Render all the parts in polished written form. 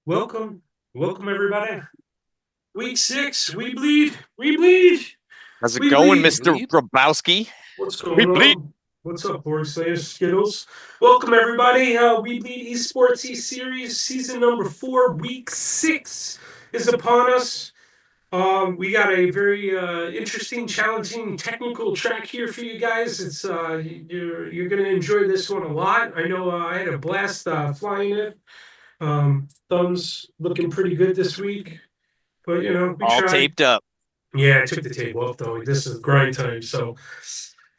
Welcome, welcome everybody. Week 6, we bleed, How's it we going, bleed. Mr. Grabowski? What's We going bleed. on? What's up, Board Slayers, Skittles? Welcome everybody. We Bleed eSports eSERIES season number 4, week 6 is upon us. We got a very interesting, challenging technical track here for you guys. It's you're going to enjoy this one a lot. I know I had a blast flying it. Thumbs looking pretty good this week, but we All tried. taped up. Yeah, I took the tape off though. This is grind time. So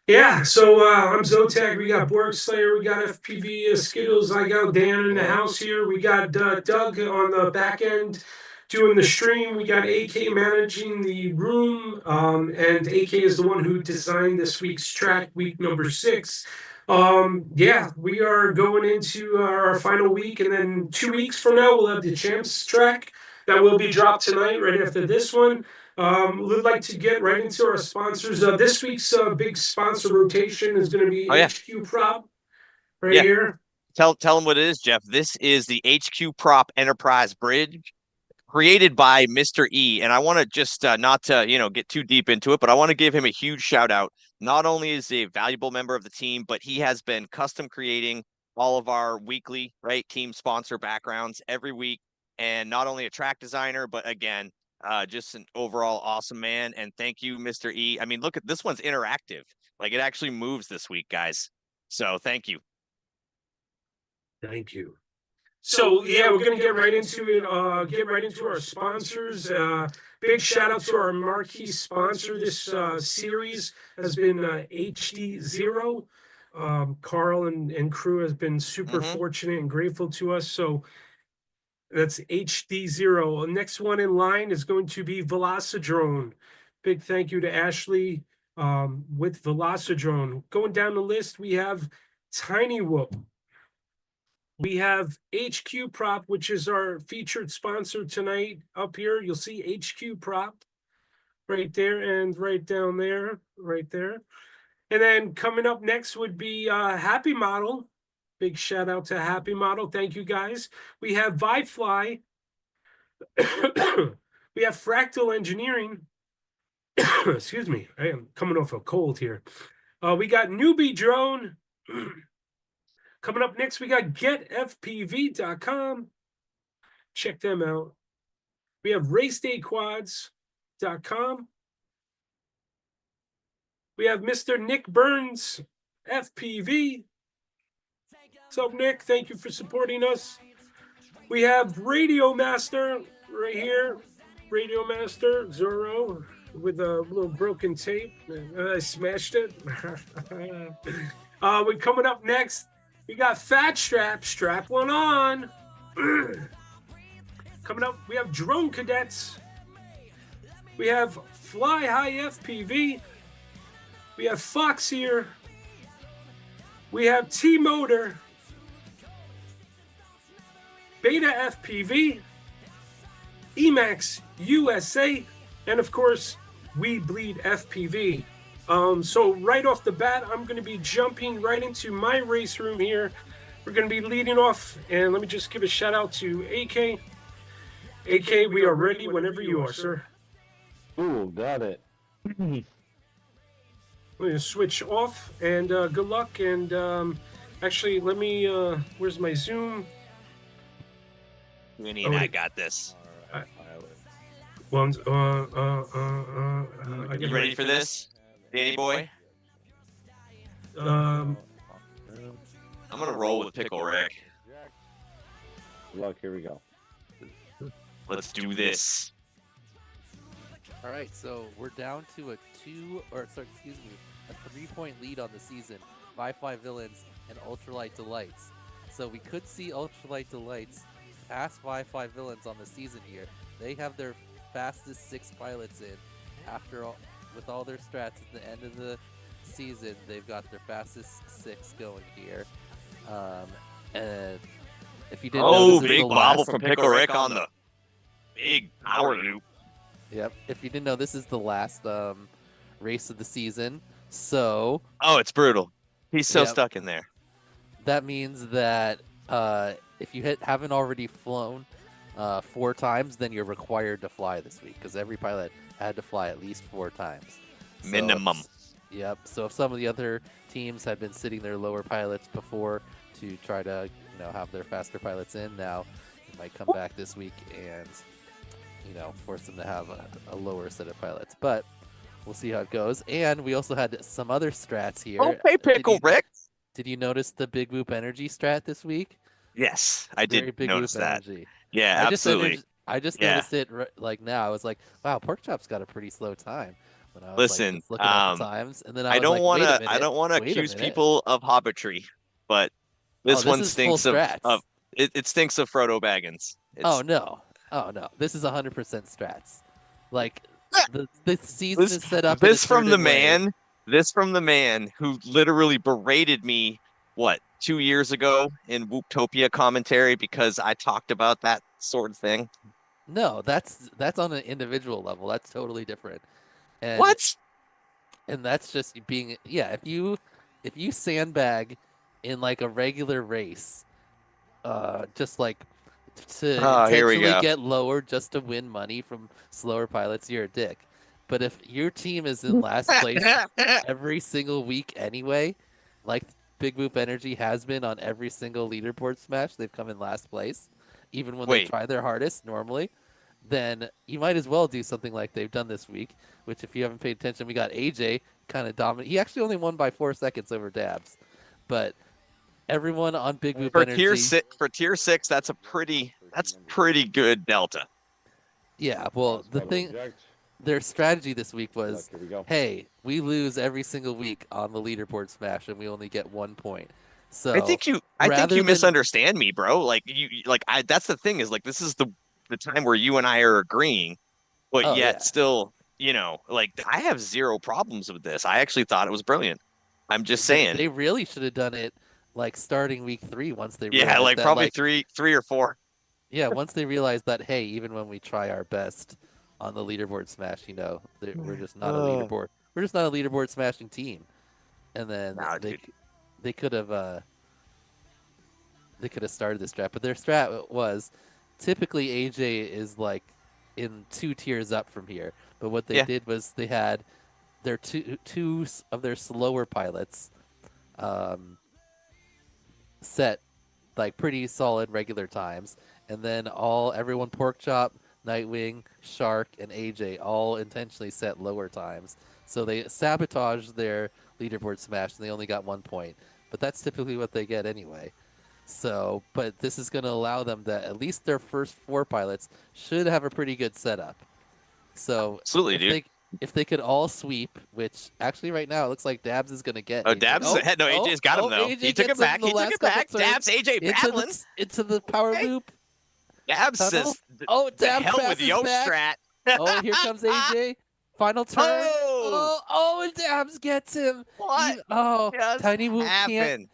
yeah, so I'm Zotag. We got Borg Slayer, we got FPV Skittles. I got Dan in the house here. We got Doug on the back end doing the stream. We got AK managing the room, and AK is the one who designed this week's track, week number 6. Yeah, we are going into our final week, and then 2 weeks from now we'll have the champs track that will be dropped tonight, right after this one. We'd like to get right into our sponsors. This week's big sponsor rotation is going to be HQProp right here. Tell them what it is, Jeff. This is the HQProp Enterprise Bridge created by Mr. E. And I want to just not to, get too deep into it, but I want to give him a huge shout out. Not only is he a valuable member of the team, but he has been custom creating all of our weekly, team sponsor backgrounds every week. And not only a track designer, but again, just an overall awesome man. And thank you, Mr. E. I mean, look at this one's interactive. Like it actually moves this week, guys. So thank you. Thank you. So yeah, we're gonna get right into it. Get right into our sponsors. Big shout out to our marquee sponsor. This series has been HDZero. Carl and crew has been super fortunate and grateful to us. So that's HDZero. The next one in line is going to be ViFLY. Big thank you to Ashley with ViFLY. Going down the list, we have Tiny Whoop. We have HQProp, which is our featured sponsor tonight. Up here, you'll see HQProp right there and right down there, right there. And then coming up next would be Happymodel. Big shout out to Happymodel. Thank you, guys. We have ViFLY. We have Fractal Engineering. Excuse me, I am coming off a cold here. We got NewBeeDrone. Coming up next, we got GetFPV.com. Check them out. We have RaceDayQuads.com. We have Mr. Nick Burns, FPV. What's up, Nick? Thank you for supporting us. We have RadioMaster right here. RadioMaster Zero with a little broken tape. I smashed it. We're coming up next. We got Fat Strap one on. Coming up, we have Drone Cadets. We have Fly High FPV. We have Fox here. We have T-Motor. Beta FPV. Emax USA. And of course, weBLEEDfpv. So right off the bat, I'm going to be jumping right into my race room here. We're going to be leading off, and let me just give a shout out to AK. AK, we are ready whenever you are, sir. Ooh, got it. We're going to switch off, and good luck. And actually, let me, where's my Zoom? Winnie and I got this. Well, you ready for this? Danny boy? I'm gonna roll with Pickle Rick. Look, here we go. Let's do this. All right, so we're down to a 3-point lead on the season. ViFLY Villains and Ultralight Delights. So we could see Ultralight Delights pass ViFLY Villains on the season here. They have their fastest 6 pilots in. After all, with all their strats at the end of the season, they've got their fastest 6 going here. And if you didn't know, this big is the bobble last... from Pickle Rick on the big power loop. Yep. If you didn't know, this is the last race of the season. So. Oh, it's brutal. He's so stuck in there. That means that if you haven't already flown 4 times, then you're required to fly this week because every pilot had to fly at least 4 times. So Minimum. Yep. So if some of the other teams had been sitting their lower pilots before to try to, have their faster pilots in, now it might come back this week and, force them to have a lower set of pilots. But we'll see how it goes. And we also had some other strats here. Okay, Pickle Rick. Did you notice the Big Whoop Energy strat this week? Yes, I Very did Big notice Whoop that. Energy. Yeah, absolutely. I just Yeah. noticed it like now. I was like, wow, Porkchop's got a pretty slow time. When I was Listen, just looking at the times, and then I was don't like, want wait a to. minute, I don't want to wait a accuse minute. people of hobbitry, but this this one is stinks full of. strats. It stinks of Frodo Baggins. Oh no, this is 100% strats. Like the season is set up. This in a from the certain way. man. This from the man who literally berated me. What, 2 years ago in Whooptopia commentary because I talked about that sort of thing. No, that's on an individual level. That's totally different. And, What? And that's just being if you sandbag in like a regular race, just like to Here we intentionally go. get lower just to win money from slower pilots, you're a dick. But if your team is in last place every single week anyway, like Big Whoop Energy has been on every single leaderboard smash, they've come in last place, even when they try their hardest normally, then you might as well do something like they've done this week, which if you haven't paid attention, we got AJ kind of dominant. He actually only won by 4 seconds over Dabs, but everyone on Big Whoop Energy for tier 6, that's pretty good delta. Yeah, well, their strategy this week was, hey, we lose every single week on the leaderboard smash and we only get 1 point. So I think you misunderstand me, bro. Like that's the thing is like this is the time where you and I are agreeing, but yet still, like I have zero problems with this. I actually thought it was brilliant. I'm just saying. They really should have done it like starting week 3 once they realized like that, probably like, three or 4. Yeah, once they realized that, hey, even when we try our best on the leaderboard smash, we're just not a leaderboard. We're just not a leaderboard smashing team. And then they could have started this strat, but their strat was typically AJ is like in 2 tiers up from here. But what they did was they had their two of their slower pilots set like pretty solid regular times, and then everyone Porkchop, Nightwing, Shark, and AJ all intentionally set lower times. So they sabotaged their leaderboard smash and they only got 1 point. But that's typically what they get anyway. So, but this is going to allow them that at least their first 4 pilots should have a pretty good setup. So absolutely, dude. If they could all sweep, which actually right now it looks like Dabs is going to get. Oh, AJ. Dabs is ahead. No, AJ's got him though. He took it back. He took it back. Dabs, AJ battling into the power loop. Dabs says, Dabs the hell with the strat. Oh, here comes AJ. Final turn. And Dabs gets him. What? Tiny Whoop can't.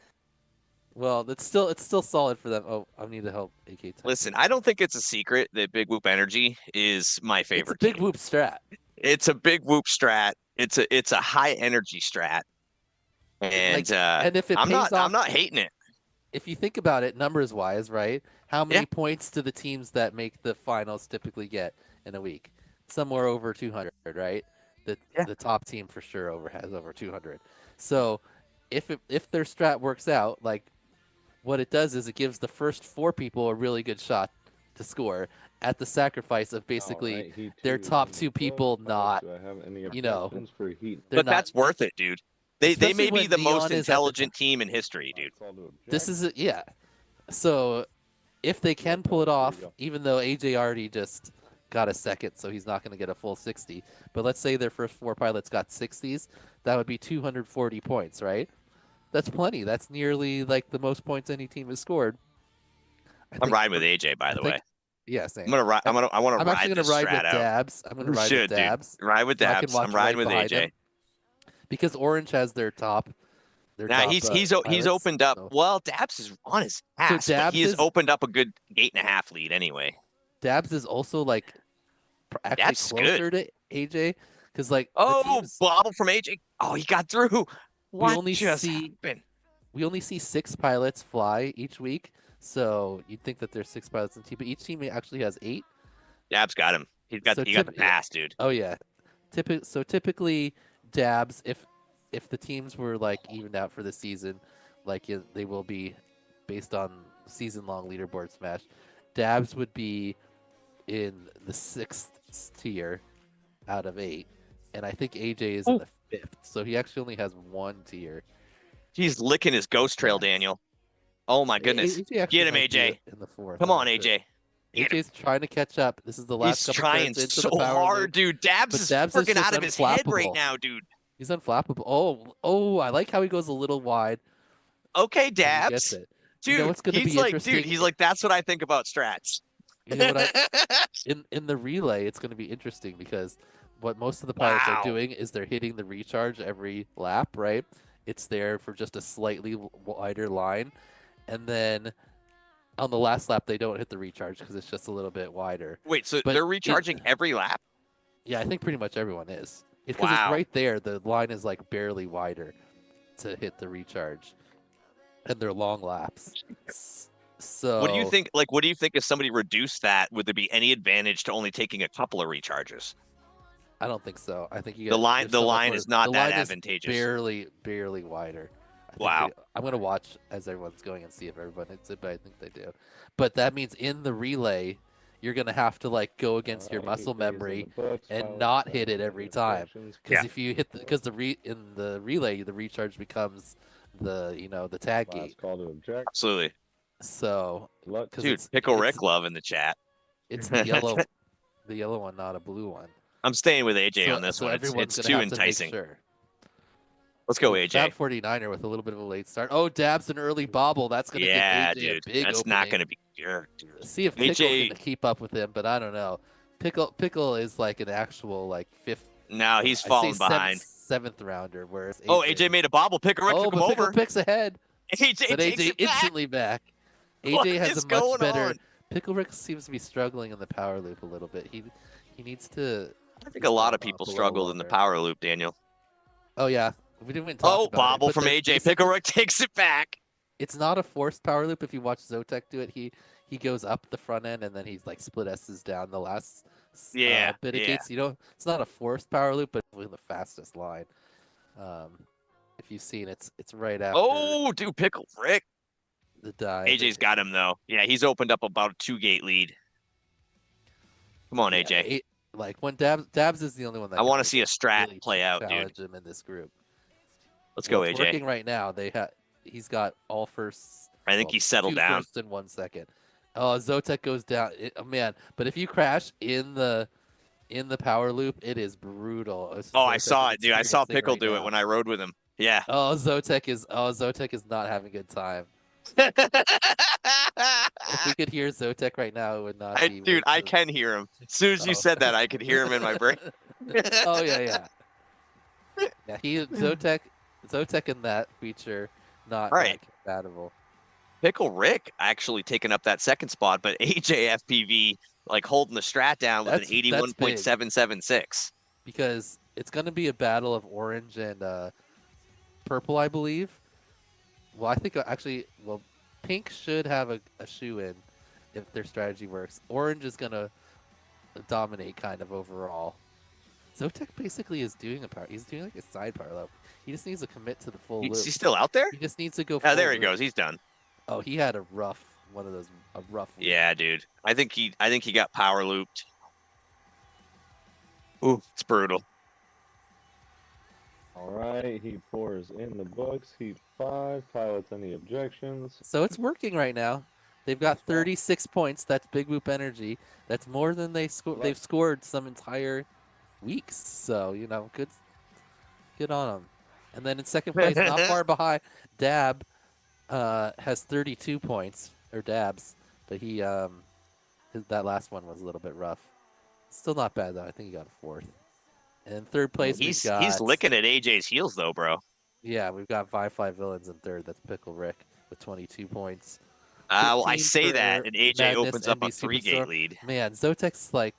Well, it's still solid for them. Oh, I need to help AK. Listen, I don't think it's a secret that Big Whoop Energy is my favorite. It's a Big Whoop strat. It's a Big Whoop strat. It's a high energy strat. And if it I'm not hating it. If you think about it, numbers wise, right? How many points do the teams that make the finals typically get in a week? Somewhere over 200, right? The top team for sure has over 200. So if their strat works out, like what it does is it gives the first 4 people a really good shot to score at the sacrifice of basically their top 2 people not, but that's worth it, dude. They may be the most intelligent team in history, dude. This is So if they can pull it off, even though AJ already just got a second, so he's not going to get a full 60. But let's say their first 4 pilots got 60s, that would be 240 points, right? That's plenty. That's nearly like the most points any team has scored. I'm riding with AJ, by the way. Yeah, same. I'm gonna ride. I want to ride. I'm actually gonna ride with Dabs. I'm gonna ride with Dabs. Ride with Dabs. I'm riding with AJ. Because Orange has their top. He's opened up. So. Well, Dabs is on his ass, but he has opened up a good 8.5 lead anyway. Dabs is also like actually closer to AJ because like bobble from AJ. Oh, he got through. What just happened? we only see 6 pilots fly each week, so you'd think that there's 6 pilots in the team, but each team actually has 8. Dab's got him. He got the pass, dude. Oh yeah, typically Dabs, if the teams were like evened out for the season, like they will be based on season-long leaderboard smash, Dabs would be in the 6th tier out of 8, and I think AJ is in the 5th, so he actually only has 1 tier. He's licking his ghost trail, Daniel. Oh my goodness. Get him, AJ. In the 4th. Come on, AJ. AJ's trying to catch up. This is the last He's couple trying turns into so the power hard, loop. dude. Dabs is Dabs freaking just out of his head right unflappable. now, dude. He's unflappable. Oh, I like how he goes a little wide. Okay, He gets Dabs. it. Dude, You know what's going to be interesting? dude, he's like, that's what I think about strats. You know what in the relay, it's going to be interesting because what most of the pilots are doing is they're hitting the recharge every lap, right? It's there for just a slightly wider line, and then on the last lap they don't hit the recharge because it's just a little bit wider. Wait, so But they're recharging every lap? Yeah, I think pretty much everyone is. It's because it's right there. The line is like barely wider to hit the recharge, and they're long laps. So what do you think? Like, what do you think if somebody reduced that? Would there be any advantage to only taking a couple of recharges? I don't think so. I think you the line is not that advantageous. Barely wider. Wow. I'm gonna watch as everyone's going and see if everyone hits it, but I think they do. But that means in the relay, you're gonna have to like go against your muscle memory and not hit it every time. Because if you hit, in the relay, the recharge becomes the tag gate. Call to object. Absolutely. So, dude, Pickle Rick love in the chat. It's the yellow, the yellow one, not a blue one. I'm staying with AJ on this one. It's too enticing. Sure. Let's go, AJ. Fab 49er with a little bit of a late start. Oh, Dabs an early bobble. That's gonna give AJ dude. a big That's opening. not gonna be good. See if Pickle can keep up with him, but I don't know. Pickle is like an actual like 5th. No, he's falling behind. 7th rounder, whereas AJ made a bobble. Pickle Rick took him Pickle over. Picks ahead. AJ takes it instantly back. AJ what has a much better. On? Pickle Rick seems to be struggling in the power loop a little bit. He needs to. I think a lot of people struggled in the power loop, Daniel. Oh yeah, we didn't talk about bobble it, from AJ. Pickle Rick takes it back. It's not a forced power loop. If you watch Zotek do it, he goes up the front end and then he's like split S's down the last bit of gates. It's not a forced power loop, but with the fastest line. If you've seen it's right after. Oh, dude, Pickle Rick. The dive. AJ's got him though. Yeah, he's opened up about a 2-gate lead. Come on, AJ. Like when Dabs is the only one that I want to see a strat really play out, dude. Challenge him in this group. Let's go, it's AJ. Working right now. He's got all firsts. I think he's settled down. 2 firsts in 1 second. Oh, Zotek goes down. Man, but if you crash in the power loop, it is brutal. I saw it, dude. I saw Pickle do it when I rode with him. Yeah. Oh, Zotek is not having a good time. If we could hear Zotek right now, it would not be. Dude, I can hear him. As soon as you said that, I could hear him in my brain. Oh yeah. Yeah, Zotek in that feature not compatible. Pickle Rick actually taking up that 2nd spot, but AJ FPV like holding the strat down with an 81.776. Because it's going to be a battle of orange and purple, I believe. Well, I think pink should have a shoe in if their strategy works. Orange is going to dominate kind of overall. Zotek basically is doing he's doing like a side power loop. He just needs to commit to the full loop. Is he still out there? He just needs to go. Oh, there he goes. He's done. Oh, he had a rough loop. Yeah, dude. I think he got power looped. Ooh, it's brutal. All right, heat 4 is in the books. Heat 5, pilots, any objections? So it's working right now. They've got 36 points. That's Big Whoop Energy. That's more than they've scored some entire weeks. So, good on them. And then in 2nd place, not far behind, Dab has 32 points, or Dabs. But that last one was a little bit rough. Still not bad, though. I think he got a 4th. And in 3rd place, he's licking at AJ's heels, though, bro. Yeah, we've got ViFLY Villains in 3rd. That's Pickle Rick with 22 points. Well, I say that, and AJ Madness, opens up a NBC 3-gate lead. Man, Zotek's like,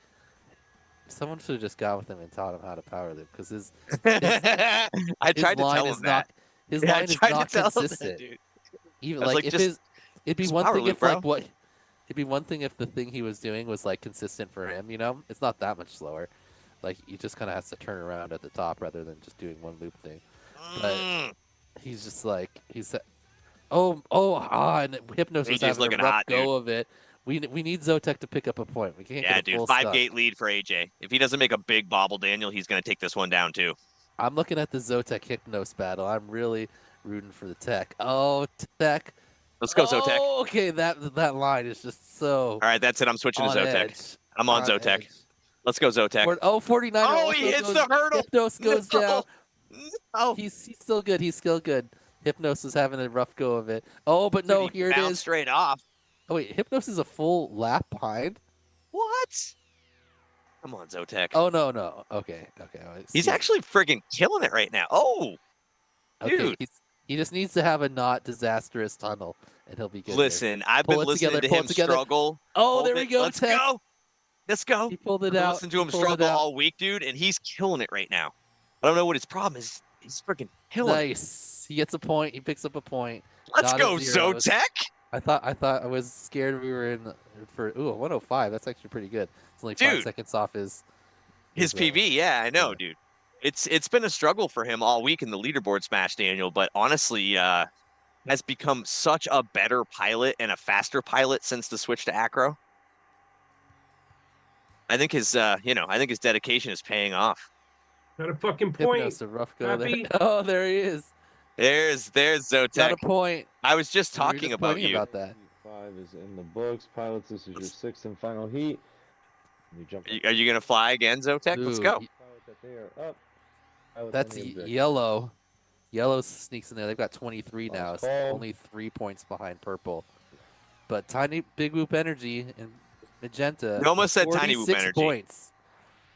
someone should have just got with him and taught him how to power loop because I tried to tell him that. His Yeah, I line is tried to not tell him that, consistent. dude. Even I was like like, if just- his, it'd be just one power thing loop, if like bro. what, it'd be one thing if the thing he was doing was like consistent for him. You know, it's not that much slower. Like he just kind of has to turn around at the top rather than just doing one loop thing. But Mm. he's just like and Hypnos was AJ's having a looking rough hot, go dude. of it. We need Zotek to pick up a point. We can't Yeah, get a dude. full 5-gate stunt. lead for AJ. If he doesn't make a big bobble Daniel, he's gonna take this one down too. I'm looking at the Zotek Hypnos battle. I'm really rooting for the Tech. Oh, Tech. Let's go, Zotek. Oh, okay, that line is just so All right, that's it. I'm switching to on Zotek. edge. I'm on Zotek. Edge. Let's go, Zotek. 49 Oh, also he hits goes, the hurdle. Hypnos goes No. down. No. He's still good. He's still good. Hypnos is having a rough go of it. Oh, but no, Dude, he here it bounced is. straight off. Oh wait, Hypnos is a full lap behind. What? Come on, Zotek. Oh no. Okay. He's actually friggin' killing it right now. Oh, okay. dude. He just needs to have a not disastrous tunnel, and he'll be good. Listen, I've Pull been it listening together, to pull him it together. struggle. Oh, Hold there we it. go, Let's Tech. go. Let's go. He pulled I've it been out. listening to He him pulled it struggle out. all week, dude, and he's killing it right now. I don't know what his problem is. He's freaking killing it. Nice. He gets a point. He picks up a point. Let's Not a go, zeros. Zotek. I thought I was scared we were in for 105. That's actually pretty good. It's only 5 Dude. seconds off his PV, yeah, I know, yeah. dude. It's been a struggle for him all week in the leaderboard smash, Daniel, but honestly, has become such a better pilot and a faster pilot since the switch to acro. I think his dedication is paying off. Got a fucking point. Hypnos, a rough go there. Happy? Oh, there he is. There's Got Zotek. a point. I was just We were talking just about pointing you. about that. Heat 5 is in the books. Pilots, this is your 6th and final heat. You jump. Are you gonna fly again, Zotek? Let's Ooh, go. Pilot that they are up. Pilots That's on the objective. yellow. Yellow sneaks in there. They've got 23 now. Nice So call. only 3 points behind purple. But Tiny Big Whoop Energy and Magenta. You almost said Tiny 46 Whoop Energy. points.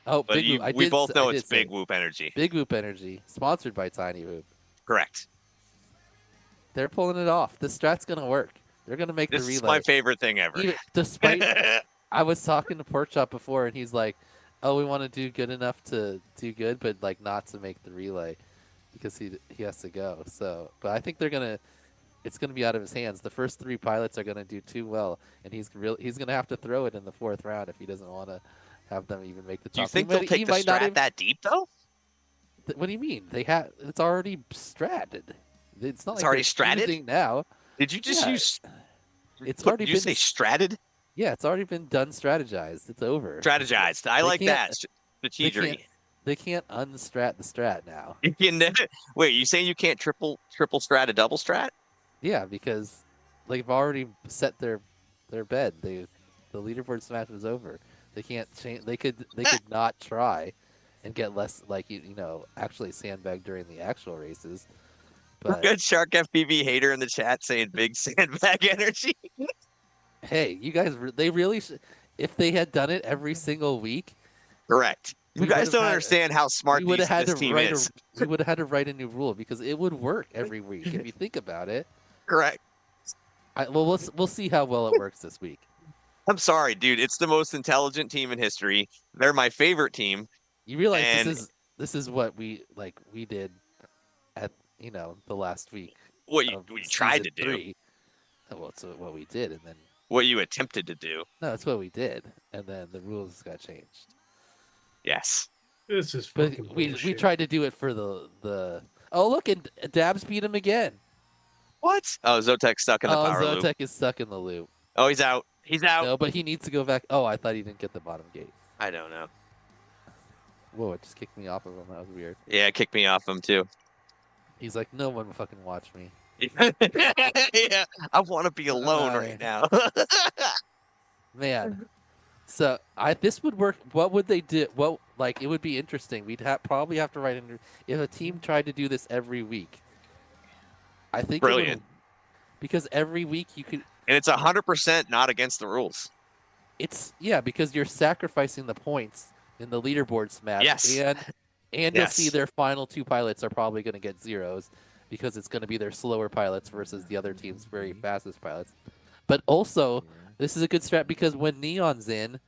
Oh, But Big Whoop. I we did both s- I know did it's say Big Whoop Energy. Big Whoop Energy, sponsored by Tiny Whoop. Correct. They're pulling it off. The strat's gonna work. They're gonna make This the relay. is my favorite thing ever. Even, despite, I was talking to Porkchop before, and he's like, "Oh, we want to do good enough to do good, but like not to make the relay, because he has to go." So, but I think it's gonna be out of his hands. The first 3 pilots are gonna do too well, and he's gonna have to throw it in the 4th round if he doesn't want to have them even make the top. Do you think He they'll might- take he the might not strat even- that deep though? What do you mean? It's already stratted. It's not It's like already they're stratted? choosing now. Did you just Yeah. use? It's Did already you been say stratted? Yeah, it's already been done strategized. It's over. Strategized. I They like can't- that. Strategery. They can't unstrat the strat now. You can, wait, you saying you can't triple strat a double strat? Yeah, because they've already set their bed. The leaderboard smash was over. They can't change. They could not try and get less actually sandbag during the actual races. But Good Shark FPV hater in the chat saying big sandbag energy. hey, you guys, they really if they had done it every single week, Correct. You We guys would've don't had- understand how smart we would have had this to team write is. we would have had to write a new rule because it would work every week if you think about it. Correct. We'll see how well it works this week. I'm sorry, dude. It's the most intelligent team in history. They're my favorite team. You realize And- this is what we did at the last week. What you of tried to season do. 3. Well, it's what we did, and then What you attempted to do. no, it's what we did, and then the rules got changed. Yes. This is But fucking we bullshit. tried to do it for the. Oh look, and Dabs beat him again. What? Oh, Zotek's stuck in the Oh, power loop. Zotek is stuck in the loop. Oh, he's out. He's out. No, but he needs to go back. Oh, I thought he didn't get the bottom gate. I don't know. Whoa, it just kicked me off of him. That was weird. Yeah, it kicked me off him too. He's like, no one will fucking watch me. Yeah, I want to be alone right now. Man. So this would work. What would they do? Well, it would be interesting. We'd probably have to write in if a team tried to do this every week. I think it would- Brilliant. because every week you could. And it's 100% not against the rules. Because you're sacrificing the points in the leaderboard smash. Yes. And you'll see Yes. their final 2 pilots are probably going to get zeros because it's going to be their slower pilots versus the other team's very fastest pilots. But also, this is a good strat because when Neon's in,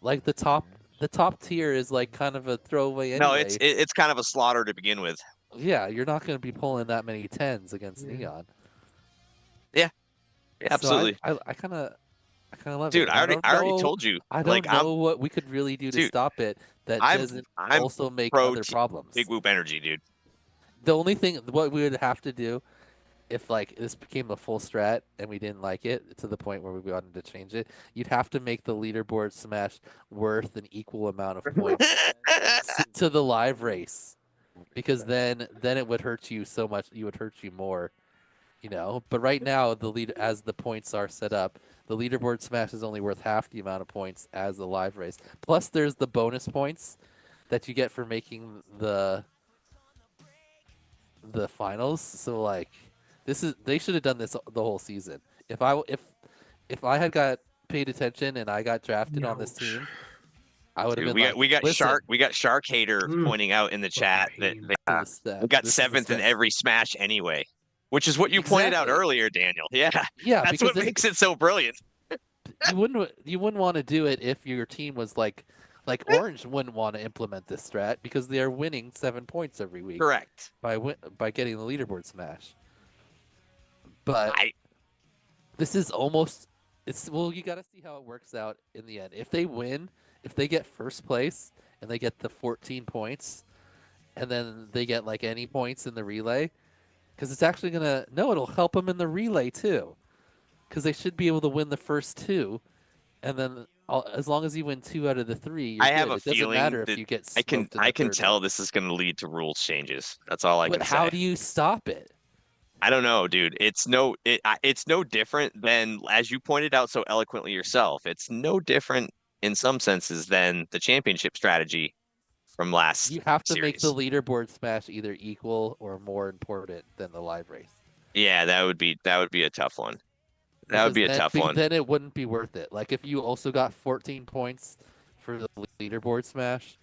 the top tier is kind of a throwaway anyway. No, it's kind of a slaughter to begin with. Yeah, you're not going to be pulling that many 10s against Yeah. Neon. Yeah, So absolutely. I kind of love Dude, it. And I already told you. I Like don't know what we could really do to dude, stop it that I'm doesn't I'm also make pro other problems. Big Whoop energy, dude. The only thing what we would have to do if like this became a full strat and we didn't like it to the point where we wanted to change it, you'd have to make the leaderboard smash worth an equal amount of points to the live race, because then it would hurt you so much. You would hurt you more, you know. But right now, the lead as the points are set up, the leaderboard smash is only worth half the amount of points as the live race. Plus, there's the bonus points that you get for making the finals. So like, they should have done this the whole season. If I had got paid attention and I got drafted on this Ouch. team, I would have Dude, been like, we got listen, Shark Hater Mm. pointing out in the chat that pain. this is the we got this is the 7th in stats. every smash anyway, which is what you pointed out Exactly. earlier, Daniel. Yeah, Yeah, that's because what makes it so brilliant. you wouldn't want to do it if your team was like Orange wouldn't want to implement this strat because they are winning 7 points every week Correct. by getting the leaderboard smash. But I this is almost well, you got to see how it works out in the end. If they win, if they get first place and they get the 14 points, and then they get like any points in the relay, because it's actually it'll help them in the relay too, because they should be able to win the first 2, and then as long as you win 2 out of the 3, you're I good. have a It doesn't feeling matter if that you get I smoked in the can third tell one. this is going to lead to rules changes. That's all I But can how say. do you stop it? I don't know, dude. It's no different than, as you pointed out so eloquently yourself. It's no different in some senses than the championship strategy from last You have to make the series. leaderboard smash either equal or more important than the live race. Yeah, that would be a tough one. That would be a tough one. Then it wouldn't be worth it. Like if you also got 14 points for the leaderboard smash,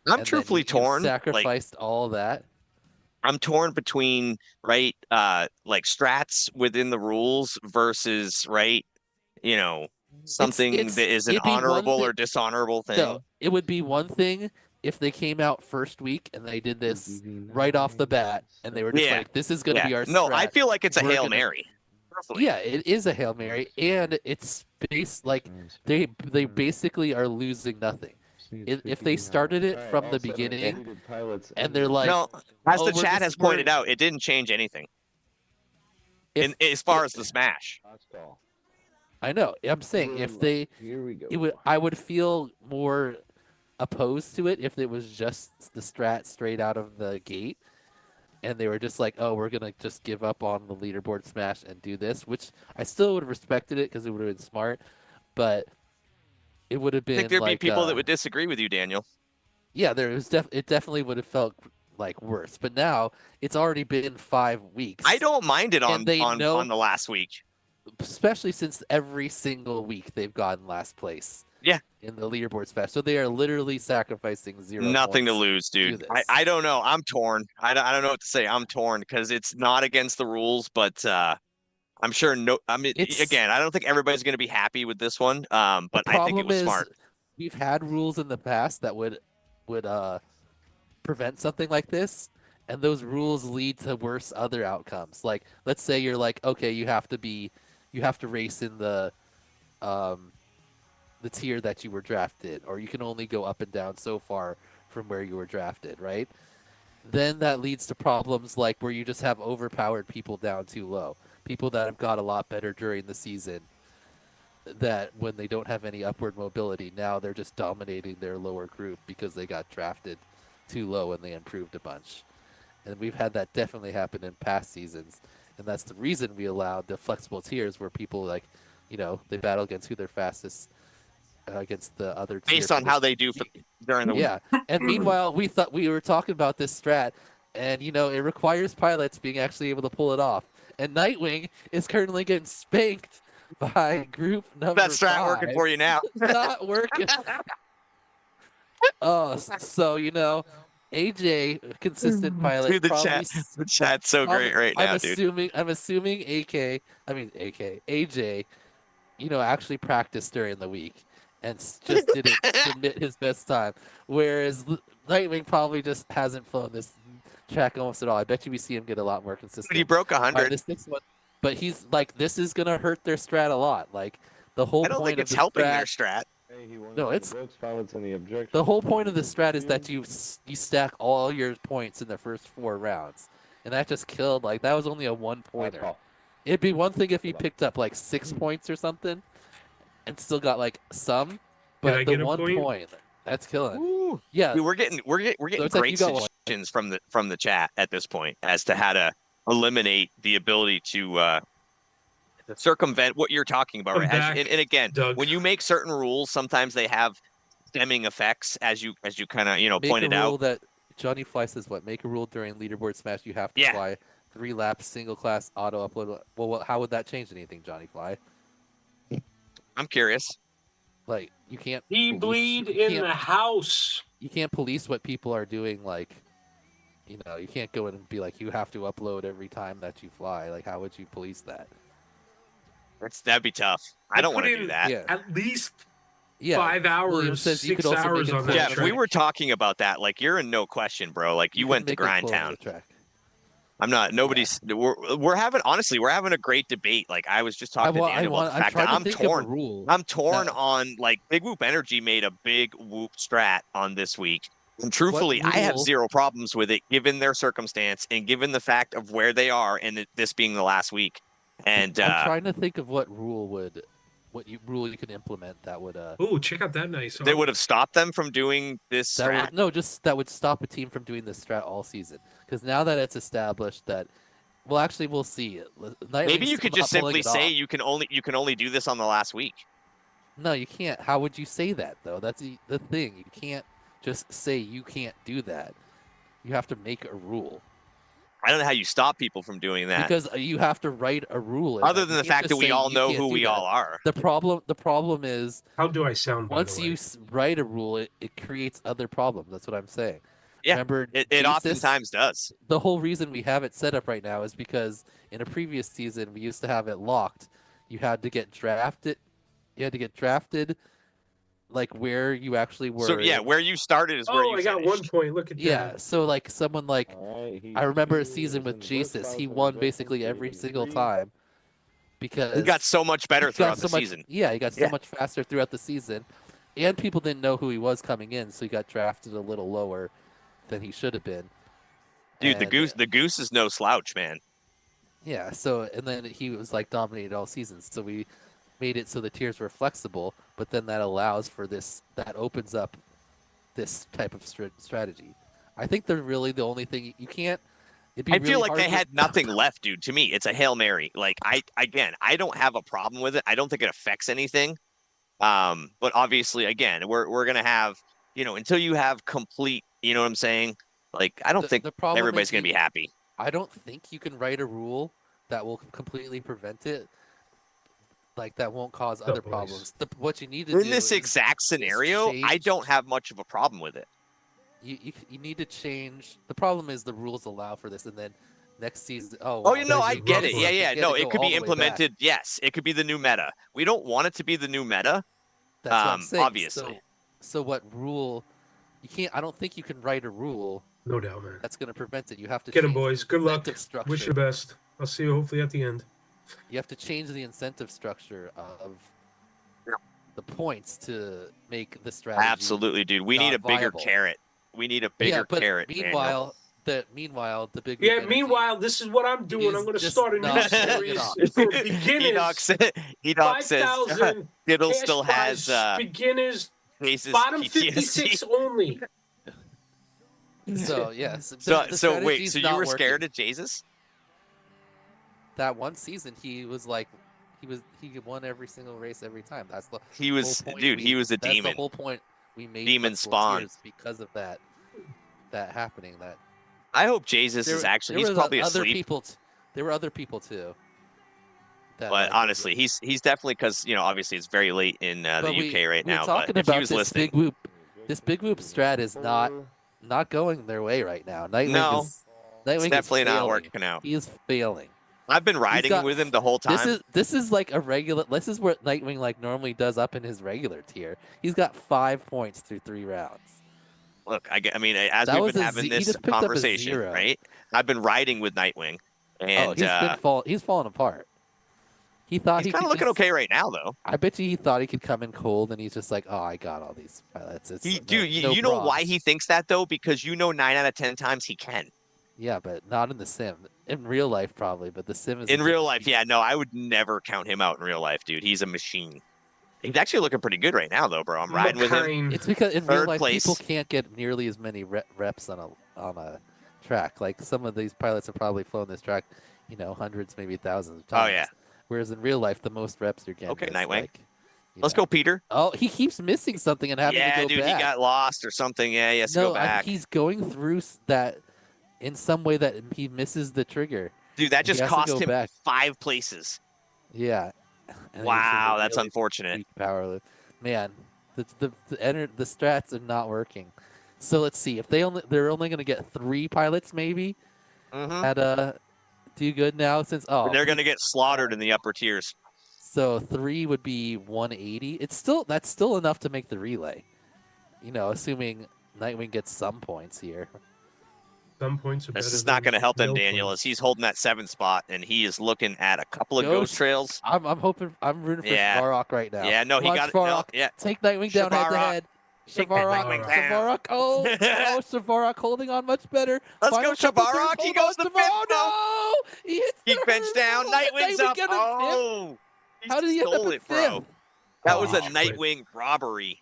I'm and truthfully then you torn. Like, sacrificed all that. I'm torn between like strats within the rules versus something that is an It'd be one honorable thing. or dishonorable thing. No, it would be one thing if they came out first week and they did this right off the bat, and they were just Yeah. like, "This is going to be our No, strat." I feel like it's a We're Hail gonna- Mary. Personally. Yeah, it is a Hail Mary, and it's based like they basically are losing nothing. If they started it from the beginning, and they're like, No, as "Oh, the we're chat just- has pointed we're-" out, it didn't change anything if, as far as the smash. I know, I'm saying if they, Here we go. I would feel more opposed to it if it was just the strat straight out of the gate, and they were just like, "Oh, we're gonna just give up on the leaderboard smash and do this," which I still would have respected it because it would have been smart, but it would have I think been there'd be like people that would disagree with you, Daniel. yeah, it definitely would have felt like worse. But now it's already been 5 weeks. I don't mind it on And they know- on the last week. especially since every single week they've gotten last place. Yeah. In the leaderboard smash, so they are literally sacrificing 0 Nothing to points. lose, dude. this. I don't know. I'm torn. I don't know what to say. I'm torn because it's not against the rules, but I'm sure It's- again, I don't think everybody's going to be happy with this one. But The I think it problem was is smart. we've had rules in the past that would prevent something like this, and those rules lead to worse other outcomes. Like, let's say you're like, okay, you have to race in the tier that you were drafted, or you can only go up and down so far from where you were drafted, right? Then that leads to problems like where you just have overpowered people down too low, people that have got a lot better during the season, that when they don't have any upward mobility, now they're just dominating their lower group because they got drafted too low and they improved a bunch. And we've had that definitely happen in past seasons, and that's the reason we allowed the flexible tiers where people they battle against who they're fastest against the other tier Based on for how the- they do during the week. yeah. And meanwhile, we thought we were talking about this strat, and it requires pilots being actually able to pull it off. And Nightwing is currently getting spanked by group number That strat 5. working for you now. Not working. Oh, so AJ, consistent pilot. Dude, the probably chat's so great right now, dude. I'm assuming AJ, actually practiced during the week and just didn't submit his best time. Whereas Nightwing probably just hasn't flown this track almost at all. I bet you we see him get a lot more consistent. But he broke All right, 100. this next one, but he's like, this is gonna hurt their strat a lot. Like the whole I don't point think of it's the helping strat, their strat. Hey, he won No, in the it's- books, pilots in the objection. the whole point of the strat is that you stack all your points in the first 4 rounds, and that just killed. Like that was only a 1-pointer. call. It'd be one thing if he picked up like 6 points or something, and still got like some, I but the get a 1 point? point, that's killing. Ooh. Yeah, Dude, we're getting it's like great you got one. suggestions from the chat at this point as to how to eliminate the ability to circumvent what you're talking about. I'm Right? back, And again, Doug. when you make certain rules, sometimes they have stemming effects, as you kind of make pointed a rule out. that Johnny Fly says what? Make a rule during leaderboard smash. You have to Yeah. fly 3 laps, single class, auto upload. Well, how would that change anything, Johnny Fly? I'm curious. Like you can't. He police- bleed you in can't- the house. You can't police what people are doing. Like, you know, you can't go in and be like, you have to upload every time that you fly. Like, how would you police that? That'd be tough. I They don't want put to do in- that. Yeah. At least Yeah. 5 William hours, says you 6 could also make hours it on that full Jeff, track. we were talking about that. Like, you're in no question, bro. Like, you can went to make it Grind full on Town. the track. I'm not. Nobody's. We're having we're having a great debate. Like, I was just talking to Daniel about the I'm fact trying that to I'm think torn. of a rule. I'm torn that- on, like, Big Whoop Energy made a big Whoop strat on this week. And truthfully, I have rule- zero problems with it given their circumstance and given the fact of where they are and this being the last week. And I'm trying to think of what rule you could implement that would Oh, check out that nice. they would have stopped them from doing this strat. that would stop a team from doing this strat all season. Because now that it's established that, well, actually, we'll see. Maybe you could just simply say you. you can only do this on the last week. No, you can't. How would you say that though? That's the thing. You can't just say you can't do that. You have to make a rule I don't know how you stop people from doing that. because you have to write a rule. in Other that. than You the can't fact that just we say all you know can't who do we that. all are. The problem is How do I sound? by once the you way? write a rule, it creates other problems. That's what I'm saying. Yeah, Remember, It Jesus? oftentimes does. The whole reason we have it set up right now is because in a previous season we used to have it locked. You had to get drafted. Like where you actually were. So yeah, where you started is where Oh, you I got finished. 1 point. Look at Yeah. that. So like someone like Alright, he's I remember a 2 season with in the books, Jesus. pilots He in the won objection, basically every leading single 3. time because He got so much better he got throughout so the much- season. Yeah, he got so Yeah. much faster throughout the season, and people didn't know who he was coming in, so he got drafted a little lower than he should have been. Dude, And, the goose is no slouch, man. Yeah, so and then he was like dominated all season. So we made it so the tiers were flexible, but then that allows for this, that opens up this type of strategy. I think they're really the only thing you can't. It'd be I feel really like hard they to- had nothing left, dude. To me, it's a Hail Mary. Like I don't have a problem with it. I don't think it affects anything. But obviously, again, we're gonna have, until you have complete, you know what I'm saying? Like, I don't think the problem everybody's is gonna be happy. I don't think you can write a rule that will completely prevent it. Like that won't cause other boys. problems. What you need to do In this exact scenario, I change- don't have much of a problem with it. you need to change. The problem is the rules allow for this, and then next season. Oh, Oh, wow, no, I There's a get rough it. one. Yeah, You yeah. gotta No, go it could all be the way back. implemented. Yes, it could be the new meta. We don't want it to be the new meta. That's what I'm saying. Obviously. So what rule? You can't. I don't think you can write a rule No doubt, man. that's going to prevent it. You have to Get 'em, change the boys. Good luck. incentive structure. Wish you the best. I'll see you hopefully at the end. You have to change the incentive structure of Yeah. the points to make the strategy. Absolutely, dude. We need not a bigger viable. carrot. We need a bigger Yeah, but carrot. Daniel. meanwhile, the big Yeah. energy Meanwhile, this is what I'm doing. I'm is going to just start a new not pulling it series off. for Enoch beginners. says, Enoch says 5,000 Diddle cash still has prize beginners faces bottom PTSD. 56 only. So yes. So wait, so you were scared of Jesus? That one season he was like he won every single race every time. That's the He was, whole point dude. He was a that's demon. the whole point we made Demon flexible spawn. tiers because of that happening. That I hope Jesus is actually. He's were probably other asleep. people there were other people too. that, But like, honestly, he's definitely, because obviously it's very late in the but UK right we're now. talking But if he about was this listening, big whoop. This big whoop strat is not going their way right now. Nightwing No, is Nightwing it's is definitely not failing. working out. He is failing. I've been riding got- with him the whole time. This is like a regular. This is what Nightwing like normally does up in his regular tier. He's got 5 points through 3 rounds. look, I mean, as That we've was been a having he this just picked up a conversation, 0. right? I've been riding with Nightwing, and He's falling apart. He thought he's he kind could of looking just, okay right now, though. I bet you he thought he could come in cold, and he's just like, oh, I got all these pilots. It's no, no You know why probs. he thinks that though? Because 9 out of 10 times he can. Yeah, but not in the sim. In real life, probably, but the sim is a In real different life, beast. yeah, no, I would never count him out in real life, dude. He's a machine. He's actually looking pretty good right now, though, bro. I'm riding with him. McKine. It's because in real Third life, place. people can't get nearly as many reps on a track. Like some of these pilots have probably flown this track, hundreds, maybe thousands of Oh, times. yeah. Whereas in real life, the most reps you're getting. Okay, is Nightwing. like, Let's go, Peter. Oh, he keeps missing something and having Yeah, to go dude, back. he got lost or something. Yeah, he has to No, go I back. think he's going through that in some way that he misses the trigger. Dude, that He just has to cost go him back. 5 places. Yeah. And then he's in Wow, the that's really unfortunate. weak power loop. Man, the strats are not working. So let's see if they're only going to get 3 pilots maybe Mm-hmm. at do good now since They're gonna get slaughtered in the upper tiers. So 3 would be 180. That's still enough to make the relay. Assuming Nightwing gets some points here. Some points are This better is not than going to help him, no Daniel, points. as he's holding that 7th spot, and he is looking at a couple of Go ghost trails. I'm rooting for Yeah. Svarok right now. Yeah, no, Come he on, got it. No, Svarok. yeah. Take Nightwing down head to Shavarok. head. Take that Nightwing down. Shavarok. Oh, no, Shavarok holding on much better. Let's Final go, couple turns, Shavarok. He hold goes on, the Shavarok. 5th. Oh, no! He hits Geek the bench down. hurdle. Did Nightwing's Nightwing up. get in 5th? Oh, How did he end up stole in it, bro. 5th? That was a Quit. Nightwing robbery.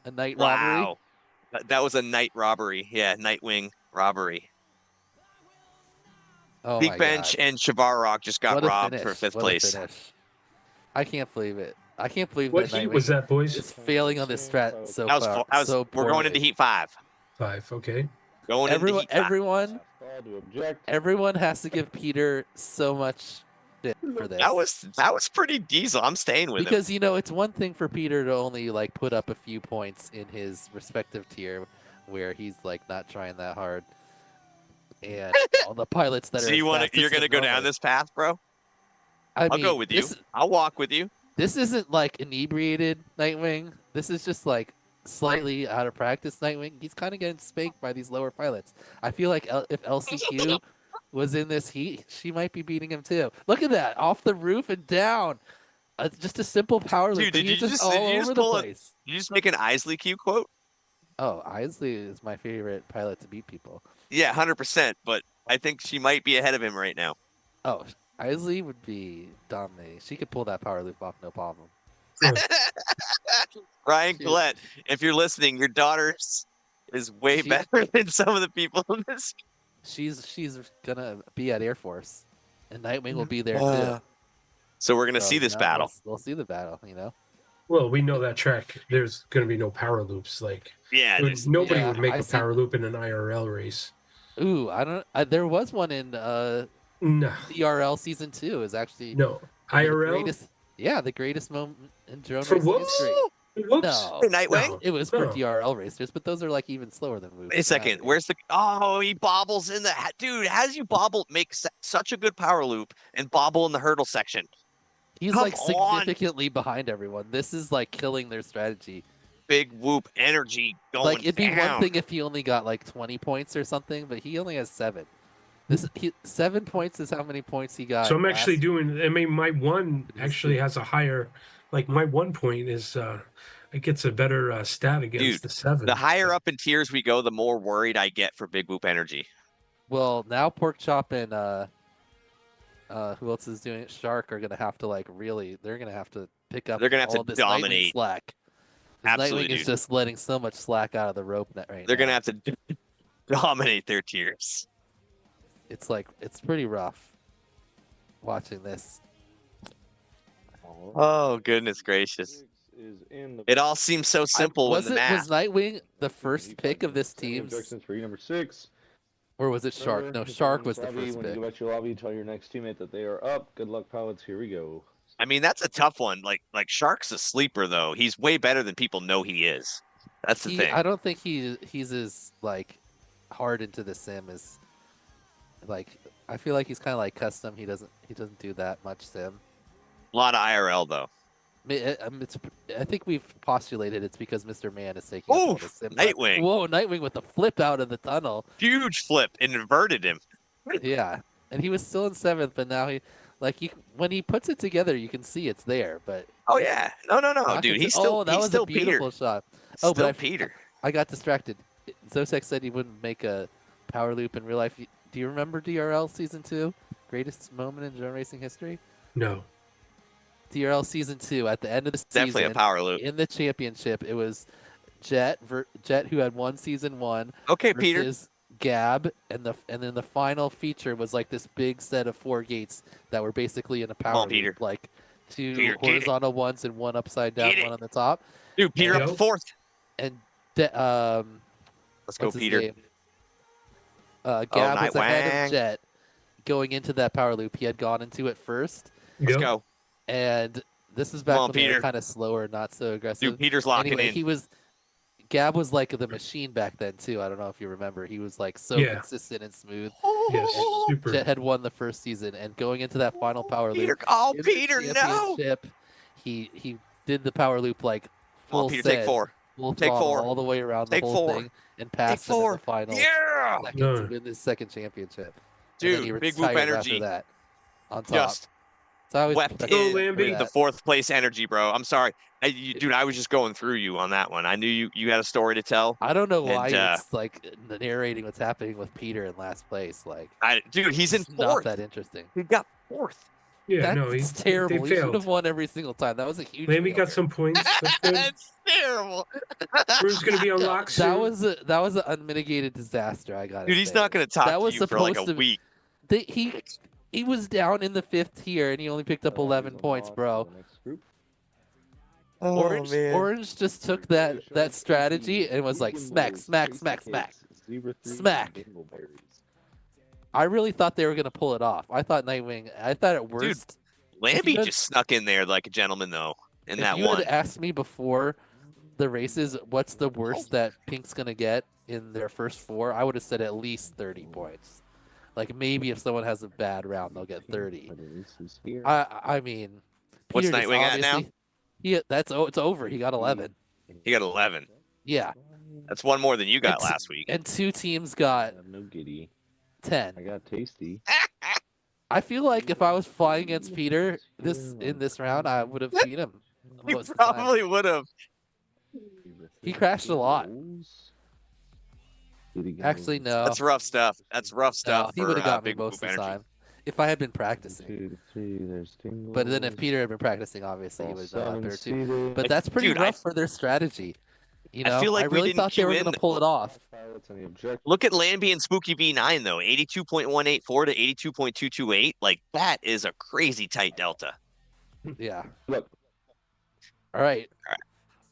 A night robbery. Wow. That was a night robbery. Yeah, Nightwing robbery. Oh Geek my bench God. and Shavarok just got What a robbed finish. for 5th What a place. finish. I can't believe it. I can't believe What that heat Nightwing was that, boys? is failing on this strat so That was, far. that was So we're going into poorly. Heat 5. 5, okay. Going into Heat 5. Everyone has to give Peter so much shit for this. That was pretty diesel. I'm staying with him. Because it's one thing for Peter to only like put up a few points in his respective tier where he's like not trying that hard. And all the pilots that So are you're gonna go down this path, bro? I'll go with you. I'll walk with you. This isn't like inebriated Nightwing. This is just like slightly out of practice Nightwing. He's kind of getting spanked by these lower pilots. I feel like if LCQ was in this heat, she might be beating him too. Look at that, off the roof and down. Just a simple power loop. Dude, did you just all over the place? Did you just make an Isley Q quote? Oh, Isley is my favorite pilot to beat people. Yeah, 100%. But I think she might be ahead of him right now. Oh, Isley would be dominating. She could pull that power loop off, no problem. Ryan Collette, if you're listening, your daughter is way better than some of the people in this. She's gonna be at Air Force, and Nightwing will be there too. So we're gonna see this battle. We'll see the battle. Well, we know that track. There's going to be no power loops. Like, nobody would make a power loop in an IRL race. Ooh, I don't. There was one in No. DRL season 2. Is actually No. IRL. The greatest moment in drone For racing whoops? history. Whoops. No, Nightwing? No. it was for DRL racers, but those are like even slower than whoops. Wait a second. Where's the? Oh, he bobbles in the dude. How does you bobble? Make such a good power loop and bobble in the hurdle section. He's Come like significantly behind everyone. This is like killing their strategy. Big whoop energy going Like it'd be down. one thing if he only got like 20 points or something, but he only has 7. 7 points is how many points he got. So I'm actually doing. I mean, my one actually has a higher. Like my 1 point is. It gets a better stat against the 7. The higher up in tiers we go, the more worried I get for big whoop energy. Well, now Pork Chop and who else is doing it? Shark are gonna have to they're gonna have to pick up. They're gonna have all to this Nightwing dominate. slack. Absolutely, Nightwing is just letting so much slack out of the rope net right They're now. gonna have to dominate their tiers. It's pretty rough watching this. Oh goodness gracious! It all seems so simple in the math. Was Nightwing the first pick of this team's? For number 6. Or was it Shark? No, Shark was the first When pick. you go back to your lobby, tell your next teammate that they are up. Good luck, pilots. Here we go. I mean, that's a tough one. Like Shark's a sleeper though. He's way better than people know he is. That's the thing. I don't think he's as hard into the sim as I feel like he's kind of like custom. He doesn't do that much sim. A lot of IRL though. I think we've postulated it's because Mr. Man is taking up all Oof, the sim. Nightwing. Whoa, Nightwing with the flip out of the tunnel. Huge flip and inverted him. Yeah, and he was still in 7th, but now when he puts it together, you can see it's there. But Oh yeah, no, dude, he's still that was still a beautiful Peter. shot. Still but Peter. I got distracted. Zosek said he wouldn't make a power loop in real life. Do you remember DRL Season 2? Greatest moment in drone racing history? No. DRL Season 2, at the end of the Definitely season, a power loop. in the championship, it was Jet, who had won Season 1, Okay, Peter. versus Gab, and then the final feature was like this big set of 4 gates that were basically in a power on, Peter. loop, like 2 Peter, get it. horizontal ones and 1 upside down, Get it. 1 on the top. Dude, Peter Yep. up to 4th. And Let's go, what's his Peter. name? Gab was ahead Nightwing. of Jet going into that power loop. He had gone into it first, Let's Yep. go. and this is back Come on, when they were Peter. kind of slower, not so aggressive. Dude, Peter's locking Anyway, in. Gab was like the machine back then too. I don't know if you remember. He was like so Yeah. consistent and smooth. Yes. Oh, Super. Jet had won the first season, and going into that final power Peter, loop, oh, in the Peter, no. championship, he did the power loop like Come full on, Peter, send, take 4. full Take throttle 4. all the way around Take the whole 4. thing, and passed Take him in 4. the final Yeah. second No. to win his second championship. And then he Dude, big whoop retired energy. after that on top. Just So I always wept respect Go, him for Lambie. the that. 4th place energy, bro. I'm sorry. Dude, I was just going through you on that one. I knew you had a story to tell. I don't know why And, it's like narrating what's happening with Peter in last place. Like, Dude, he's in it's not 4th. that interesting. He got 4th. Yeah, That's no, terrible. they He should have failed. won every single time. That was a huge. Lambie got failure. some points. That's good. That's terrible. Room's gonna be unlocked soon. That was an unmitigated disaster. I got. Dude, he's not going to talk That to was you for like a supposed to be- week. He was down in the 5th tier and he only picked up 11 points, bro. Orange just took that strategy and was like smack. I really thought they were gonna pull it off. I thought at worst. Lambie had- just snuck in there like a gentleman, though, in that If you one. had asked me before the races, what's the worst that Pink's gonna get in their first 4, I would have said at least 30 points. Like maybe if someone has a bad round, they'll get 30. I mean, What's Peter just Nightwing at now? obviously- it's over. He got 11. He got 11. Yeah, That's one more than you got It's- last week. and 2 teams got No giddy. 10. I got tasty. I feel like if I was flying against Peter in this round, I would have beat him. You most of the time. probably would have. He crashed a lot. Actually, no. That's rough stuff. That's rough No, stuff. he for, would have got me Big most Whoop of the Energy. time if I had been practicing. 2 to 3, there's tingles. But then if Peter had been practicing, obviously he would have done better too. too. But that's pretty Dude, rough for their strategy. You I know, feel like we really didn't thought they cue were in going to pull it off. Look at Lambie and Spooky V9 though, 82.184 to 82.228. Like that is a crazy tight delta. Yeah. Look. All right.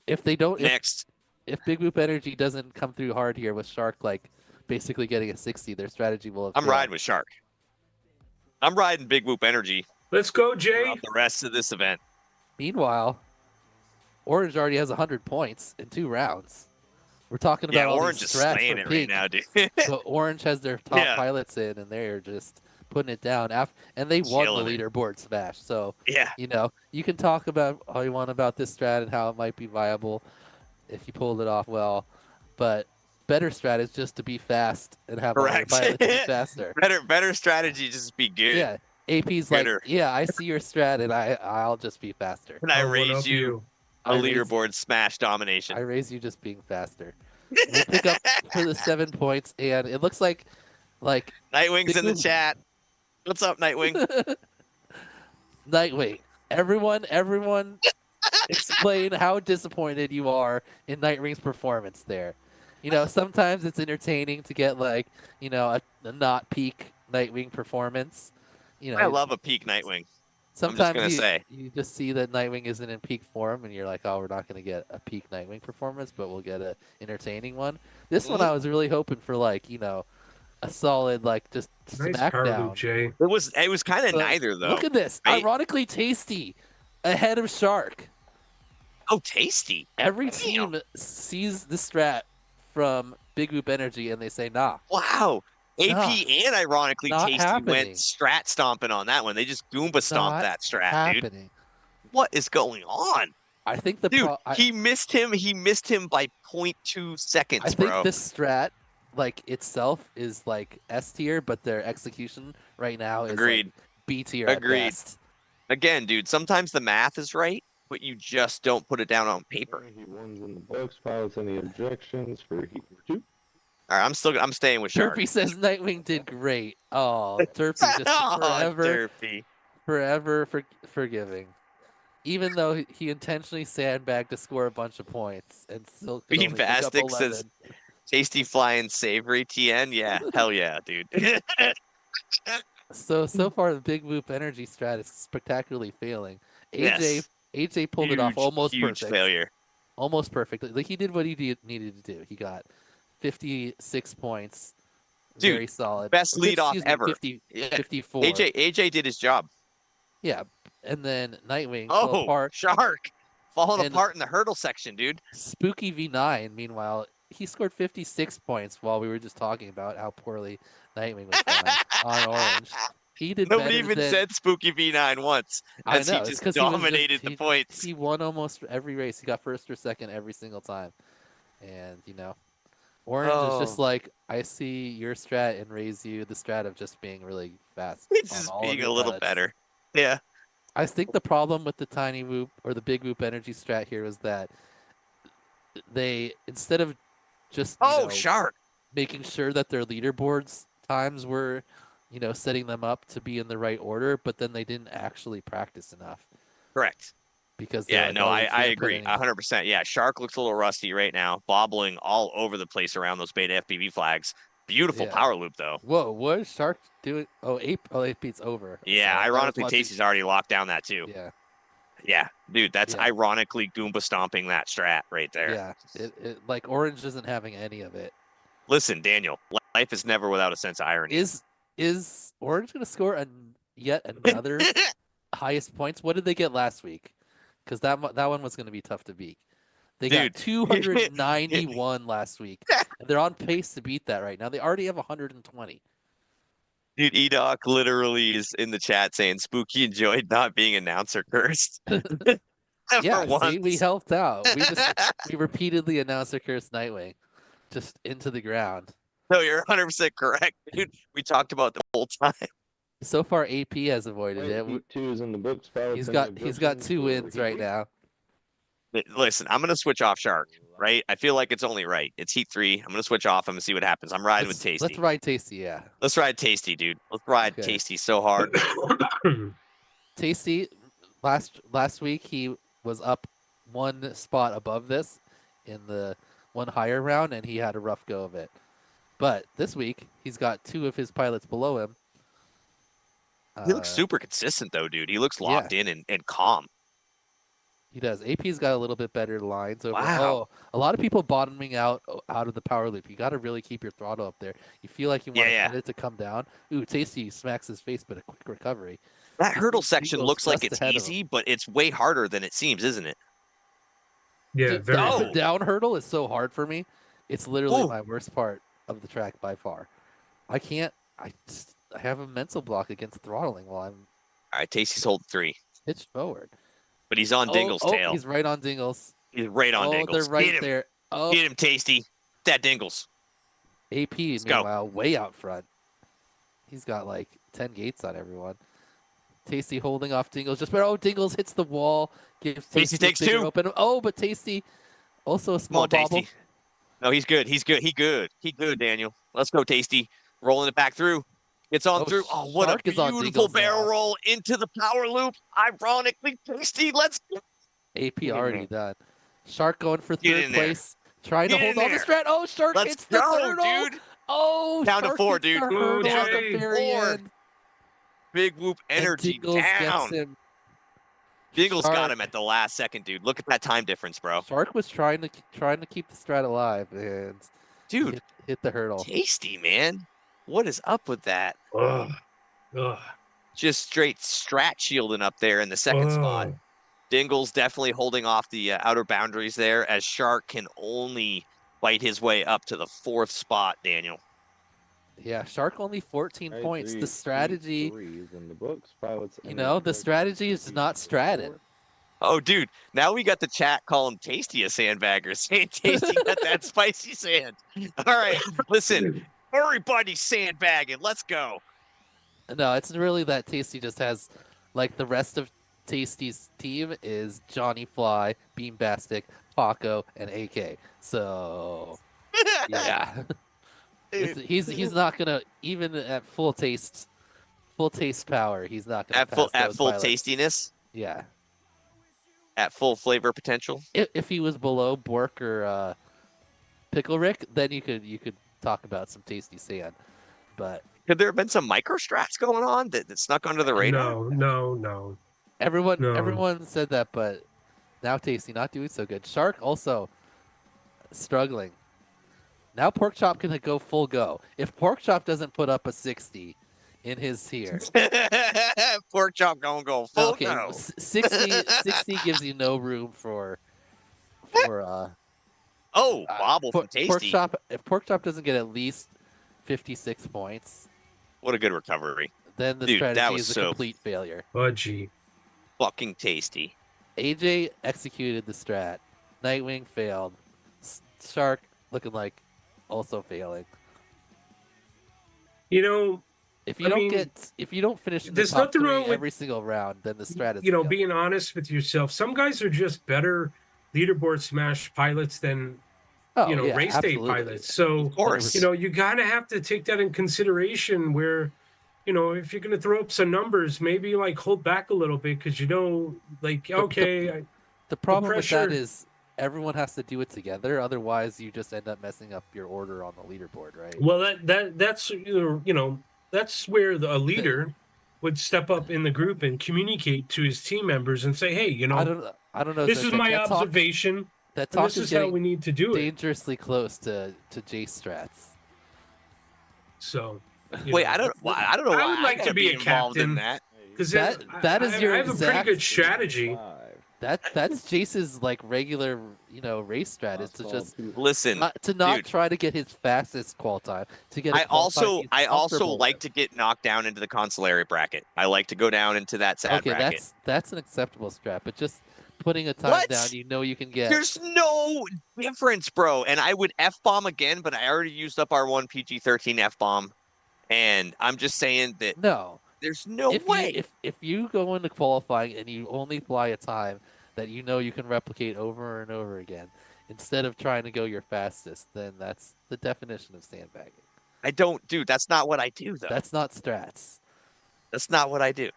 If they don't, Next, if Big Whoop Energy doesn't come through hard here with Shark, like basically getting a 60, their strategy will have I'm failed. riding with Shark. I'm riding Big Whoop Energy Let's go, Jay. throughout the rest of this event. Meanwhile, Orange already has 100 points in 2 rounds. We're talking about Yeah, all Orange these is strats slaying from it right Pink, now, dude. but Orange has their top Yeah. pilots in, and they're just putting it down. And they won Killing the it. leaderboard smash. So Yeah, you know, you can talk about all you want about this strat and how it might be viable if you pulled it off well, but better strat is just to be fast and have all your Correct. pilots be faster. better strategy, just be good. Yeah, AP's like, Better. yeah, I see your strat and I'll just be faster. And I I'll raise one-up you a I raise- leaderboard smash domination. I raise you just being faster. We'll pick up for the 7 points, and it looks like Nightwing's Big in the Whoop. chat. What's up, Nightwing? Nightwing. Everyone, explain how disappointed you are in Nightwing's performance there. You know, sometimes it's entertaining to get like, you know, a not peak Nightwing performance. You know, I love a peak Nightwing. sometimes gonna say. you just see that Nightwing isn't in peak form, and you're like, oh, we're not going to get a peak Nightwing performance, but we'll get a entertaining one. This one, I was really hoping for like, you know, a solid like just Nice power smackdown. loop, Jay. It was kind of But neither though. Look at this. right? Ironically, Tasty ahead of Shark. Oh, tasty. Every Damn. team sees the strat from Big Whoop Energy and they say, nah. Wow. AP Nah, and ironically not Tasty happening. went strat stomping on that one. They just Goomba stomped Not that strat, dude. Happening. What is going on? I think the Dude, he missed him. He missed him by 0.2 seconds, I think bro. this strat, like itself, is like S tier, but their execution right now is Agreed. like B tier Agreed. at best. Again, dude, sometimes the math is right, but you just don't put it down on paper. He wins in the books. Pilots any objections for heat 2? All right, I'm staying with Shark. Derpy says Nightwing did great. Oh, Derpy just forever forgiving. Even though he intentionally sandbagged to score a bunch of points and still could only pick up Beantastic says 11. tasty flying savory TN. Yeah, hell yeah, dude. So far the big whoop energy strat is spectacularly failing. Yes. AJ pulled it off almost huge perfect. failure. Almost perfect. Like he did what he needed to do. He got 56 points. Dude, very solid. Best lead off ever. 54. AJ did his job. Yeah. And then Nightwing fell apart. Shark falling apart in the hurdle section, dude. Spooky V9, meanwhile, he scored 56 points while we were just talking about how poorly Nightwing was flying on orange. He did Nobody better even than... said Spooky V9 once, as he just dominated the points. He won almost every race. He got first or second every single time. And, you know, Orange is just like, I see your strat and raise you the strat of just being really fast. It's just being a little better. Yeah. I think the problem with the tiny whoop or the big whoop energy strat here is that they, instead of just Shark making sure that their leaderboards times were, you know, setting them up to be in the right order, but then they didn't actually practice enough. Correct. Because I agree 100%. Yeah, Shark looks a little rusty right now, bobbling all over the place around those beta FPV flags. Beautiful power loop though. Whoa, what is Shark doing? AP's over. Yeah, so ironically, Tasty's already locked down that too. Yeah. Yeah, dude, that's ironically Goomba stomping that strat right there. Yeah, like Orange isn't having any of it. Listen, Daniel, life is never without a sense of irony. Is Orange going to score yet another highest points? What did they get last week? Because that one was going to be tough to beat. They got 291 last week. And they're on pace to beat that right now. They already have 120. Dude, Edoc literally is in the chat saying Spooky enjoyed not being announcer cursed. See, we helped out. We repeatedly announcer cursed Nightwing just into the ground. No, you're 100% correct, dude. We talked about the whole time. So far, AP has avoided it. Two in the books. He's got 2 wins right now. Listen, I'm gonna switch off Shark. Right? I feel like it's only right. It's Heat 3. I'm gonna switch off. I'm gonna see what happens. I'm riding with Tasty. Let's ride Tasty, yeah. Let's ride Tasty, dude. Let's ride Tasty so hard. Tasty, last week he was up 1 spot above this in the 1 higher round, and he had a rough go of it. But this week he's got 2 of his pilots below him. He looks super consistent though, dude. He looks locked in and calm. He does. AP's got a little bit better lines over. Wow. A lot of people bottoming out of the power loop. You got to really keep your throttle up there. You feel like you want it to come down. Ooh, Tasty smacks his face, but a quick recovery. That hurdle section looks like it's easy, but it's way harder than it seems, isn't it? Yeah, the up and down hurdle is so hard for me. It's literally my worst part of the track by far. I have a mental block against throttling while I'm. All right, Tasty's holding 3. Pitched forward. But he's on Dingle's tail. He's right on Dingles. He's right on Dingles. They're right there. Oh, get him, Tasty. That Dingles. AP, meanwhile, way out front. He's got like 10 gates on everyone. Tasty holding off Dingles. Dingles hits the wall. Gives Tasty takes 2. Open. Oh, but Tasty also a small bobble. Tasty. No, he's good. He's good. He good, Daniel. Let's go, Tasty. Rolling it back through. It's on through. Oh, what a beautiful barrel roll into the power loop. Ironically, Tasty. Let's go. AP already done. Shark going for 3rd place. Trying to hold on the strat. Oh, Shark hits the hurdle. Dude. Oh, down to 4, dude. Down to 4. Big whoop energy down. Dingles got him at the last second, dude. Look at that time difference, bro. Shark was trying to keep the strat alive, and dude, hit the hurdle. Tasty, man. What is up with that? Ugh. Just straight strat shielding up there in the 2nd spot. Dingle's definitely holding off the outer boundaries there, as Shark can only fight his way up to the 4th spot, Daniel. Yeah, Shark only 14 points. The strategy, in the books. Pilots the strategy is not stratted. Oh, dude, now we got the chat calling Tasty a sandbagger, saying Tasty got that spicy sand. All right, listen, everybody sandbagging. Let's go. No, it's really that Tasty just has, like, the rest of Tasty's team is Johnny Fly, Beambastic, Paco, and AK. So, yeah. He's not gonna, even at full taste power, he's not gonna At full pass those pilots. tastiness, Yeah. at full flavor potential. If he was below Bork or Pickle Rick, then you could talk about some tasty sand. But Could there have been some micro strats going on that snuck under the radar? No. everyone said that, but now Tasty not doing so good. Shark also struggling. Now Porkchop can go full go. If Porkchop doesn't put up a 60 in his tier, Pork chop gonna go full okay, go. 60 gives you no room for Oh, wobble from Tasty. If Porkchop doesn't get at least 56 points, What a good recovery. then the Dude, that strategy was is a so- complete failure. Budgie. Fucking Tasty. AJ executed the strat. Nightwing failed. Shark looking like also failing. You know, If you I don't mean, if you don't finish in the there's top nothing 3 wrong with- every single round, then the strat is you know, failed. being honest with yourself, some guys are just better leaderboard smash pilots than Oh, yeah, race day absolutely. pilots. So Of course. you gotta have to take that in consideration. Where, if you're gonna throw up some numbers, maybe like hold back a little bit because okay, The problem with that pressure- is everyone has to do it together. Otherwise, you just end up messing up your order on the leaderboard, right? well that's where a leader would step up in the group and communicate to his team members and say, hey, I don't know. this so is that my talk- observation. That And talk this is is how getting we need to do it. dangerously close to Jace strats. So Wait, I don't know why. I would like to gotta be a involved in captain. that. because That is your I have a pretty exact- good strategy. That's Jace's like regular, race strat is to just Listen, not dude. try to get his fastest qual time. To get a I qual time he's also comfortable like with. to get knocked down into the consolary bracket. I like to go down into that sad Okay, bracket. that's an acceptable strat, but just putting a time What? down, you can get. There's no difference, bro. And I would F-bomb again, but I already used up our one PG-13 F-bomb. And I'm just saying that No, there's no way. if you go into qualifying and you only fly a time that you can replicate over and over again, instead of trying to go your fastest, then that's the definition of sandbagging. I don't, dude, that's not what I do, though. That's not strats. That's not what I do.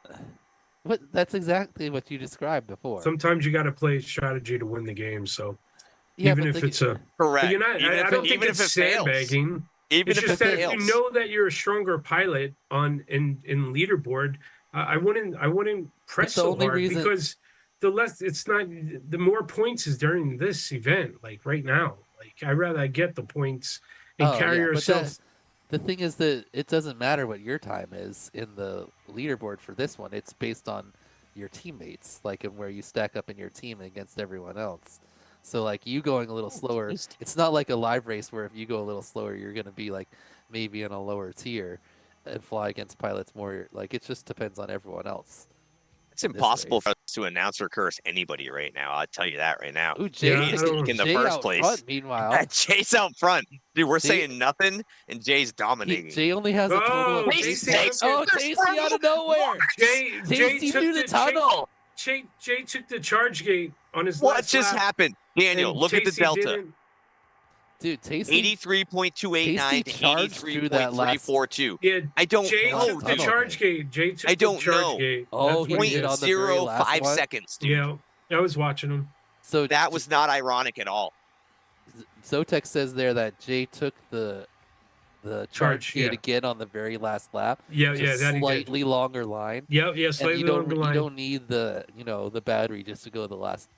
But that's exactly what you described before. Sometimes you got to play strategy to win the game. So Yeah, even but if the- it's a, Correct. you're not. Even I if don't it- think even it's if it fails. sandbagging. Even It's if just it that fails. if you know that you're a stronger pilot in leaderboard, I wouldn't press the so only hard reason- because the more points is during this event, like right now. Like I'd rather get the points and Oh, carry yeah, but yourself. The thing is that it doesn't matter what your time is in the leaderboard for this one. It's based on your teammates, like and where you stack up in your team against everyone else. So like you going a little slower, it's not like a live race where if you go a little slower, you're going to be like maybe in a lower tier and fly against pilots more. Like it just depends on everyone else. It's impossible for us to announce or curse anybody right now. I'll tell you that right now. Ooh, Jay, Yeah, I Jay's don't- in the Jay first out place. front, meanwhile, Yeah, Jay's out front. Dude, we're Jay- saying nothing, and Jay's dominating. Jay only has a total Oh, of Tasty takes took Oh, it. Tasty out of nowhere! Jay Tasty took through the tunnel. Jay took the charge gate on his What last just lap, happened? Daniel, and look at the Tasty delta. didn't- Dude, Tasty 83.289 Tasty to charged through that last- 83.342. Yeah, I don't Jay know, took the dude. charge gate. Jay took I don't the charge know. gate. Oh, That's he what did did. on the very last 0.05 one? seconds, dude. Yeah, I was watching him. So That was not ironic at all. Zotex says there that Jay took the charge gate yeah. again on the very last lap. Yeah, Just that he did. slightly longer line. Yeah, And slightly you don't longer line. you don't need the the battery just to go the last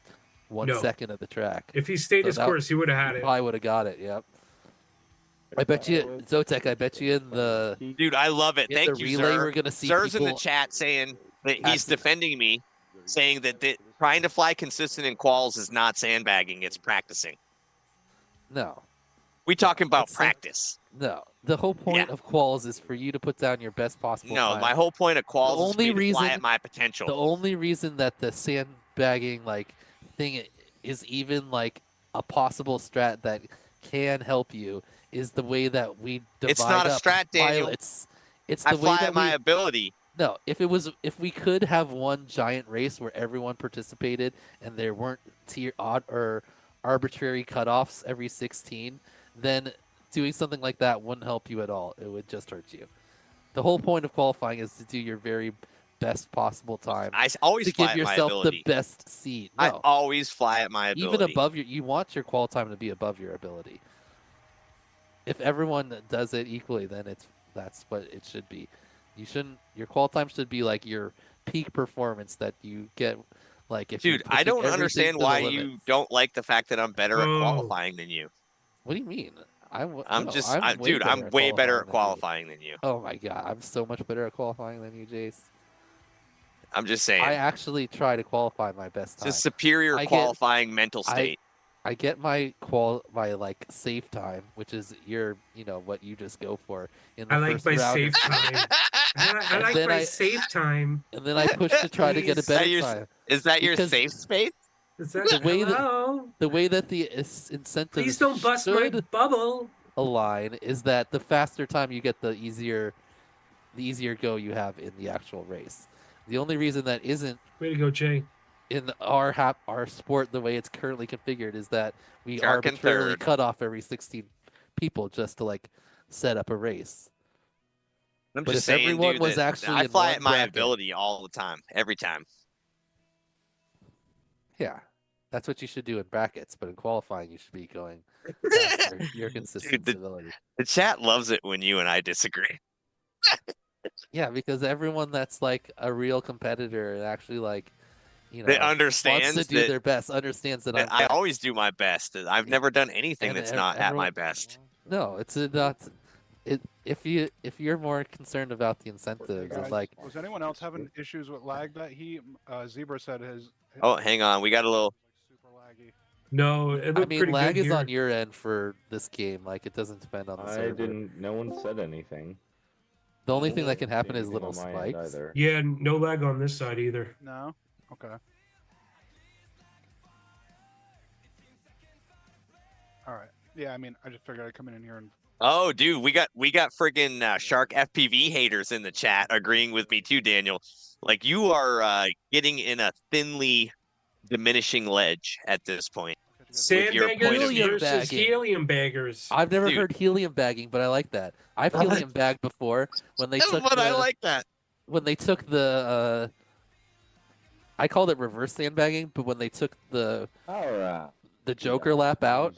1 No. second of the track. If he stayed So his that- course, he would have had You it. probably would have got it. Yep. I bet you, Zotek. I bet you in the Dude, I love it. Thank you, relay sir. we're gonna see Sir's in people. the chat saying that he's Accident. defending me, saying that trying to fly consistent in quals is not sandbagging, it's practicing. No, We talking about That's practice. no. The whole point of quals is for you to put down your best possible No, time. my whole point of quals is for only me to fly reason- at my potential. The only reason that the bagging like thing is even like a possible strat that can help you is the way that we divide It's not a up strat, Daniel. pilots. It's I the way fly that at my we ability. no, if we could have one giant race where everyone participated and there weren't odd or arbitrary cutoffs every 16, then doing something like that wouldn't help you at all. It would just hurt you. The whole point of qualifying is to do your very best possible time Always to fly give at my yourself the ability. best seat. I No, always fly at my ability. even above you want your qual time to be above your ability. If everyone does it equally, then that's what it should be. You shouldn't. Your qual time should be like your peak performance that you get. Like if Dude, I don't understand why you don't like the fact that I'm better at qualifying than you. What do you mean? I'm I'm way better at qualifying than you. Oh my god, I'm so much better at qualifying than you, Jace. I'm just saying. I actually try to qualify my best time. It's a superior qualifying mental state. I get my like safe time, which is what you just go for in the first round. Safe time. I like my safe time. And then I push to try to get a better time. Is that your safe space? Is that the way that the incentives Please don't bust my bubble. Align is that the faster time you get, the easier go you have in the actual race. The only reason that isn't way to go, Jay. In our sport, the way it's currently configured is that we arbitrarily cut off every 16 people just to like set up a race. I'm but just if saying, everyone dude, was actually I fly at my bracket, ability all the time, every time. Yeah, that's what you should do in brackets, but in qualifying, you should be going your consistent ability. The chat loves it when you and I disagree. Yeah, because everyone that's like a real competitor and actually like, that understands wants to do their best, understands that I always do my best. I've never done anything that's not at my best. No, it's not. If you're more concerned about the incentives, Guys, like, was anyone else having issues with lag that Zebra said his? Oh, hang on, we got a little. Super laggy. No, it looked pretty lag good is here. on your end for this game. Like, it doesn't depend on the server. No one said anything. The only thing that can happen is little spikes. Yeah, no lag on this side either. No. Okay. All right. Yeah, I mean, I just figured I'd come in here and. Oh, dude, we got friggin' Shark FPV haters in the chat agreeing with me too, Daniel. Like, you are getting in a thinly diminishing ledge at this point. Sandbaggers versus helium baggers. I've never heard helium bagging, but I like that. I've helium bagged before when they took. But I like that. When they took the, I called it reverse sandbagging, but when they took the Joker lap out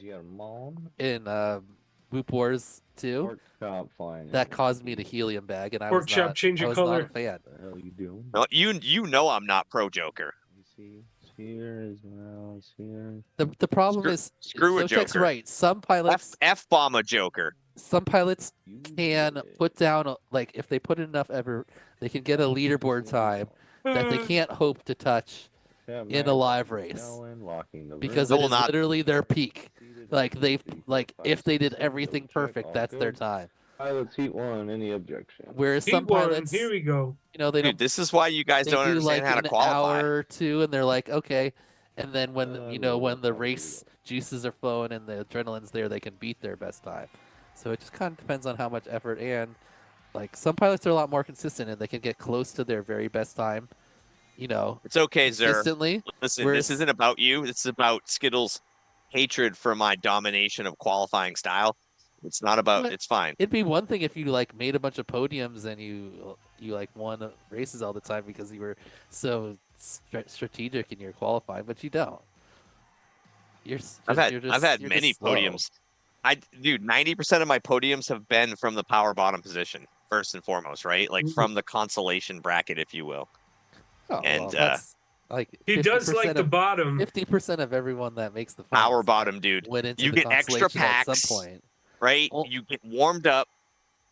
in Boop Wars 2, that caused me to helium bag, and I was not a fan. No, you know I'm not pro Joker. Here as well. Here. The problem is screw a Joker. Right. Some pilots F-bomb a Joker. Some pilots can put down like if they put in enough effort, they can get a leaderboard time that they can't hope to touch in a live race because it is literally their peak. Like if they did everything perfect, that's their time. Pilots heat 1, any objection? Whereas some pilots, here we go. They don't. This is why you guys don't understand how to qualify. An hour or two, and they're like, okay. And then when when the race juices are flowing and the adrenaline's there, they can beat their best time. So it just kind of depends on how much effort, and like some pilots are a lot more consistent and they can get close to their very best time. It's okay, Zer. Consistently. Listen, this isn't about you. It's about Skittles' hatred for my domination of qualifying style. It's not about. It's fine. It'd be one thing if you like made a bunch of podiums and you like won races all the time because you were so strategic in your qualifying, but you don't. I've had many podiums. Dude, 90% of my podiums have been from the power bottom position, first and foremost, right? Like from the consolation bracket, if you will. Oh, and that's like he does like the bottom. 50% of everyone that makes the power bottom, dude. You get extra packs at some point. Right? You get warmed up,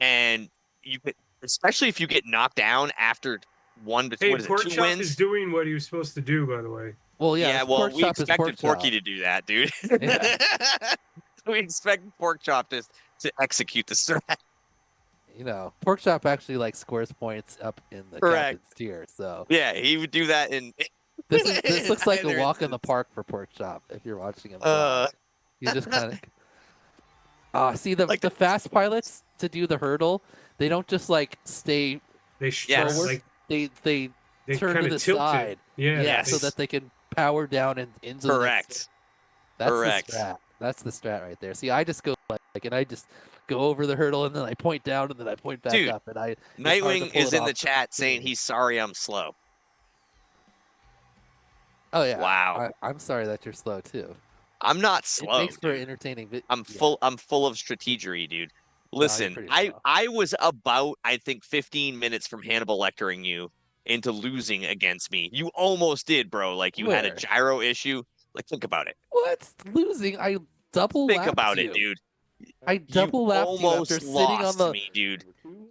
and you get, especially if you get knocked down after one to two wins. Is doing what he was supposed to do, by the way. Well, yeah. Well, we expected Porky to do that, dude. Yeah. We expected Porkchop to execute the strat. Porkchop actually like scores points up in the captain's tier. So yeah, he would do that in This looks like a Neither walk in the instance. park for Pork Chop if you're watching him. Uh, You just kind of see the Like the fast pilots to do the hurdle. They don't just like stay They Yes. forward, like they they turn kind to of the tilt side. it. Yeah, Yes. so that they can power down and into the next. correct. That's Correct. the strat. That's the strat right there. See, I just go like, and I just go over the hurdle, and then I point down, and then I point back Dude, up, and I. It's hard to Nightwing pull is it in the off. chat saying he's sorry I'm slow. Oh yeah. Wow. I'm sorry that you're slow too. I'm not It slow. makes for dude. entertaining. I'm full of strategery, dude. you're Listen, pretty I slow. I was about, I think, 15 minutes from Hannibal lecturing you into losing against me. You almost did, bro. Like you had a Where? gyro issue. Like think about it. What? Losing? I double Think lapped about you. it, dude. I double lapped you almost after sitting on lost the. me, dude.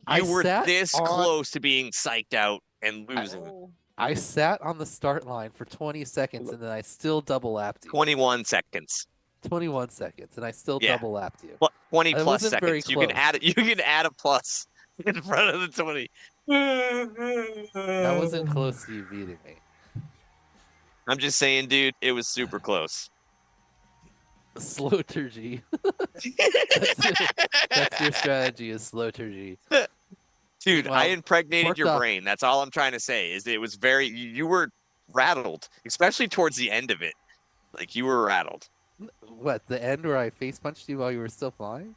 I You were sat this on- close to being psyched out and losing. I sat on the start line for 20 seconds, and then I still double lapped you. 21 seconds. 21 seconds, and I still Yeah. double lapped you. 20 I plus wasn't very seconds. You can close. add it. You can add a plus in front of the 20. That wasn't close to you beating me. I'm just saying, dude, it was super close. Slow turgy. That's your strategy is slow turgy. Dude, Meanwhile, I impregnated Pork your Chop- brain. That's all I'm trying to say. Is it was very you were rattled, especially towards the end of it. Like you were rattled. What, the end where I face punched you while you were still flying?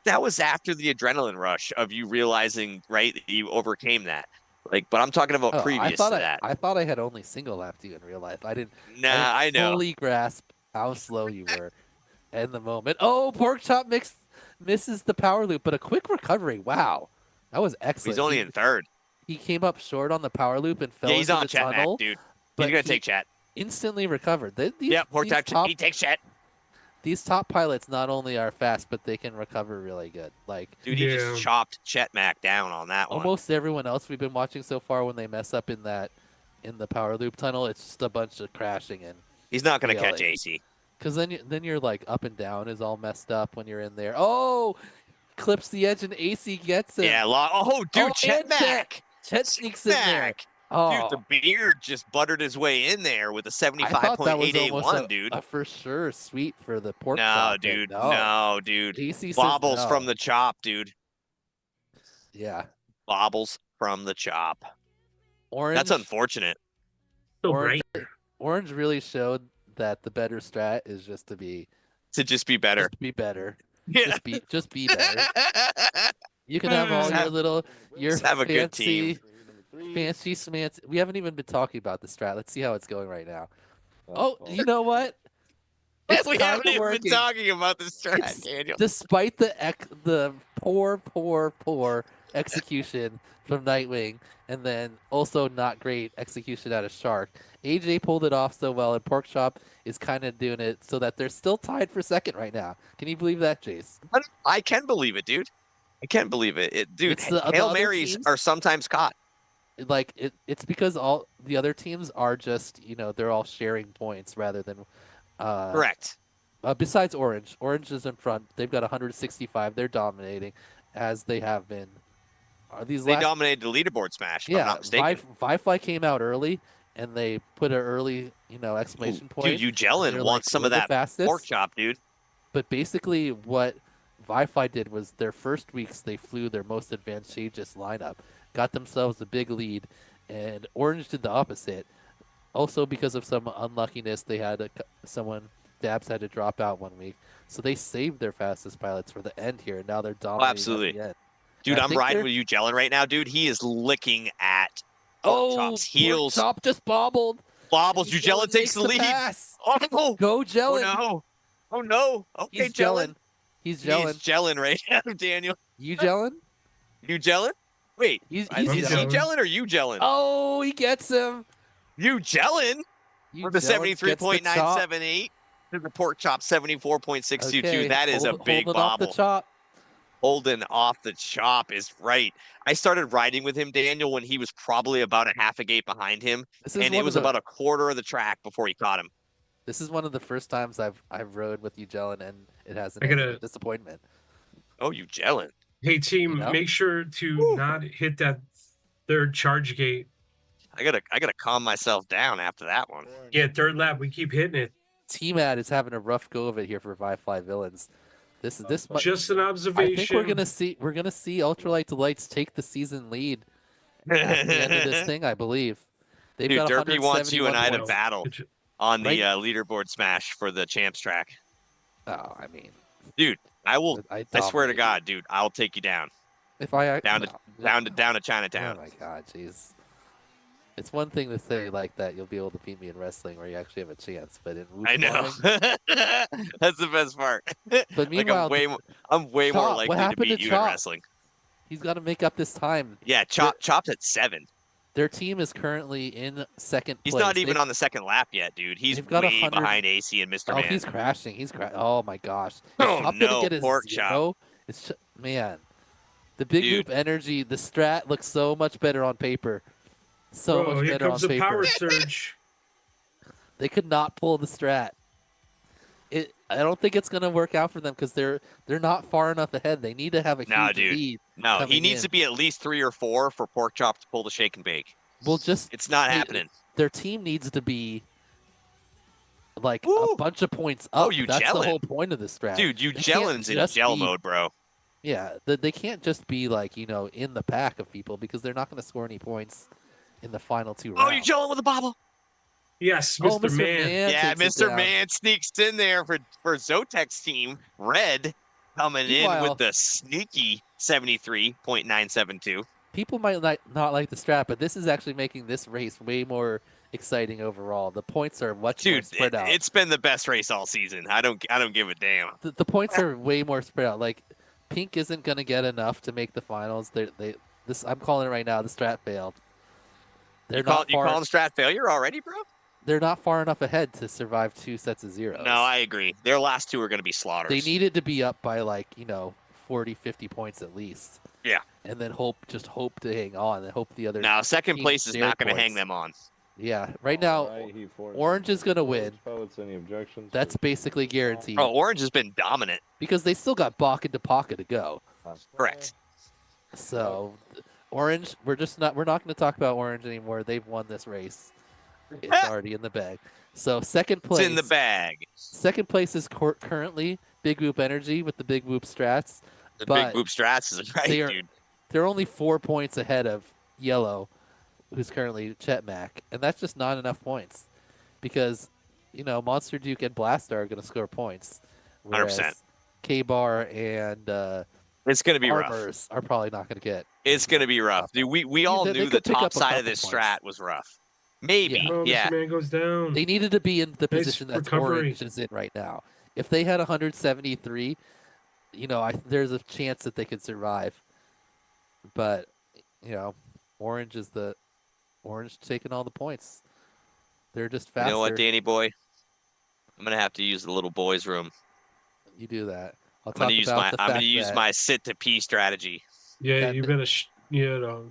That was after the adrenaline rush of you realizing, right, that you overcame that. Like, but I'm talking about previous to that. I thought I had only single lapped you in real life. I didn't Nah, I know. fully grasp how slow you were in the moment. Oh, Pork Chop misses the power loop, but a quick recovery. Wow. That was excellent. He's only in third. He came up short on the power loop and fell Yeah, he's into on the chat, tunnel, Mac, dude. but He's gonna he take chat. instantly recovered. Yeah, Pork Chop. He takes chat. These top pilots not only are fast, but they can recover really good. Like Dude, he Yeah. just chopped Chet Mac down on that one. almost everyone else we've been watching so far, when they mess up in the power loop tunnel, it's just a bunch of crashing and He's not gonna catch Really? AC. because then you're like up and down is all messed up when you're in there. Oh, clips the edge and AC gets him. Yeah, oh, dude, Oh, Chet and Mac. Chet sneaks in there. Mac. Oh, Dude, the beard just buttered his way in there with a I thought that was almost 75.881, dude. a for sure sweep for the Pork No, Chop, but dude. No. No, dude. AC says Bobbles no. from the chop, dude. Yeah. Bobbles from the chop. Orange. That's unfortunate. So Orange, bright. Orange really showed that the better strat is just to be To just be better. Just be better. Yeah. Just be better. You can have all your Just have a good team. fancy smancy. We haven't even been talking about the strat. Let's see how it's going right now. Oh, you know what? It's we kinda haven't even working. been talking about the strat, It's- Daniel. Despite the poor execution from Nightwing, and then also not great execution out of Shark, AJ pulled it off so well, and Pork Chop is kind of doing it so that they're still tied for second right now. Can you believe that, Jace? I can believe it, dude. I can't believe it. Dude, It's the Hail other Marys teams- are sometimes caught. Like it's because all the other teams are just they're all sharing points rather than Correct. besides Orange. Orange is in front. They've got 165. They're dominating as they have been. Are these They last? dominated the leaderboard smash, if I'm Yeah, not mistaken. ViFLY came out early and they put an early exclamation point. Dude, you They're gelling like, wants some "We're of the that fastest." pork chop, dude. But basically, what ViFLY did was their first weeks they flew their most advantageous lineup, got themselves a big lead, and Orange did the opposite. Also, because of some unluckiness, they had Dabs had to drop out 1 week, so they saved their fastest pilots for the end here. And now they're dominating. absolutely. At the end. Dude, And I I'm think riding they're- with you gelling right now, dude. He is licking at Pork Chop's heels. Pork Chop just bobbled. Bobbles, you gelling takes the lead. Pass. Oh no! Go Oh Gelin. no! Oh no! Okay, He's gelling. He's gelling. He's gelling right now, Daniel. You gelling? You gelling? Wait, He's is he gelling. gelling or you gelling? Oh, he gets him. You gelling? You For the gelling gets the chop. 73.978 to the pork chop 74.622. Okay, That is a big holding off the bobble. chop. Holding off the chop is right. I started riding with him, Daniel, when he was probably about a half a gate behind him, This is and one it was of the, about a quarter of the track before he caught him. This is one of the first times I've rode with you, Gelin, and it hasn't I been gotta- a disappointment. Oh, you gelling? Hey team, You know? make sure to Woo. not hit that third charge gate. I gotta calm myself down after that one. Yeah, third lap, we keep hitting it. T-Mad is having a rough go of it here for ViFLY Villains. This Just an I observation. think we're gonna see Ultralight Delights take the season lead at the end of this thing. I believe they've Dude, got Derpy wants you and I to 171 points. battle It's- on the Right. leaderboard smash for the champs track. Oh, I mean, Dude, I will. I I swear to dominate God, dude, I'll take you down. you. If I Down to Oh Chinatown. my God, jeez. It's one thing to say like that you'll be able to beat me in wrestling where you actually have a chance, but in I know. flying- That's the best part. But Like meanwhile, I'm way more Chop, what likely to happened to beat you in Chop? wrestling. he's got to make up this time. Yeah, Chop's at 7. Their team is currently in second He's place. not even on the second lap yet, dude. He's they've got way 100 behind AC and Mr. Oh, Man. he's crashing. Oh my gosh. Is Oh, Chop no, gonna get a pork chop. 0? Man, the big Dude. group energy, the strat looks so much better on paper. So Oh, much here better on comes the paper. power surge. They could not pull the strat. I don't think it's gonna work out for them because they're not far enough ahead. They need to have a Nah, huge dude. lead. No, he coming needs in. to be at least 3 or 4 for pork chop to pull the shake and bake. Well, just It's not Hey, happening. their team needs to be like Woo! a bunch of points Oh, up. you That's gelling. the whole point of this strat. Dude, you They can't gellin's in just gel be- mode, bro. Yeah, they can't just be like, in the pack of people because they're not going to score any points in the final 2 rounds. Oh, you gelling with a bobble? Yes, Oh, Mr. Man. Yeah, takes it Mr. down. Man sneaks in there for Zotek's team. Red coming in Meanwhile- with the sneaky 73.972. People might not like the strat, but this is actually making this race way more exciting overall. The points are much more Dude, spread out. it's been the best race all season. I don't give a damn. The points are way more spread out. Like Pink isn't going to get enough to make the finals. I'm calling it right now. The strat failed. They're You not far. calling strat failure already, bro? They're not far enough ahead to survive 2 sets of zeros. No, I agree. Their last 2 are going to be slaughters. They needed to be up by 40, 50 points at least. Yeah. And then hope to hang on and hope the other. Now, second teams place is share not going to hang points. them on. Yeah. Right now, Alright, he forced Orange is gonna forward win. Pilots, any objections? that's basically guaranteed Oh, Orange has been dominant. because they still got Bach into pocket to go. Correct. So, Orange, we're not going to talk about Orange anymore. They've won this race. It's already in the bag. So second It's place. in the bag. Second place is currently Big Whoop Energy with the Big Whoop strats. The But big whoop strats is right, they are- dude. They're only 4 points ahead of Yellow, who's currently Chet Mac, and that's just not enough points because Monster Duke and Blaster are going to score points, 100%. whereas K-Bar and It's going to be rough. Farmers are probably not going to get. It's going to be rough. Dude, we all they knew the could pick top up a side of couple this points. strat was rough. Maybe, Oh, yeah. Mr. Man goes down. They needed to be in the Nice position that's recovery. Orange is in right now. If they had 173, there's a chance that they could survive. But Orange taking all the points. They're just faster. You know what, Danny boy? I'm going to have to use the little boys' room. You do that. I'm going to use my sit to pee strategy. Yeah, that- you better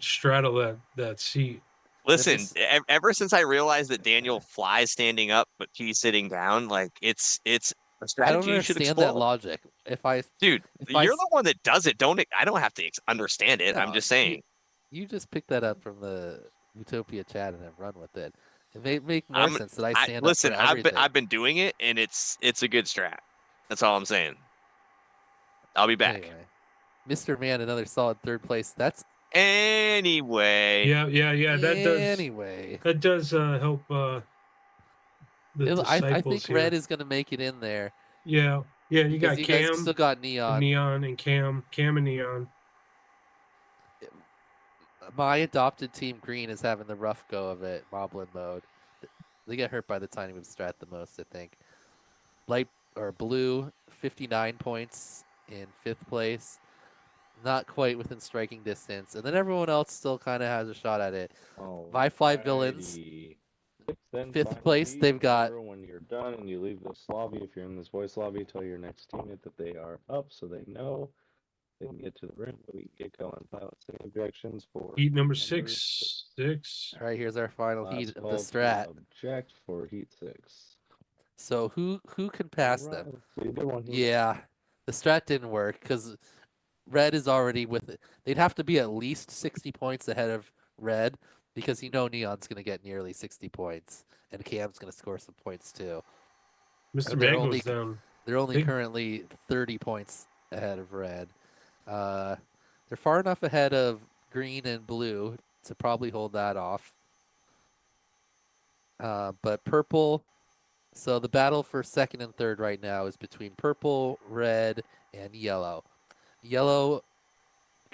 straddle that seat. Listen, is- ever since I realized that Daniel flies standing up but he's sitting down, it's a I don't strategy you should understand explore. that logic. Dude, if I you're s- the one that does it. I don't have to understand it. I'm No, just saying. You just picked that up from the Utopia chat and have run with it. It may make more I'm- sense that I stand Listen, up for everything. I've been doing it and it's a good strat. That's all I'm saying. I'll be back. Anyway, Mr. Man, another solid third place. That's Anyway. Yeah. anyway. That does help. The I disciples think here. Red is going to make it in there. Yeah. You because got you guys Cam, still got Neon. Neon, and Cam and Neon. My adopted team Green is having the rough go of it, Moblin mode. They get hurt by the tiny move strat the most, I think. Blue, 59 points in 5th place. Not quite within striking distance. And then everyone else still kind of has a shot at it. ViFLY Villains, Alrighty. Then 5th finally, place, they've got- remember when you're done and you leave this lobby, if you're in this voice lobby, tell your next teammate that they are up so they know they can get to the rim. We can get going. Pilots, any objections for Heat number number 6. All right, here's our final Last heat of the call to strat. Object for heat 6. So who can pass them? Alright, so you did one heat. Yeah, the strat didn't work because Red is already with it. They'd have to be at least 60 points ahead of Red because you know Neon's going to get nearly 60 points, and Cam's going to score some points too. Mr. They're Man only- goes down. They're only Big- currently 30 points ahead of Red. They're far enough ahead of Green and Blue to probably hold that off. But Purple, so the battle for second and third right now is between Purple, Red, and Yellow. Yellow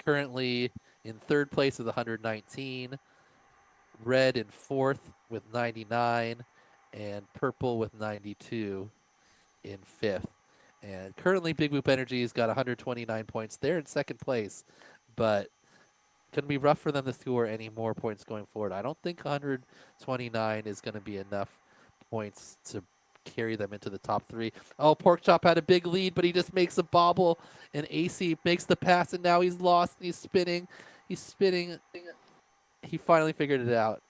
currently in third place with 119, Red in fourth with 99, and Purple with 92 in fifth. And currently Big Whoop Energy's got 129 points. They're in second place, but going to be rough for them to score any more points going forward. I don't think 129 is going to be enough points to carry them into the top three. Oh, Porkchop had a big lead, but he just makes a bobble, and AC makes the pass, and now he's lost, and he's spinning. He's spinning. He finally figured it out.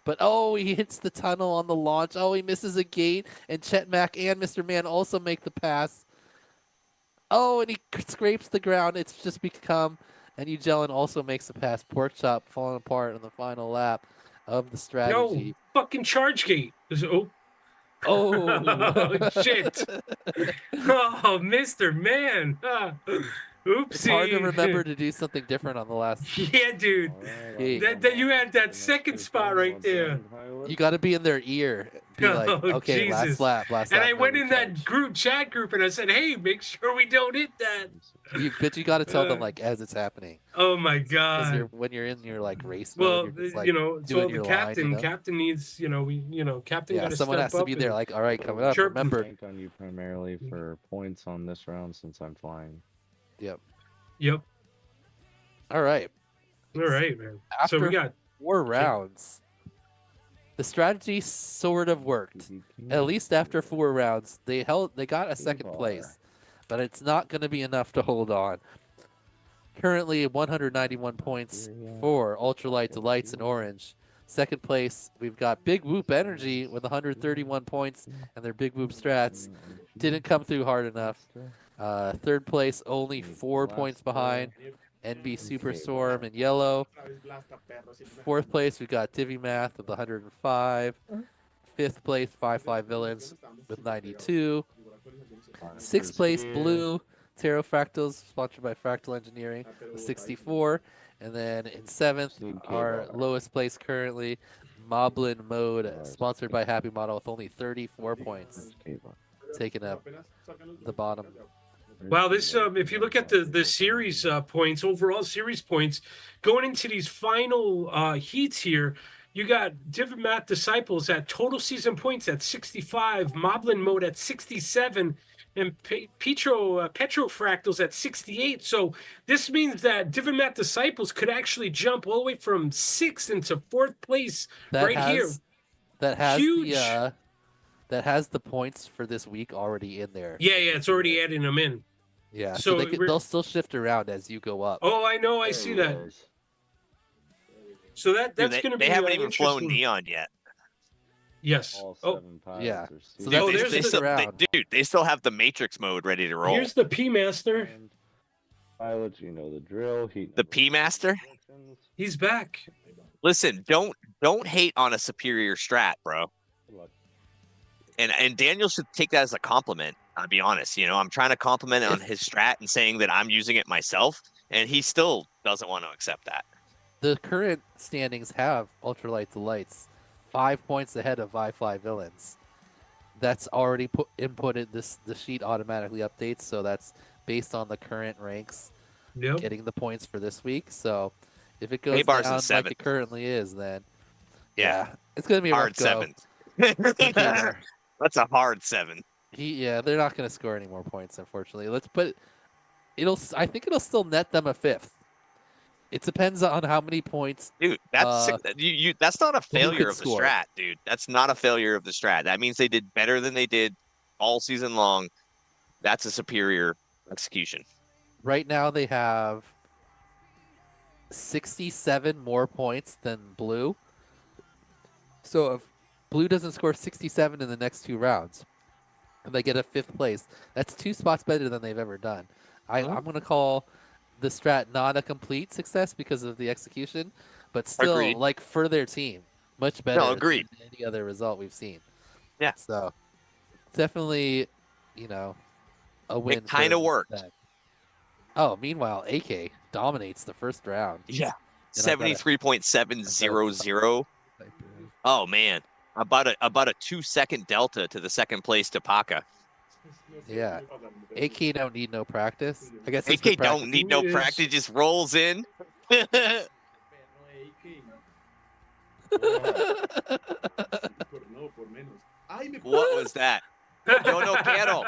But, oh, he hits the tunnel on the launch. Oh, he misses a gate, and Chet Mack and Mr. Man also make the pass. Oh, and he scrapes the ground. It's just become, and Ugelin also makes a pass. Porkchop falling apart on the final lap of the strategy. No, fucking charge gate. Oh, Oh, oh shit. Oh, Mr. Man. Ah, oopsie. It's hard to remember to do something different on the last. Yeah, dude. Hey. That you had that second spot right there. You got to be in their ear. Be like, Oh, okay, last Jesus. lap, last And lap. I went no in that recharge. chat group and I said, hey, make sure we don't hit that. But you got to tell them Uh, like as it's happening. Oh my Because God. when you're in your like race Well, mode, you're just, like, you know, it's doing all the your captain. line, you know? Captain needs, captain yeah, got to someone step has to up be there. and- Like, all right, coming up. Chirp. Remember, Bank on you primarily for points on this round since I'm flying. Yep. all right. All right, man. After So we got 4 rounds, the strategy sort of worked. At least after 4 rounds, they got a second place, but it's not going to be enough to hold on. Currently, 191 points for Ultralight Delights in orange. Second place, we've got Big Whoop Energy with 131 points, and their Big Whoop strats didn't come through hard enough. Third place, only 4 points behind NB Superstorm in yellow. Fourth place, we've got Divimath with 105. Fifth place, ViFLY Villains with 92. Sixth place, Blue Tarot Fractals, sponsored by Fractal Engineering, with 64. And then in seventh, our lowest place currently, Moblin Mode, sponsored by Happymodel, with only 34 points, taking up the bottom. Wow, this if you look at the series points, overall series points, going into these final heats here, you got Divimath Disciples at total season points at 65, Moblin Mode at 67, and Petro Fractals at 68. So this means that Divimath Disciples could actually jump all the way from 6th into 4th place here. That has Huge. that has the points for this week already in there. Yeah, it's already adding them in. Yeah, So so we're- they'll still shift around as you go up. Oh, I know, I see that. So that's Dude, going to be they haven't even flown interesting. Neon yet. Yes. All Oh, 7 pilots yeah. are So seated. that's Oh, they, there's they the still, they, round. dude, they still have the Matrix mode ready to roll. here's the P Master. And pilots, you know the drill. Heat The number P Master? positions. He's back. Listen, don't hate on a superior strat, bro. Good luck. And Daniel should take that as a compliment. I'll be honest. I'm trying to compliment on his strat and saying that I'm using it myself, and he still doesn't want to accept that. The current standings have Ultralight Delights 5 points ahead of ViFLY Villains. That's already inputted. The sheet automatically updates, so that's based on the current ranks Yep. getting the points for this week. So if it goes K-Bar's in down like seventh. it currently is, then Yeah. it's gonna be a Hard rough go. 7. K-Bar. That's a hard 7. They're not going to score any more points, unfortunately. I think it'll still net them a 5th. It depends on how many points. Dude, that's that's not a failure could of the score? strat, dude. That's not a failure of the strat. That means they did better than they did all season long. That's a superior execution. Right now they have 67 more points than Blue. So if Blue doesn't score 67 in the next 2 rounds, and they get a 5th place, that's 2 spots better than they've ever done. I'm going to call the strat not a complete success because of the execution, but still, Agreed. like for their team, much better agreed. than any other result we've seen. Yeah. So definitely, you know, a win. It kind of for worked. them. Oh, meanwhile, AK dominates the first round. Yeah. And I've got 73.700. Oh man. About a 2-second delta to the second place Tapaka. Yeah. AK don't need no practice. I guess he's AK been don't need no Yes. practice, just rolls in. What was that? Yo no quiero.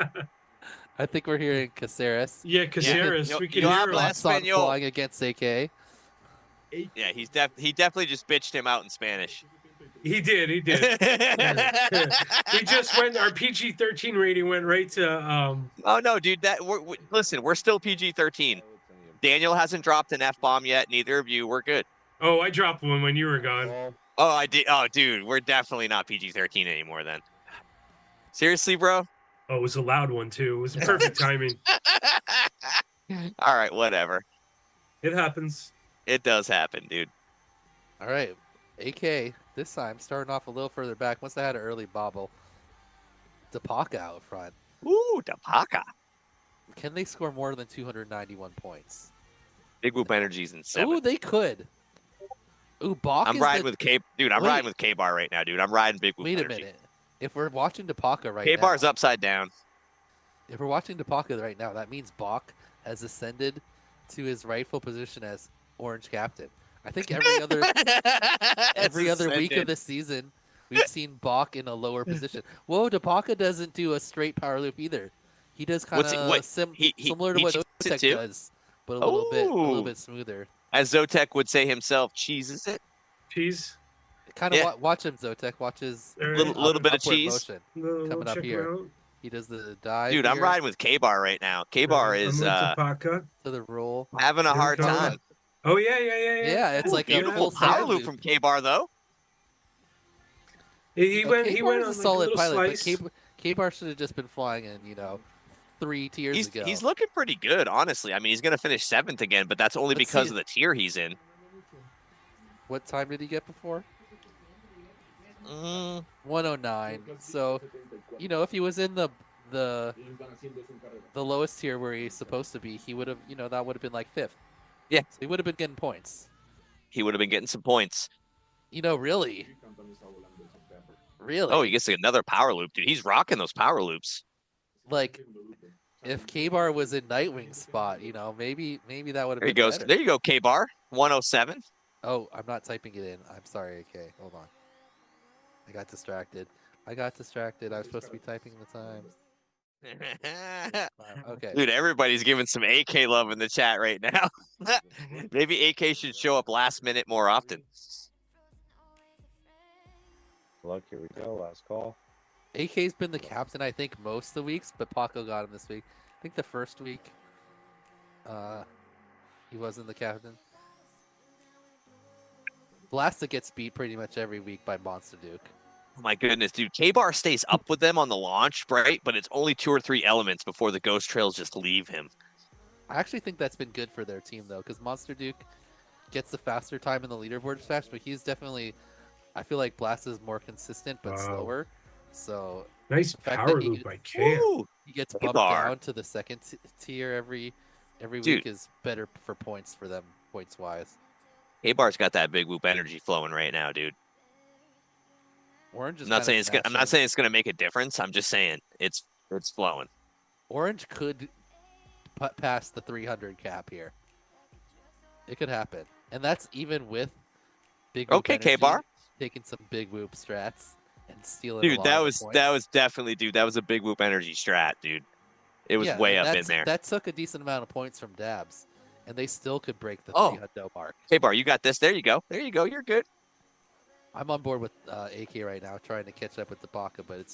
I think we're hearing Caceres. Yeah, Caceres. Yo- We can yo hear habla him. Thoughts on Espanol. flying against AK. Yeah, he definitely just bitched him out in Spanish. He did. He did. We just went. Our PG-13 rating went right to. Oh no, dude. Listen, we're still PG-13. Daniel hasn't dropped an F-bomb yet. Neither of you. We're good. Oh, I dropped one when you were gone. Oh, I did. Oh, dude, we're definitely not PG-13 anymore then. Seriously, bro? Oh, it was a loud one too. It was perfect timing. All right, whatever. It happens. It does happen, dude. All right. AK this time starting off a little further back. Must have had an early bobble. Tapaka out front. Ooh, Tapaka. Can they score more than 291 points? Big Whoop Energy's in 7. Ooh, they could. Ooh, Bach I'm is riding the... with K. Dude, I'm Wait. riding with K-Bar right now, dude. I'm riding Big Whoop Wait a Energy. minute. If we're watching Tapaka right K-Bar's now, upside down. if we're watching Tapaka right now, that means Bach has ascended to his rightful position as Orange Captain. I think every other week of the season, we've seen Bach in a lower position. Whoa, Tapaka doesn't do a straight power loop either. He does kind of similar to what cheats it Zotek too? does, but a little Ooh. bit smoother. As Zotek would say himself, cheeses it. Cheese. Kind of Yeah. watch him, Zotek. Watch his All right. Little bit of upward cheese. motion. We'll Coming up check him here. out. He does the dive. Dude, I'm here riding with K-Bar right now. K-Bar I'm is with Tapaka. to the roll. having a Here we hard go. time. Oh yeah. Yeah, it's like a Beautiful full power side loop loop. from K-Bar, though. He went. He went on a like solid a little pilot, slice. but K-Bar should have just been flying in, 3 tiers ago. He's looking pretty good, honestly. I mean, he's going to finish 7th again, but that's only Let's because see of the tier he's in. What time did he get before? Mm, 109. So, if he was in the lowest tier where he's supposed to be, he would have, that would have been like 5th. Yeah. So he would have been getting points. he would have been getting some points. Really. Really. Oh, he gets another power loop, dude. He's rocking those power loops. Like, if K-Bar was in Nightwing's spot, maybe that would have There he been goes. better. There you go, K-Bar. 107. Oh, I'm not typing it in. I'm sorry, AK. Hold on. I got distracted. I was supposed to be typing the time. Okay. Dude, everybody's giving some AK love in the chat right now. Maybe AK should show up last minute more often. Luck, here we go. Last call. AK's been the captain, I think, most of the weeks, but Paco got him this week. I think the first week, he wasn't the captain. Blasta gets beat pretty much every week by Monster Duke. Oh my goodness, dude. K-Bar stays up with them on the launch, right? But it's only 2 or 3 elements before the ghost trails just leave him. I actually think that's been good for their team, though, because Monster Duke gets the faster time in the leaderboard smash, but he's definitely, I feel like Blast is more consistent but Wow. slower. So Nice fact power that he- loop by Cam. Woo! he gets Hey, bumped Bar. down to the second tier every Dude. week is better for points for them, points wise. K-Bar's got that big whoop energy flowing right now, dude. Orange is I'm not kinda saying I'm not smashing. saying it's gonna make a difference. I'm just saying it's flowing. Orange could put past the 300 cap here. It could happen, and that's even with big. Whoop Okay, energy K-Bar. taking some big whoop strats and stealing. a Dude, lot that of the was points. definitely, dude. That was a big whoop energy strat, dude. It was way and up in there. That took a decent amount of points from Dabs, and they still could break the Oh. 300 mark. K-Bar, you got this. There you go. There you go. You're good. I'm on board with AK right now, trying to catch up with Tapaka, but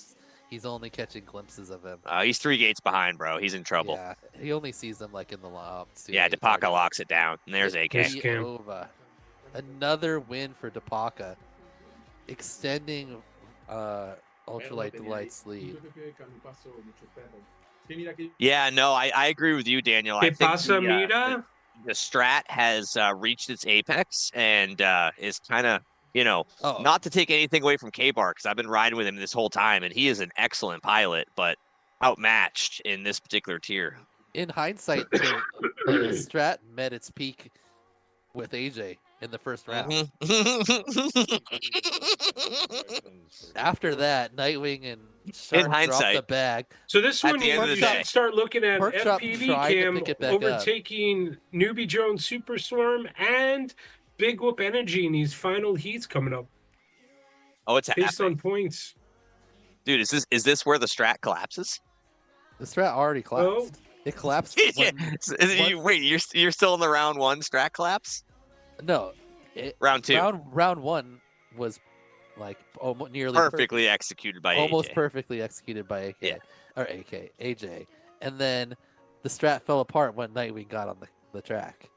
he's only catching glimpses of him. He's 3 gates behind, bro. He's in trouble. Yeah, he only sees them like in the lobs. Yeah, Depaka locks it down. And there's AK. Nice. Cam. Over. Another win for Depaka, extending Ultralight Delight's lead. Yeah, no, I agree with you, Daniel. I ¿Qué think pasa, mira? the strat has reached its apex and is kind of, Oh, not to take anything away from K-Bar, because I've been riding with him this whole time, and he is an excellent pilot, but outmatched in this particular tier. in hindsight, the strat met its peak with AJ in the first round. Mhm. After that, Nightwing and Shark dropped the hindsight. bag. So this At one, the end of the you day. should start looking at Pork Chop FPV tried to Cam pick it back up. overtaking NewBeeDrone Superstorm and Big Whoop Energy in these final heats coming up Oh, it's based happening. on points. Dude, is this where the strat collapses? The strat already collapsed. It collapsed. Yeah. When, Wait, you're still in the round 1 strat collapse? no, Round 2. round 1 was like nearly Perfectly executed by almost AJ. perfectly executed by AK Yeah. or AJ, and then the strat fell apart when Nightwing got on the track.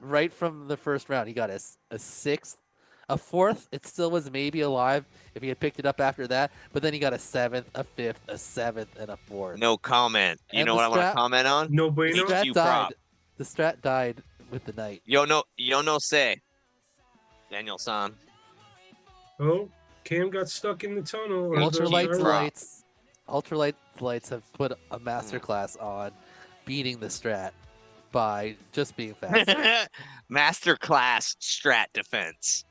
Right from the first round, he got a sixth, a fourth. It still was maybe alive if he had picked it up after that, but then he got a seventh, a fifth, a seventh, and a fourth. No comment. You And know the what I want to strat- comment on? No The bueno. strat HQ died. prop. The strat died with the night. Yo no say. Daniel-san. Oh, Cam got stuck in the tunnel. or the Ultralight prop. gyro. Ultralight have put a masterclass on beating the strat by just being fast. Masterclass strat defense.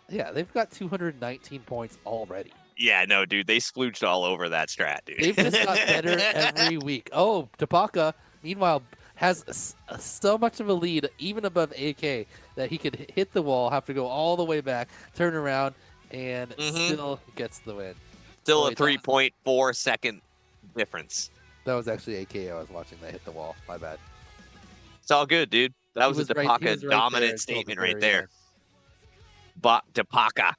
Yeah, they've got 219 points already. Yeah, no, dude, they splooged all over that strat, dude. They've just got better every week. Oh, Tapaka, meanwhile, has so much of a lead, even above AK, that he could hit the wall, have to go all the way back, turn around, and still gets the win. Still Oh, a wait, that was- 3.4 second difference. That was actually AK I was watching that hit the wall. My bad. It's all good, dude. That He was a right- he Dapaka was right there dominant until the statement right very there. end. Dapaka.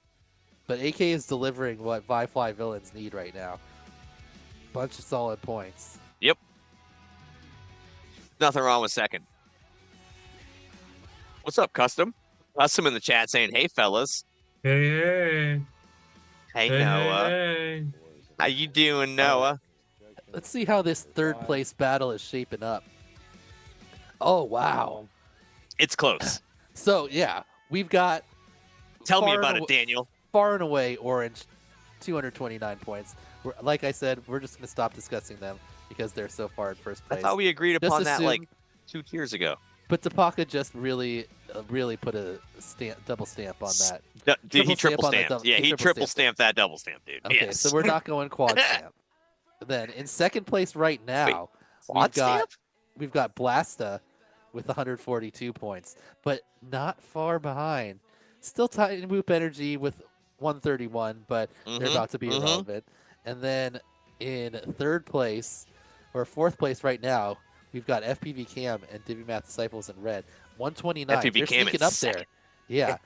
But AK is delivering what ViFLY villains need right now. Bunch of solid points. Nothing wrong with second. What's up, Custom? Custom in the chat saying, hey, fellas. Hey, Hey, hey, Noah. hey. How you doing, Noah? Let's see how this third place battle is shaping up. Oh, wow. It's close. So, yeah, we've got Tell me far about and it, Daniel. far and away Orange, 229 points. Like I said, we're just going to stop discussing them because they're so far in first I place. thought we agreed Just upon that like assume- 2 tiers ago. But Tapaka just really put a double stamp on that. Did he Triple stamp triple on the stamped? double- Yeah, he he triple triple stamped stamped that double stamp, dude. Okay, Yes. so we're not going quad stamp. Then in second place right now, Quad stamp? we've got Blasta with 142 points, but not far behind. Still tight in Whoop Energy with 131, but they're Mhm, about to be mhm. irrelevant. And then in third place, or fourth place right now, we've got FPV Cam and Divimath Disciples in red. 129. FPV They're Cam in sneaking up second. there. Yeah.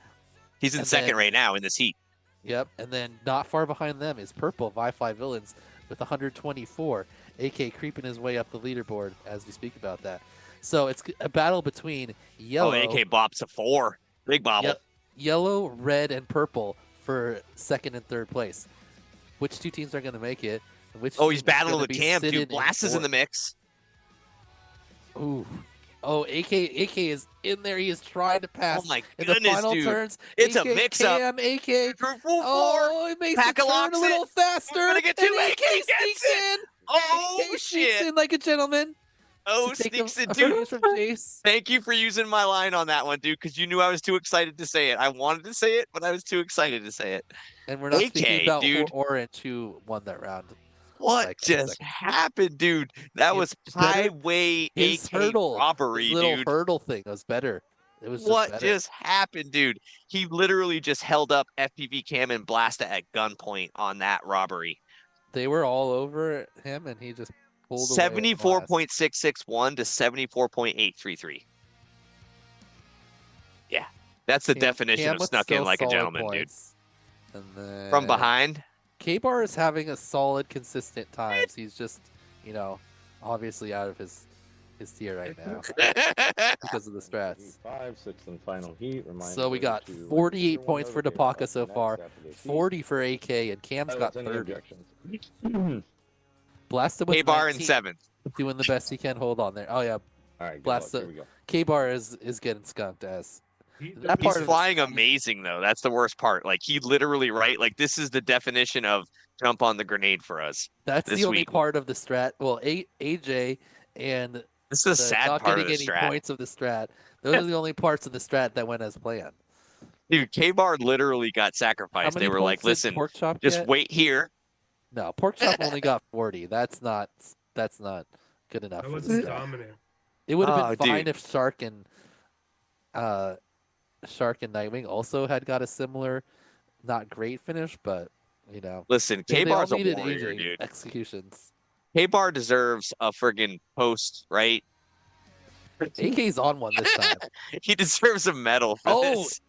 He's in And second then- right now in this heat. Yep, and then not far behind them is Purple ViFLY Villains with 124. AK creeping his way up the leaderboard as we speak about that. So it's a battle between yellow, Oh, AK bops a 4. Big bobble. Yep. Yellow, red, and purple for second and third place. Which two teams are going to make it? And which Oh, team he's is gonna battling with be Cam, sitting dude. Blast is in the fourth? mix. Ooh. Oh, AK is in there. He is trying to pass Oh my in the goodness, final dude. turns. It's a AK, mix-up. Cam, AK. Full Oh, it makes it turn Pack-a-locks a little it. faster. We're gonna get and to AK AK gets sneaks it. in. Oh, AK sneaks shit. in like a gentleman. Oh, to take sneaks a it, dude. finish from Jace. Thank you for using my line on that one, dude, because you knew I was too excited to say it. I wanted to say it, but I was too excited to say it. And we're not AK, speaking about dude. Orange, who won that round. What Like, just second. happened, dude? That His was better- highway His AK hurdle, robbery, his little dude. hurdle thing was better. It was just What better. just happened, dude? He literally just held up FPV Cam and Blasta at gunpoint on that robbery. They were all over him, and he just pulled away. at the last. 74.661 to 74.833. Yeah, that's the Cam- definition Cam of with snuck in still like a solid gentleman, dude. points. And then From behind. K-Bar is having a solid, consistent times. He's just, obviously out of his tier right now because of the strats. 5, 6th and final heat. So we got 48 points for Dapaka so far, 40 for AK, and Cam's got 30. Blasted with K-Bar in 19, 7th. doing the best he can. Hold on there. Oh yeah, All right, good Blast luck. the- Here we go. K-Bar is getting skunked as that He's part of the flying season- amazing though. That's the worst part. Like he literally, right? Like this is the definition of jump on the grenade for us. That's this the only week. part of the strat. Well, AJ and This is the the sad not part getting of the any strat. points of the strat. Those are the only parts of the strat that went as planned. Dude, K-Bar literally got How sacrificed. many They were points like, did listen, Pork Chop just get? wait here. No, Pork Chop only got 40. That's not good enough. That for was the strat. dominant. It would have Oh, been fine dude. if Shark and Nightwing also had got a similar, not great finish, but you know, Listen, they all K-Bar's a needed warrior, AJ dude. executions. K-Bar deserves a friggin' post, right? AK's on one this time. He deserves a medal for Oh, this.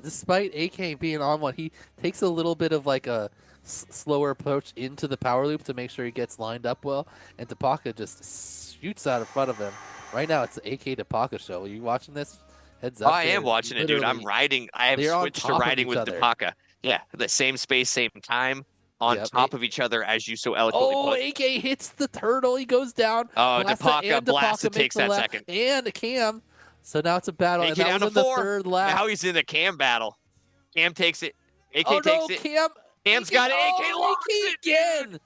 Despite AK being on one, he takes a little bit of like a slower approach into the power loop to make sure he gets lined up well, and Tapaka just shoots out in front of him. Right now, it's the AK Tapaka show. Are you watching this? Heads up. Oh, I am they're watching it, dude. I'm literally- riding. I have they're on switched to top of riding each with other. Depaka. Yeah, the same space, same time, on Yep, top of each other, as you so eloquently Oh, put. AK hits the turtle. He goes down. Oh, Blasta Depaka and blasted Depaka takes make that the lap, second. and Cam. So now it's a battle, AK and that down was to in the 4. third lap. Now he's in the Cam battle. Cam takes it. AK Oh takes no, it. Cam! Cam's got it. AK Oh, locks AK it, again.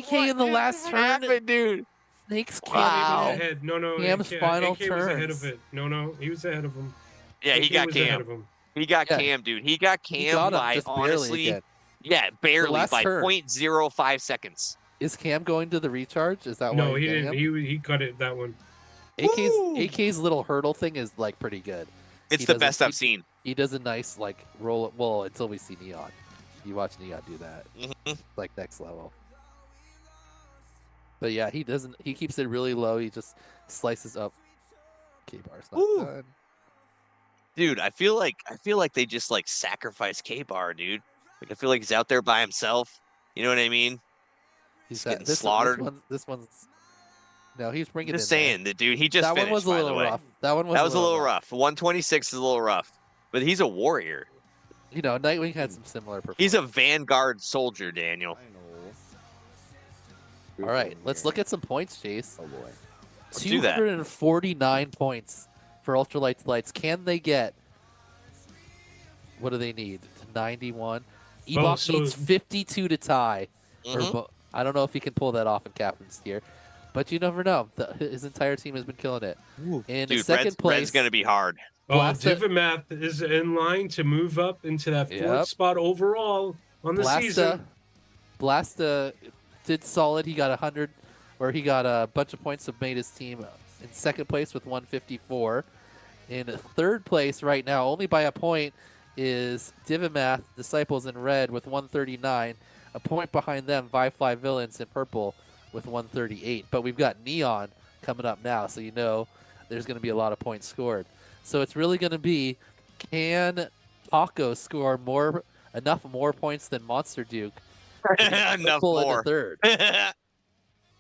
AK What in the just last turn. happened, dude? Snakes Cam. Wow. AK was in. ahead. No, Cam's final AK was ahead turns. of it. No, he was ahead of him. Yeah, he AK got was ahead Cam. of him. He got Yeah. Cam, dude. He got He Cam got him by just barely honestly, again. yeah, barely last by turn. 0.05 seconds. Is Cam going to the recharge? Is that No, why he you're didn't. getting him? He cut it that one. Woo! AK's little hurdle thing is like pretty good. It's He the doesn't- best I've seen. He does a nice like roll. Well, until we see Neon. You watch Neon do that, Mhm. like next level. But yeah, he doesn't. He keeps it really low. He just slices up. K-Bar's not Woo! done. Dude, I feel like they just like sacrificed K-Bar, dude. Like I feel like he's out there by himself. You know what I mean? He's getting this slaughtered. This one's. No, he's bringing. Just in there. saying that, dude. He just That one finished, was a by the little way. rough. That one was. That was a little rough. 126 is a little rough, but he's a warrior. You know, Nightwing had some similar performance. He's a vanguard soldier, Daniel. Final. All right, let's look at some points, Chase. Oh boy. Let's do that. 249 points for Ultralight Lights. Can they get? What do they need? 91. Ebok so- needs 52 to tie. Or Mhm. I don't know if he can pull that off in Captain's tier, but you never know. His entire team has been killing it. In Dude, second place, Red's gonna be hard. Blasta- Divimath is in line to move up into that fourth Yep. spot overall on the season. Blasta did solid. He got 100, or he got a bunch of points that made his team in second place with 154. In third place right now, only by a point, is Divimath Disciples in red with 139. A point behind them, ViFLY Villains in purple with 138. But we've got Neon coming up now, so you know there's going to be a lot of points scored. So it's really going to be, can Paco score enough more points than Monster Duke? Enough Pull in the more. third.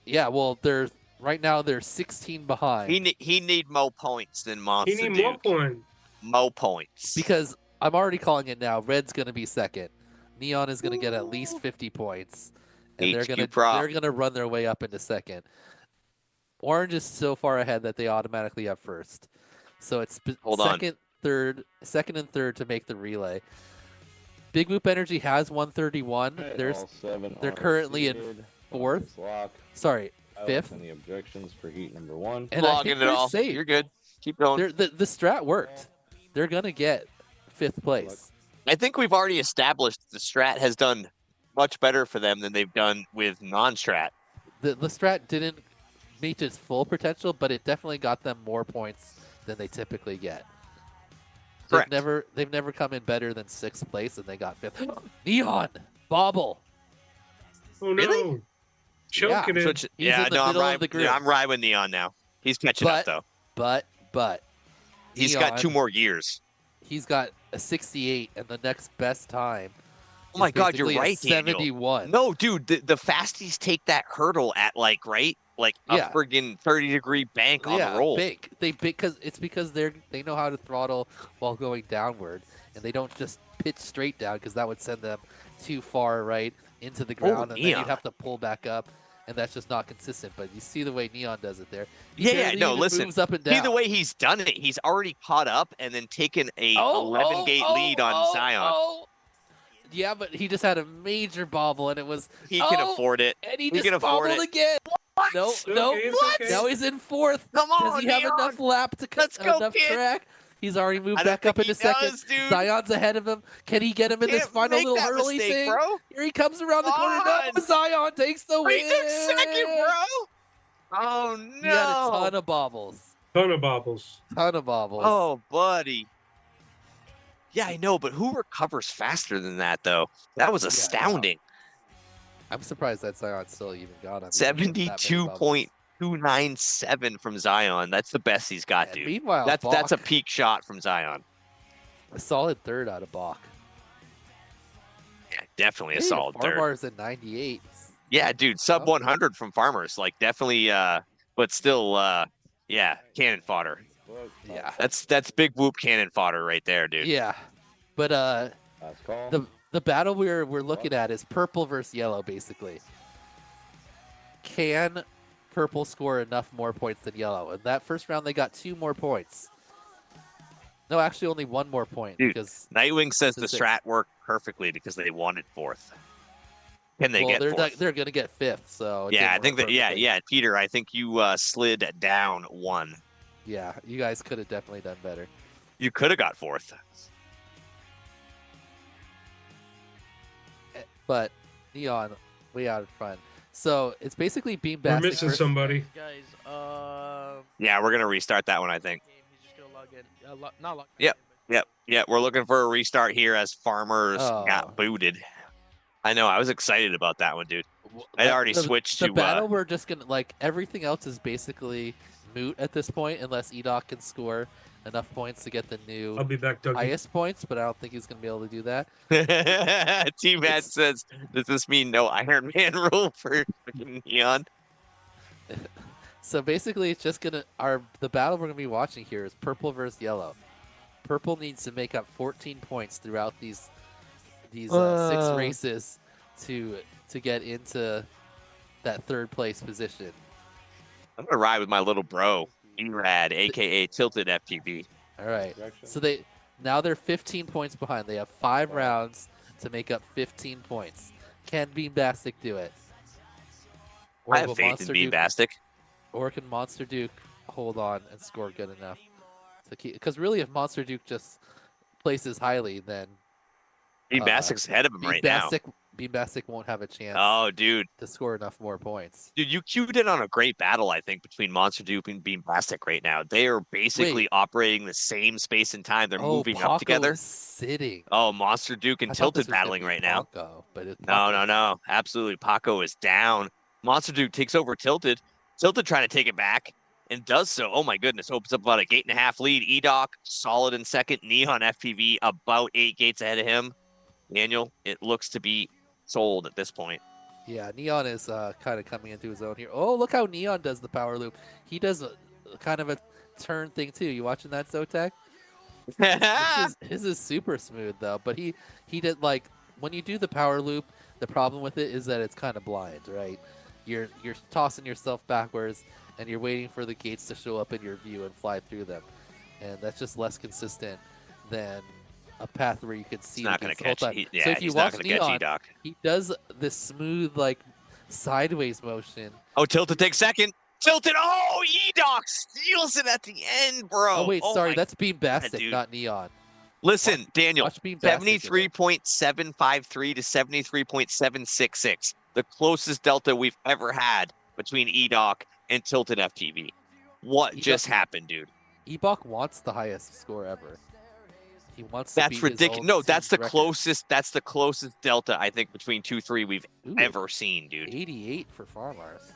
Yeah, well, right now they're 16 behind. he need more points than Monster He need Duke. more points. More points. Because I'm already calling it now. Red's going to be second. Neon is going to get at least 50 points, and they're HQProp. going to run their way up into second. Orange is so far ahead that they automatically have first. So it's Hold on. second and third to make the relay. Big Whoop Energy has 131. They're currently in fourth. Sorry, fifth. Any objections for heat number 1? And I Logging think it they're all. safe. You're good. Keep going. The strat worked. They're going to get fifth place. I think we've already established the strat has done much better for them than they've done with non-strat. The strat didn't meet its full potential, but it definitely got them more points than they typically get. Correct. They've never come in better than sixth place, and they got fifth. Neon Bobble. Oh no. Really? Choking it. Switch- He's yeah, in the no, I'm middle of riding. the group. Yeah, I'm riding with Neon now. He's catching up though. But He's Neon, got 2 more years. He's got a 68, and the next best time. Oh my is God, you're basically a right, Daniel. 71. No, dude, the fasties take that hurdle at like a Yeah. friggin' 30-degree bank on yeah, the roll. big. Because they know how to throttle while going downward, and they don't just pitch straight down because that would send them too far right into the ground, and then Neon. you'd have to pull back up. and that's just not consistent. But you see the way Neon does it there. He Yeah, barely no, even listen. moves up and down. See the way he's done it. He's already caught up and then taken a 11 gate lead on Zion. Yeah, but he just had a major bobble, and it was He can afford it. and he can just afford bobbled it. again. No, It's no. okay, it's okay. Now he's in fourth. Come Does on, he have Neon. enough lap to Let's go, enough kid. track? He's already moved I don't back up think into he second. does, dude. Zion's ahead of him. Can he get him in this Can't final make little that hurley mistake, thing? bro. Here he comes around the corner. No, Come Zion takes the win. He took second, bro. Oh, no. He had a ton of bobbles. Ton of bobbles. Ton of bobbles. Oh, buddy. Yeah, I know, but who recovers faster than that, though? That was astounding. I'm surprised that Zion still even got him. even with that many bobbles. 72.297 from Zion. That's the best he's got, And dude. meanwhile, That's a Bach, peak shot from Zion. a solid third out of Bach. Yeah, definitely a Hey, solid third. Farmar's at 98. Yeah, dude, sub Oh. 100 from Farmers. Like, definitely, but still, yeah, cannon fodder. Yeah. That's big whoop cannon fodder right there, dude. Yeah. But Last call. the battle we're looking at is purple versus yellow, basically. Can purple score enough more points than yellow? In that first round, they got 2 more points. No, actually, only 1 more point Dude, because Nightwing says the This is strat worked perfectly because they wanted 4th. Can they get they're 4th? they're gonna get 5th. So it Yeah, I didn't think work that. Yeah, perfectly. yeah, Peter. I think you slid down 1. Yeah, you guys could have definitely done better. You could have got 4th. But Neon way out in front. So it's basically Beam We're Basket missing versus- somebody. Guys, Yeah, we're gonna restart that one. I think. game, he's just gonna log in. Not log Yep. in, but Yep. Yeah, we're looking for a restart here as Farmers Oh. got booted. I know. I was excited about that one, dude. I That- already the- switched the to. battle. We're just gonna like everything else is basically moot at this point unless Edoc can score enough points to get the new I'll be back, Dougie. highest points, but I don't think he's gonna be able to do that. T-Matt It's- says, "Does this mean no Iron Man rule for fucking Neon?" So basically, it's just gonna the battle we're gonna be watching here is purple versus yellow. Purple needs to make up 14 points throughout these 6 races to get into that 3rd place position. I'm gonna ride with my little bro, Erad, aka Tilted FPV. All right. Objection. So they're 15 points behind. They have 5 rounds to make up 15 points. Can Beam Bastic do it? Or I have will faith Monster in Beam Duke- Bastic. Or can Monster Duke hold on and score good enough to keep? Because really, if Monster Duke just places highly, then Beam Bastic's ahead of him right now. Beam Bastic won't have a chance Oh, dude. to score enough more points. Dude, you queued in on a great battle, I think, between Monster Duke and Beam Bastic right now. They are basically Wait. operating the same space and time. They're moving Paco up together. is sitting. Oh, Monster Duke and I thought this Tilted was gonna battling be right now. Paco, but it's No. Absolutely. Paco is down. Monster Duke takes over Tilted. Tilted trying to take it back and does so. Oh, my goodness. Opens up about a 8.5 lead. Edoc, solid in second. Neon FPV, about 8 gates ahead of him. Daniel, it looks to be sold at this point. Yeah, Neon is kind of coming into his own here. Oh, look how Neon does the power loop. He does kind of a turn thing too. You watching that, Zotek? His is super smooth though, but he did like when you do the power loop, the problem with it is that it's kind of blind, right? You're tossing yourself backwards and you're waiting for the gates to show up in your view and fly through them. And that's just less consistent than a path where you could see He's not the going gates to the whole catch. time. Yeah, So if you he's not watch going to catch Neon, Edoc. he does this smooth like sideways motion. Oh, Tilted takes second. Tilted. Oh, Edoc steals it at the end, bro. Oh wait, sorry, my- that's Beam Bastic, dude. not Neon. Listen, Daniel. Watch Beam Bastic do it. 73.753 to 73.766. The closest delta we've ever had between Edoc and Tilted FPV. What Edoc- just happened, dude? Ebok wants the highest score ever. He wants to That's beat his ridiculous. own No, that's team's the record. closest. That's the closest delta I think between 2-3 we've Ooh, ever seen, dude. 88 for Farmars.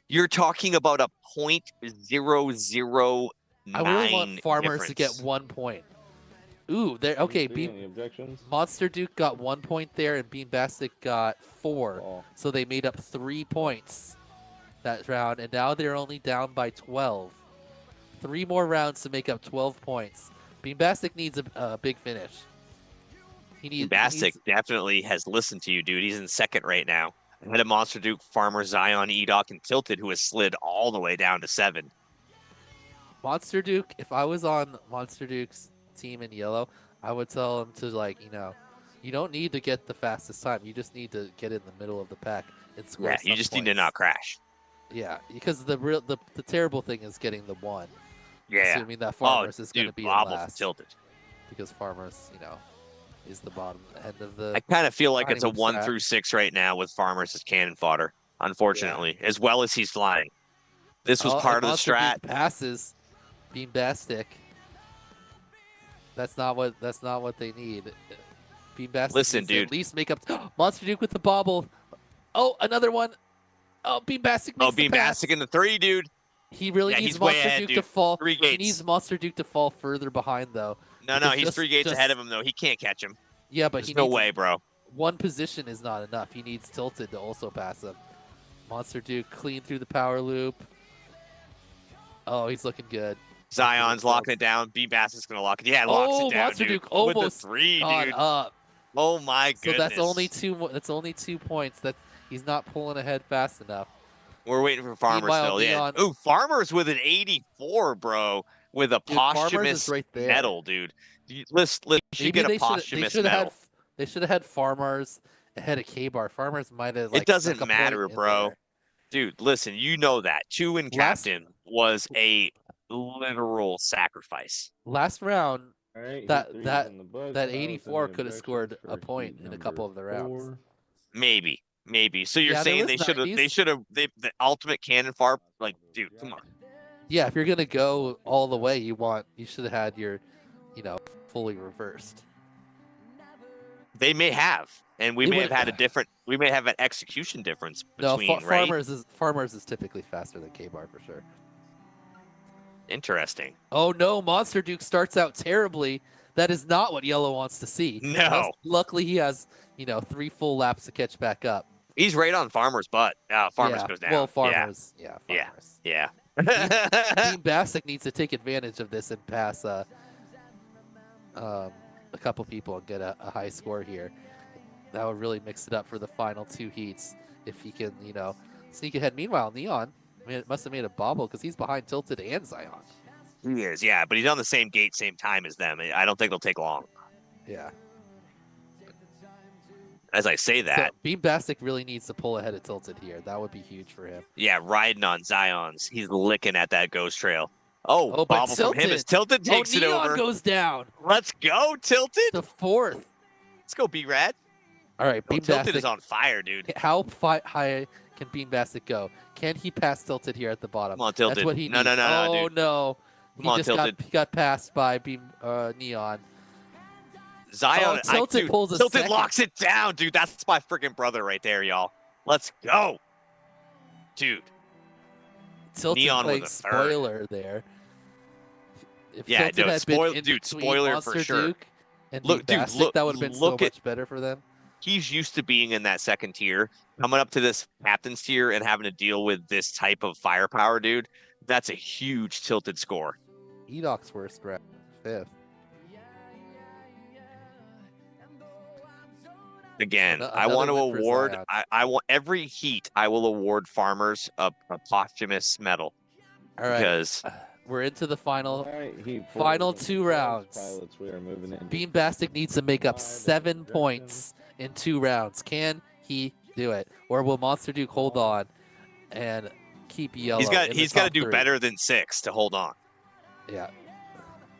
You're talking about a .009. I really want Farmers to get difference. 1 point. Ooh, there. Okay, Any objections? Monster Duke got 1 point there, and Beam Bastic got 4. Call. So they made up 3 points that round, and now they're only down by 12. 3 more rounds to make up 12 points. Beam Bastic needs a big finish. He needs. Bastic definitely has listened to you, dude. He's in second right now. ahead of Monster Duke, Farmer, Zion, Edoc, and Tilted, who has slid all the way down to 7. Monster Duke, if I was on Monster Duke's team in yellow, I would tell him to, like, you don't need to get the fastest time. You just need to get in the middle of the pack and score. Yeah, you just need to not crash. Yeah, because the terrible thing is getting the 1. Yeah. Assuming that Farmers is going to be in Bobble last. Tilted. Because Farmers, is the bottom end of the. I kind of feel like it's a Finding 1 through 6 right now with Farmers as cannon fodder, unfortunately, as well as he's flying. This was part of the Monster strat. Duke passes Beam Bastic. That's not what they need. Beam Bastic Listen, needs to dude. at least make up. Monster Duke with the bobble. Oh, another one. Oh, Beam Bastic makes Beam the pass. Bastic in the 3, dude. He really Yeah, needs he's way Monster ahead, Duke dude. to fall. 3 He gates. needs Monster Duke to fall further behind, though. No, because he's just- 3 gates just- ahead of him, though. He can't catch him. Yeah, but There's he no needs way, bro. one position is not enough. He needs Tilted to also pass him. Monster Duke clean through the power loop. Oh, he's looking good. Zion's locking it down. Beam Bastic's going to lock it. Yeah, locks it down, Monster dude. Duke With the almost 3, caught dude. up. Oh, my So goodness. that's only 2. That's only 2 points. He's not pulling ahead fast enough. We're waiting for Farmers Meanwhile, still. Yeah. Neon- Ooh, Farmers with an 84, bro. With a Dude, Farmers posthumous is right there. medal, dude. Let's you should Maybe get they a should posthumous have medal. they should have had Farmers ahead of K-Bar. Farmers might have It doesn't snuck a matter, point in bro. there. Dude, listen, you know that. 2 and Last- captain was a literal sacrifice. Last round, All right, That- heat 3's that- in the books. that Pilots, any 84 could have objections scored a for point heat in a couple of the rounds. number 4? Maybe. So you're Yeah, there saying was they should have 90s. the ultimate cannon far, like, dude, come on. Yeah, if you're gonna go all the way, you should have had your, fully reversed. They may have, and we It may have would- had we may have an execution difference No, between, right? Farmers is typically faster than K-Bar for sure. Interesting. Oh no, Monster Duke starts out terribly. That is not what Yellow wants to see. No. Luckily, he has 3 full laps to catch back up. He's right on Farmer's butt. Farmer's Yeah, goes down. Well, Farmers. Yeah. Yeah. Farmers. Yeah. Team Bassick needs to take advantage of this and pass a couple people and get a high score here. That would really mix it up for the final 2 heats if he can, sneak ahead. Meanwhile, Neon must have made a bobble because he's behind Tilted and Zion. He is, yeah, but he's on the same gate, same time as them. I don't think it'll take long. Yeah. As I say that, So Beam Bassick really needs to pull ahead of Tilted here. That would be huge for him. yeah, riding on Zion's. He's licking at that ghost trail. Oh, but bobble from him as Tilted takes it Neon over. goes down. Let's go, Tilted. The 4th. Let's go, B-Rad. All right, Oh, Beam Tilted Bassick. is on fire, dude. How high can Beam Bassick go? Can he pass Tilted here at the bottom? Come on, Tilted. That's what he No, needs. no, no, Oh dude. no! Come on, Tilted. He got passed by Beam Neon. Zion, Tilted pulls a Tilted second. locks it down, dude. That's my freaking brother right there, y'all. Let's go, dude. Tilted Neon playing with a third. spoiler there. If Yeah, Tilted no, had been in dude, between spoiler Monster for sure. Duke and Look, Beam dude, Bassick, that would have been so look at- much better for them. He's used to being in that second tier, coming up to this captain's tier and having to deal with this type of firepower, dude. That's a huge Tilted score. Edoc's worst round, 5th. Again, I Another want to win for award. Zion. I want every heat. I will award farmers a posthumous medal All right, because we're into the final. All right, heat 4 Final is in 2 the books. rounds. Pilots, we are moving in. Beam Bassick needs to make up 5 7 objections. points in 2 rounds. Can he do it, or will Monster Duke hold on and keep Yellow? he's got in the he's got to top do 3? better than 6 to hold on. Yeah.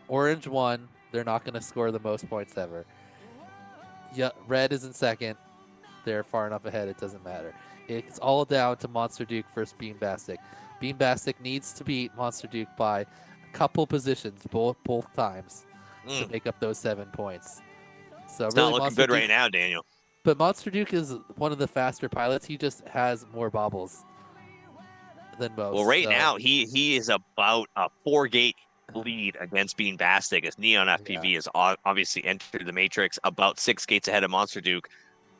Orange won. They're not going to score the most points ever. Yeah, Red is in second. They're far enough ahead. It doesn't matter. It's all down to Monster Duke versus Beam Bassick. Beam Bassick needs to beat Monster Duke by a couple positions, both times, to make up those 7 points. So It's really, not looking Monster good right Duke- now, Daniel. But Monster Duke is one of the faster pilots. He just has more bobbles than most. Well, right so- now he is about a 4-gate lead against Beam Bastic as Neon FPV is obviously entered the matrix about 6 gates ahead of Monster Duke.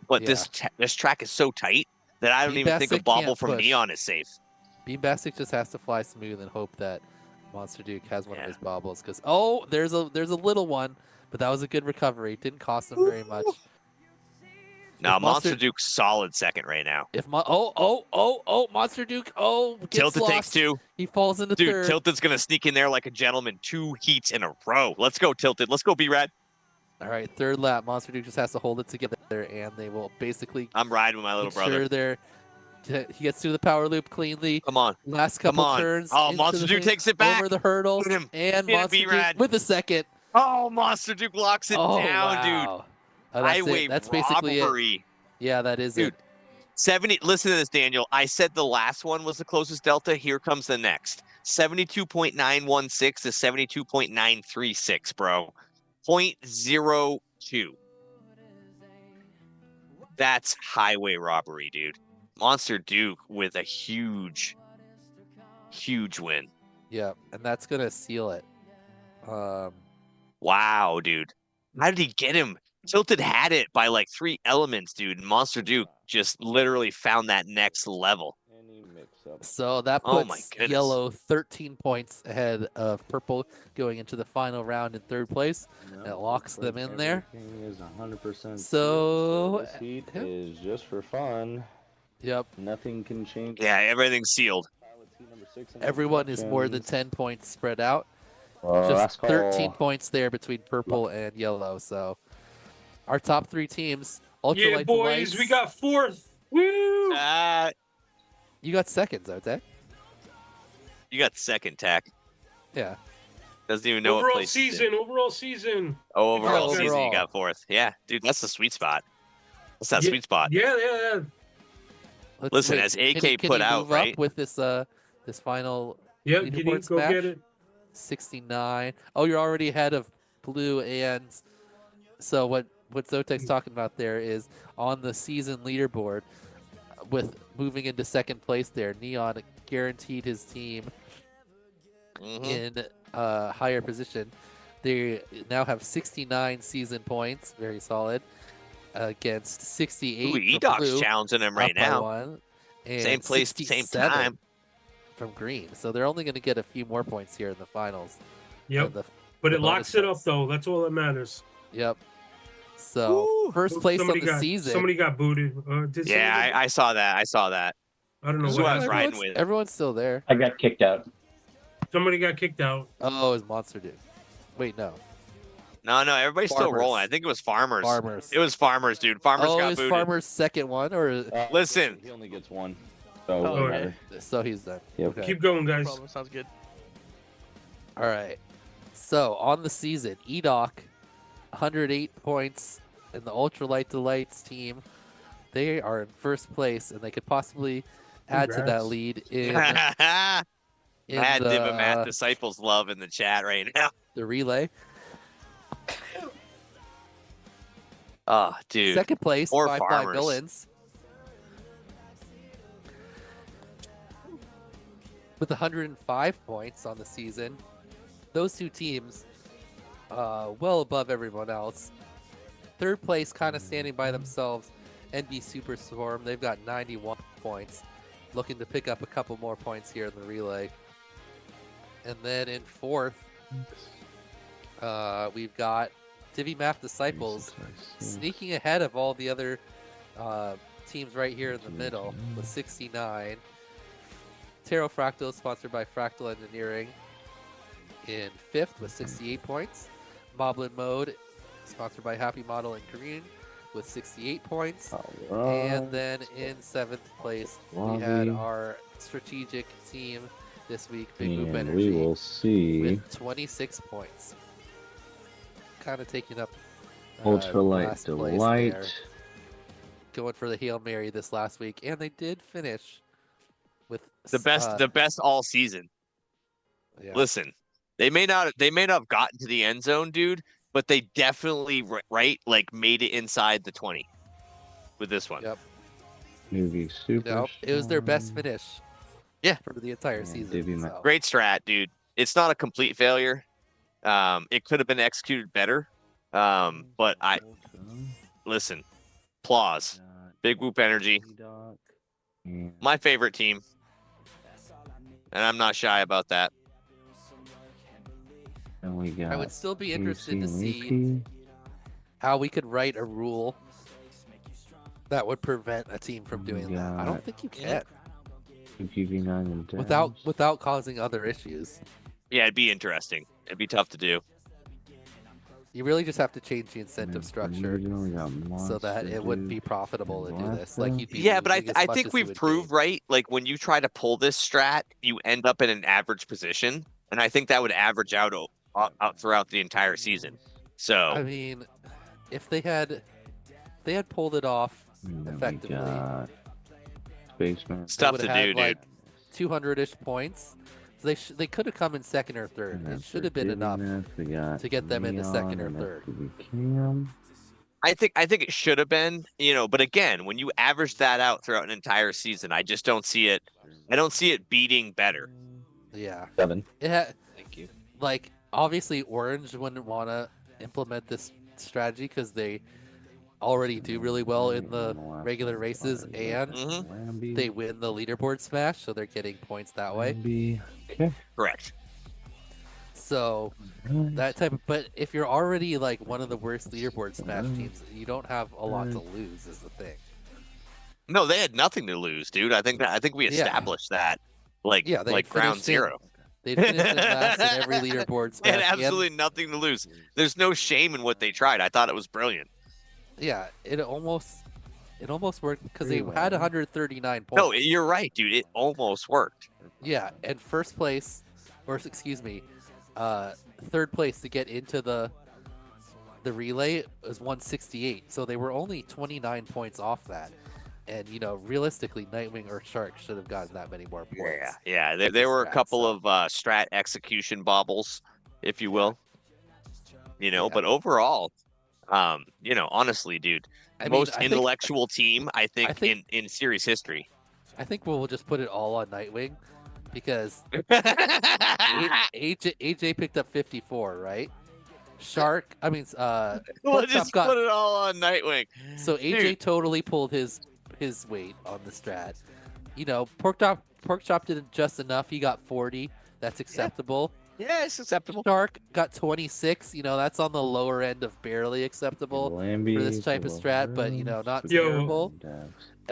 But this track is so tight that I don't Beam even think a Bastic bobble can't from push. Neon is safe. Beam Bassick just has to fly smooth and hope that Monster Duke has one of Yeah. his bobbles. Because there's a little one, but that was a good recovery. Didn't cost him very much. Now, If Monster Duke's solid second right now. If Monster Duke, gets Tilted lost. takes 2. He falls into Dude, third. Tilted's going to sneak in there like a gentleman. 2 heats in a row. Let's go, Tilted. Let's go, B-Rad. All right, third lap. Monster Duke just has to hold it together, and they will basically I'm riding with my little make brother. sure he gets through the power loop cleanly. Come on. Last Come couple on. turns. Oh, into Monster the Duke thing, takes it back. over the hurdle, Get him. and Get it, Monster Duke B-Rad. with the second. Oh, Monster Duke locks it down, dude. Wow. Oh, that's Highway it. That's basically it. robbery. Yeah, that is Dude. it. 70. Listen to this, Daniel. I said the last one was the closest delta. Here comes the next. 72.916 to 72.936, bro. 0.02. That's highway robbery, dude. Monster Duke with a huge win. Yeah, and that's gonna seal it. Wow, dude. How did he get him? Tilted had it by like 3 elements, dude. And Monster Duke just literally found that next level. Any mix-up. So that Oh puts my goodness. yellow 13 points ahead of purple going into the final round in third place. It locks them in there. Everything is 100% So, this heat yep. is just for fun. Yep. Nothing can change. Yeah, everything's sealed. Pilot's heat number 6 in Everyone is more than instructions. 10 points spread out. Last Just 13 call. points there between purple and yellow. So our top 3 teams, Ultralight Yeah, boys, Delights. we got 4th. Woo! You got second, Zote. You got second, Tack. Yeah. Doesn't even know what Overall place he's in. season, overall season. Oh, overall Yeah, season, you overall. got 4th. Yeah, dude, that's the sweet spot. That's that Yeah, sweet spot. Yeah. Let's Listen, wait. as Can AK he- can put he out, move right? up with this this final Yeah, Leaderboard Giddy, go smash? get it. 69. Oh, you're already ahead of blue, and so what Zotek's talking about there is on the season leaderboard with moving into second place there. Neon guaranteed his team Mhm. in a higher position. They now have 69 season points, very solid, against 68 Ooh, for E-Doc's blue, challenging him right up by now. 1, and Same place, same 67 time. from green. So they're only going to get a few more points here in the finals. Yep. in the- But the it locks bonus it up, points. though. That's all that matters. Yep. So Woo! first place on Somebody the got, season. Somebody got booted. Did Yeah, somebody get- I saw that. I saw that. I don't know This is what who I was happened. riding everyone's, with. everyone's still there. I got kicked out. Somebody got kicked out. Oh, it's Monster Dude. Wait, no. No, everybody's still Farmers. rolling. I think it was Farmers. Farmers. It was Farmers, dude. Farmers oh, got is booted. Farmer's second one, or Listen. He only gets 1. So Oh, whatever. okay. so he's done. Yep. Okay. Keep going, No guys. problem. Sounds good. All right. So on the season, E-Doc, 108 points in the Ultralight Delights team. They are in first place, and they could possibly add to that Congrats. lead in, Mad in Divimath disciples love in the chat right now. the relay. Oh, dude. Second place, more ViFLY Farmers. Villains. With 105 points on the season. Those two teams, well above everyone else. Third place, kind of standing by themselves, NB Superstorm. They've got 91 points. Looking to pick up a couple more points here in the relay. And then in fourth, we've got Divimath Disciples sneaking ahead of all the other teams right here in the middle with 69. Tarot Fractal, sponsored by Fractal Engineering, in fifth with 68 points. Moblin Mode, sponsored by Happymodel in green, with 68 points. And then in seventh place, we had our strategic team this week, Big Boop And Energy, we will see with 26 points. Kind of taking up Ultralight last place there. Delight. Going for the Hail Mary this last week, and they did finish with The best all season. yeah. Listen, they may not have gotten to the end zone, dude, but they definitely like made it inside the 20 with this one. Yep. Newbie Super. No, it was their best finish. Yeah. For the entire And season. Divimath. so. Great strat, dude. It's not a complete failure. It could have been executed better. But listen, applause. Big Whoop Energy, my favorite team, and I'm not shy about that. And we got I would still be interested to AC see Leaky. how we could write a rule that would prevent a team from doing that? I don't think you can PV9 and 10. without causing other issues. Yeah, it'd be interesting. It'd be tough to do. You really just have to change the incentive structure so that it wouldn't be monster profitable to do What this. Like the- you'd be Yeah, but losing as I much think as you we've would proved gain. right. Like when you try to pull this strat, you end up in an average position, and I think that would average out throughout the entire season. So I mean, if they had pulled it off And then we effectively, got Spaceman. it's they tough would to have do, had dude. like 200-ish points. So they could have come in second or third. And then It for should have been enough. Divimath, we got to get them into Neon second or and third. FPV Cam. I think it should have been, but again, when you average that out throughout an entire season, I just don't see it. I don't see it beating better. Yeah, 7. Thank you. like obviously Orange wouldn't want to implement this strategy because they already do really well in the regular races and Mhm. they win the leaderboard smash, so they're getting points that way. Okay. Correct. So that type of, but if you're already like one of the worst leaderboard smash teams, you don't have a lot to lose is the thing. No, they had nothing to lose, dude. I think we Yeah. established that, like Yeah, they ground finished in- zero. They finished in last in every leaderboard They had smash. and- absolutely nothing to lose. There's no shame in what they tried. I thought it was brilliant. yeah, it almost worked because they Really? had 139 points. No, you're right, dude. It almost worked. Yeah, and first place, or excuse me, third place to get into the relay was 168. So they were only 29 points off that. And realistically, Nightwing or Shark should have gotten that many more points. Yeah. with There the were a strat, couple so- of strat execution bobbles, if you will. Yeah. But overall, honestly, dude, I mean, most I think- intellectual team I think, think- in series history. I think we'll just put it all on Nightwing because AJ picked up 54, right? Shark, I mean, We'll Pork Chop just got- put it all on Nightwing. so AJ Dude. totally pulled his weight on the strat. Pork Chop did just enough. He got 40. That's acceptable. Yeah, it's acceptable. Shark got 26. That's on the lower end of barely acceptable for this type of strat, but not Yo. terrible.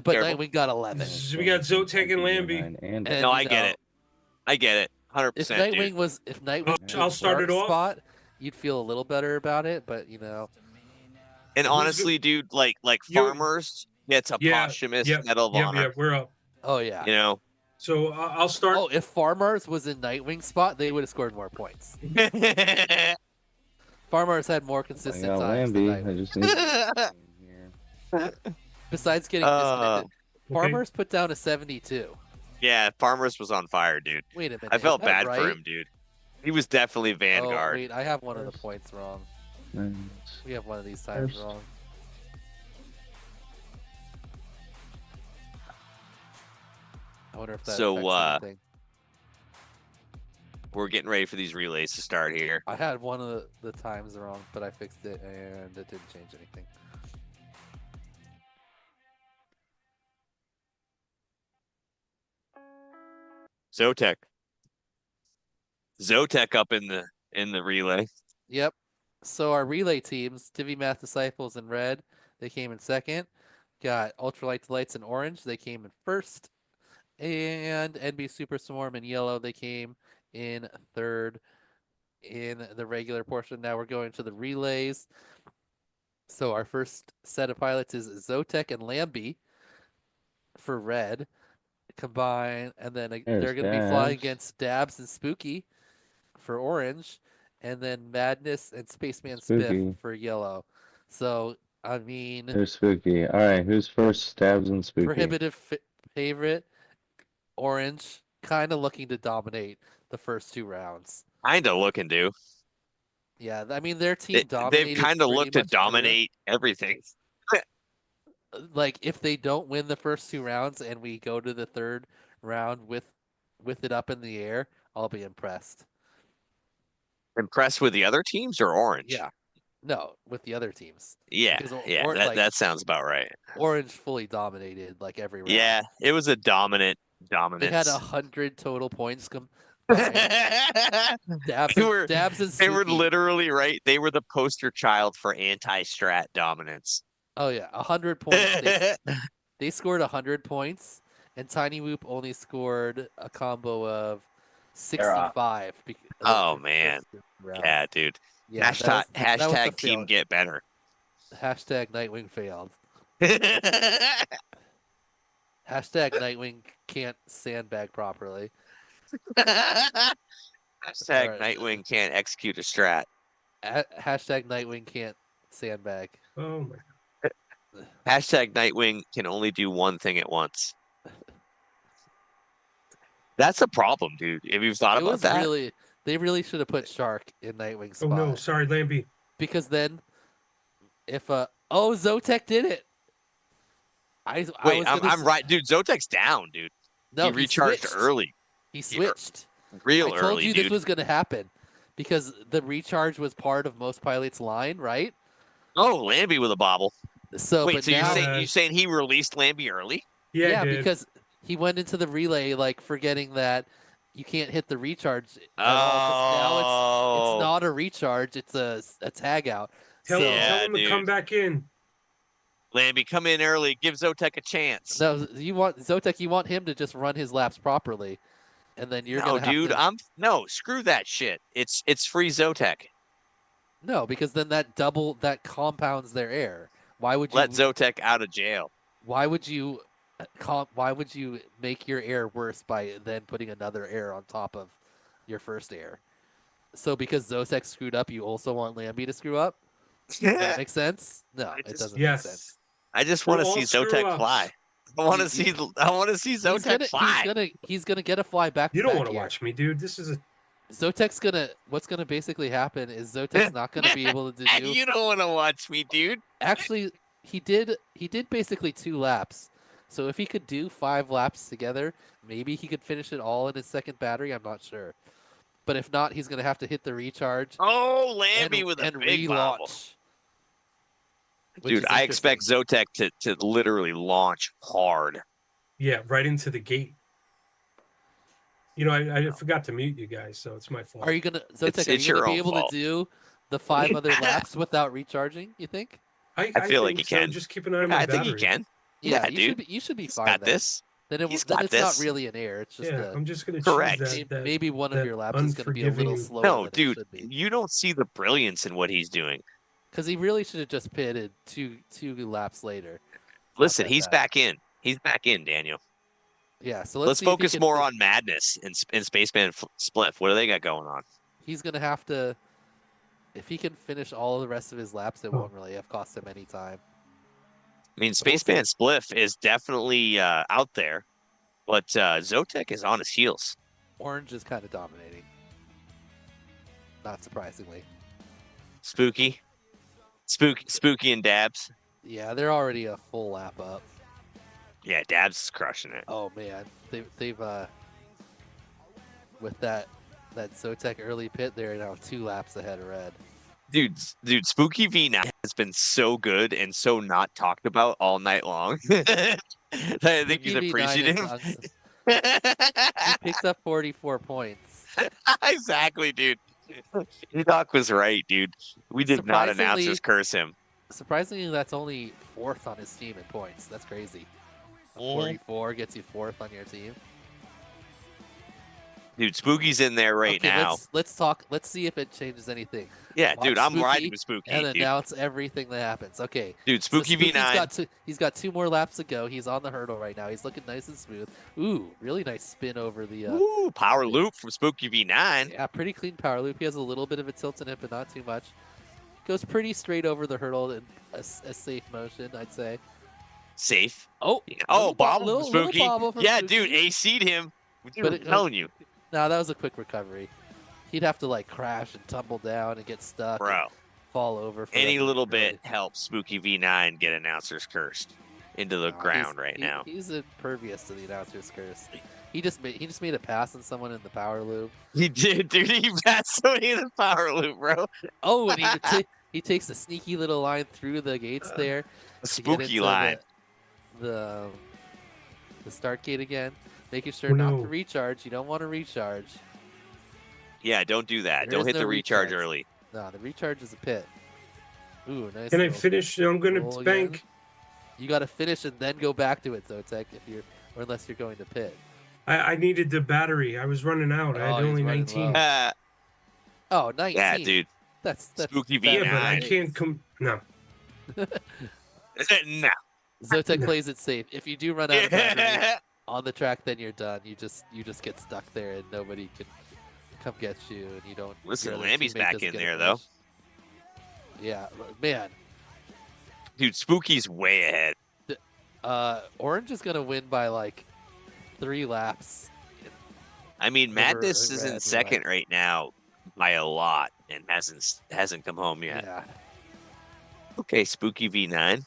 But Terrible. Nightwing got 11. We got Zotek and Lambie. And, No, I get it. I get it. 100%, If dude. Nightwing was I'll start it Shark's off. spot, you'd feel a little better about it. But And honestly, dude, like You- Farmers gets a Yeah, posthumous Yep, Medal of yep, Honor. yep, we're up. oh yeah. So I'll start. Oh, if Farmers was in Nightwing's spot, they would have scored more points. Farmers had more I consistent got times than Lambie. I Nightwing. just need here. Besides getting disconnected, Farmers put down a 72. Yeah, Farmers was on fire, dude. Wait a minute. I felt is that bad for right? him, dude. He was definitely Oh, Vanguard. wait, I have one of the points wrong. And We have one of these times First. wrong. I wonder if that So, affects anything. We're getting ready for these relays to start here. I had one of the times wrong, but I fixed it and it didn't change anything. Zotek up in the relay. Yep. So our relay teams, Divimath Disciples in red, they came in second. Got Ultralight Delights in orange, they came in first. And NB Super Swarm in yellow, they came in third in the regular portion. Now we're going to the relays. So our first set of pilots is Zotek and Lambie for red combined, and then There's they're going to be flying Dabs. against Dabs and Spooky for orange, and then Madness and Spaceman Spooky. Spiff for yellow. So I mean, There's Spooky. All right, who's first? Stabs and Spooky. prohibitive favorite, orange, kind of looking to dominate the first two rounds. Kinda looking to. Yeah, I mean their team dominated. They've kind of pretty looked to much everywhere. dominate everything. Like if they don't win the first two rounds and we go to the third round with it up in the air, I'll be impressed. Impressed with the other teams or Orange? Yeah. No, with the other teams. Yeah, Because yeah, or- like- that sounds about right. Orange fully dominated like every round. Yeah, it was a dominance. They had 100 total points combined. Dabs, They and, were- Dabs and They were Spooky. literally right. They were the poster child for anti-strat dominance. Oh yeah, 100 points. They scored 100 points, and Tiny Whoop only scored a combo of 65. Oh, man. Rounds. Yeah, dude. Yeah, Hashtag, that was the team fail. get better. Hashtag Nightwing failed. Hashtag Nightwing can't sandbag properly. Hashtag Alright. Nightwing can't execute a strat. Hashtag Nightwing can't sandbag. Oh my. Hashtag Nightwing can only do one thing at once. That's a problem, dude. Have you thought about that? They really should have put Shark in Nightwing's spot. Oh no, sorry, Lambie. Because then, if Zotek did it. Wait, I'm right, dude. Zotek's down, dude. No, he recharged switched. early. He switched. Real I early, told you dude. this was gonna happen, because the recharge was part of most pilots' line, right? Oh, Lambie with a bobble. So, wait, but so now, you're saying he released Lambie early? Yeah, because he went into the relay like forgetting that you can't hit the recharge at all. 'Cause now it's not a recharge; it's a tag out. Tell him to dude. come back in. Lambie, come in early. Give Zotek a chance. No, you want Zotek. You want him to just run his laps properly, and then you're gonna have dude. to... No, screw that shit. It's free Zotek. No, because then that compounds their air. Why would you let Zotek out of jail? Why would you make your air worse by then putting another air on top of your first air? So because Zotek screwed up, you also want Lambie to screw up? Does that make sense? No, it doesn't make sense. I just want to see Zotek fly. I want to see Zotek fly. He's gonna get a fly back. You don't want to watch me, dude. This is a Zotek's what's gonna basically happen is Zotek's not gonna be able to do. You don't want to watch me, dude. Actually, he did basically 2 laps. So if he could do 5 laps together, maybe he could finish it all in his second battery. I'm not sure. But if not, he's gonna have to hit the recharge. Oh, Lambie with a big bobble. Dude, I expect Zotek to literally launch hard. Yeah, right into the gate. You know, I forgot to mute you guys, so it's my fault. Are you gonna Zotek? Are you gonna be able to do the 5 other laps without recharging? You think? I feel like he can. Just keep an eye on my battery. I think he can. Yeah, dude. You should be fine. Got this. Then it's not really an air. It's just I'm just gonna correct. Maybe one of your laps is gonna be a little slower. No, than dude, it should be. you don't see the brilliance in what he's doing. Because he really should have just pitted two laps later. Listen, he's back in. He's back in, Daniel. Yeah, so let's focus more on madness and Spaceman Spliff. What do they got going on? He's gonna have to, if he can finish all the rest of his laps, it won't really have cost him any time. I mean, Spaceman Spliff is definitely out there, but Zotek is on his heels. Orange is kind of dominating, not surprisingly. Spooky and Dabs. Yeah, they're already a full lap up. Yeah, Dabs is crushing it. Oh man, they've with that Zotek early pit, they're now 2 laps ahead of Red. Dude, Spooky V9 has been so good and so not talked about all night long. I think he's appreciative. He picks up 44 points. Exactly, dude. Doc was right, dude. We did not announcers curse him. Surprisingly, that's only 4th on his team in points. That's crazy. 44 gets you 4th on your team. Dude, Spooky's in there right now. Let's talk. Let's see if it changes anything. Yeah, Watch dude, I'm Spooky riding with Spooky. And announce everything that happens. Okay. Dude, Spooky V9. He's got 2 more laps to go. He's on the hurdle right now. He's looking nice and smooth. Ooh, really nice spin over the. Ooh, power loop from Spooky V9. Yeah, pretty clean power loop. He has a little bit of a tilt in it, but not too much. Goes pretty straight over the hurdle in a safe motion, I'd say. Safe. Oh, bobble from Spooky. Yeah, Spooky. dude, AC'd him. I'm telling you. No, that was a quick recovery. He'd have to like crash and tumble down and get stuck. Bro. And fall over. Any little bit helps Spooky V9 get announcers cursed into the ground right now. He's impervious to the announcers curse. He just made a pass on someone in the power loop. He did, dude. He passed somebody in the power loop, bro. Oh, and he takes a sneaky little line through the gates there. A spooky line. The start gate again. Making sure not to recharge. You don't want to recharge. Yeah, don't do that. Don't hit the recharge early. No, the recharge is a pit. Ooh, nice. Can I little finish? I'm gonna roll bank. again. You got to finish and then go back to it, Zotek, or unless you're going to pit. I needed the battery. I was running out. I Oh, had he's only running 19. low. Uh, Oh, 19. yeah, dude. That's Spooky better Yeah, V9. but I than can't Ace. come. No. No. Zotek No. plays it safe. If you do run out of battery on the track, then you're done. You just get stuck there and nobody can come get you, and you don't. Listen, your other Lambie's teammate back doesn't in get a there, though. finish. Yeah, man. Dude, Spooky's way ahead. Orange is gonna win by like 3 laps. I mean, Over Madness is red, in right. second right now by a lot and hasn't come home yet. Yeah, Okay, Spooky V9.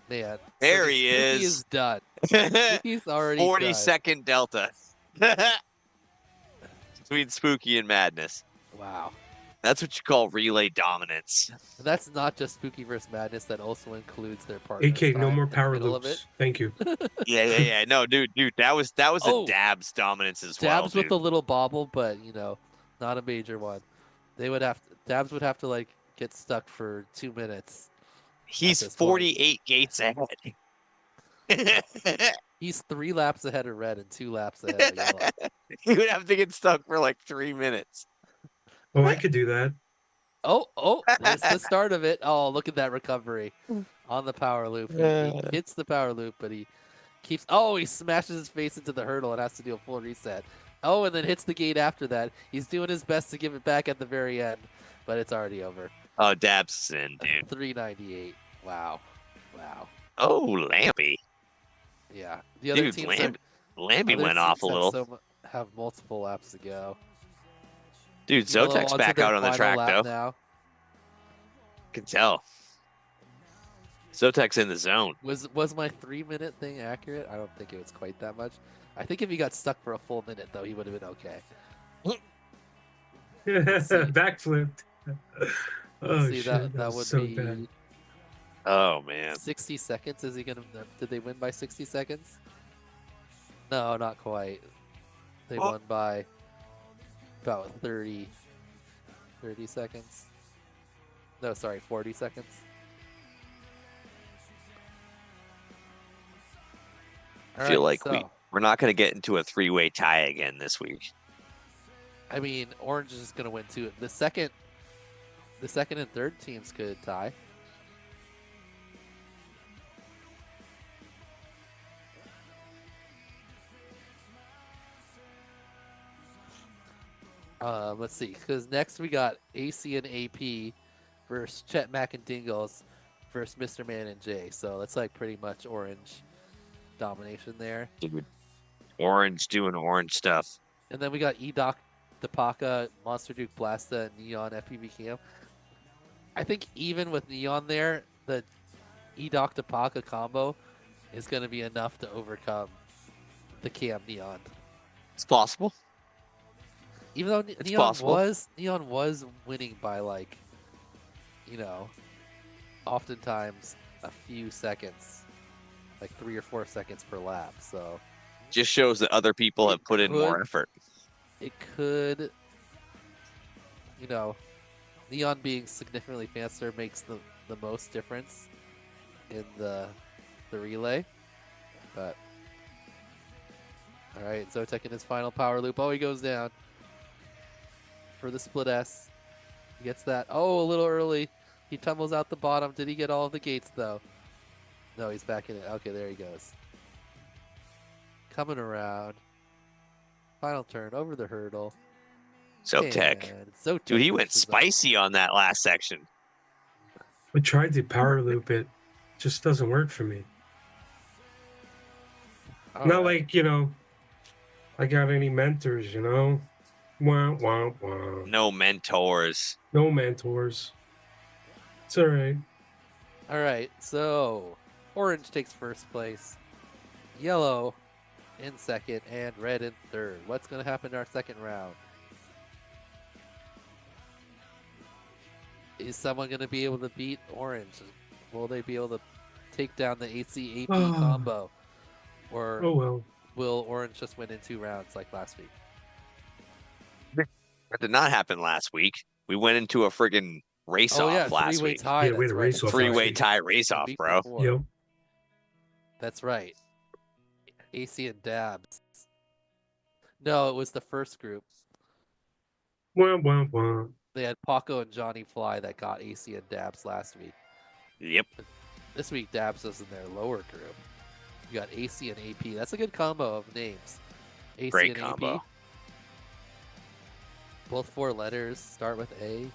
man. There So he Spooky is. done. Spooky's already 40 done. second delta between Spooky and Madness. Wow. That's what you call relay dominance. And that's not just Spooky versus Madness. That also includes their partner. AK, no more power Of it. loops. Thank you. Yeah. No, dude, that was Oh. a Dabs dominance as well. Dabs with Dude. a little bobble, but not a major one. Dabs would have to like get stuck for 2 minutes. He's this point. 48 gates ahead. He's 3 laps ahead of red and 2 laps ahead of yellow. He would have to get stuck for like 3 minutes. Oh, I could do that. Oh, there's the start of it. Oh, look at that recovery on the power loop. He hits the power loop, but he keeps. Oh, he smashes his face into the hurdle and has to do a full reset. Oh, and then hits the gate after that. He's doing his best to give it back at the very end, but it's already over. Oh, Dabs is in, dude. 398. Wow. Oh, Lampy. Yeah. The other Dude, teams Lambie went off a little. Have multiple laps to go. Dude, Yellow Zotek's onto back their out on the final track, lap though. Now. Can tell. Zotek's in the zone. Was my 3-minute thing accurate? I don't think it was quite that much. I think if he got stuck for a full minute, though, he would have been okay. Backflipped. Oh, See, shit. that was would so be bad. Oh, man. 60 seconds. Is he gonna? Did they win by 60 seconds? No, not quite. They won by about 30 seconds. No, sorry, 40 seconds. I feel like we're not going to get into a 3-way tie again this week. I mean, Orange is just gonna win too. The second and third teams could tie. Let's see, because next we got AC and AP versus Chet Mack and Dingles versus Mr. Man and Jay. So that's like pretty much Orange domination there. Dude, Orange doing orange stuff. And then we got E-Doc, Dapaka, Monster Duke Blasta, and Neon FPV Cam. I think even with Neon there, the E-Doc Dapaka combo is going to be enough to overcome the Cam Neon. It's possible. Even though It's Neon possible. was winning by like, oftentimes a few seconds, like 3 or 4 seconds per lap. So Just shows that other people have put in more could- effort. it could, Neon being significantly faster makes the most difference in the relay. But all right, Zotek in his final power loop. Oh, he goes down for the split S. He gets that. Oh, a little early. He tumbles out the bottom. Did he get all of the gates though? No, he's back in it. Okay, there he goes. Coming around. Final turn over the hurdle. Zotek. And Zotek Dude, he went finishes up. spicy on that last section. I tried to power loop it. Just doesn't work for me. All Not right. like, I got any mentors, Wah, wah, wah. No mentors. No mentors. It's all right. All right, so orange takes first place, yellow in second, and red in third. What's going to happen in our second round? Is someone going to be able to beat orange? Will they be able to take down the AC-AP combo? Or Oh, well. will orange just win in 2 rounds like last week? That did not happen last week. We went into a friggin' race Oh off yeah, last three-way week. tie. Yeah, we had that's a right. race off last Three-way week. tie race The off, week bro. before. Yep. That's right. AC and Dabs. No, it was the first group. Wah, wah, wah. They had Paco and Johnny Fly that got AC and Dabs last week. Yep. This week, Dabs was in their lower group. You got AC and AP. That's a good combo of names. AC Great and combo. AP. Both 4 letters. Start with A.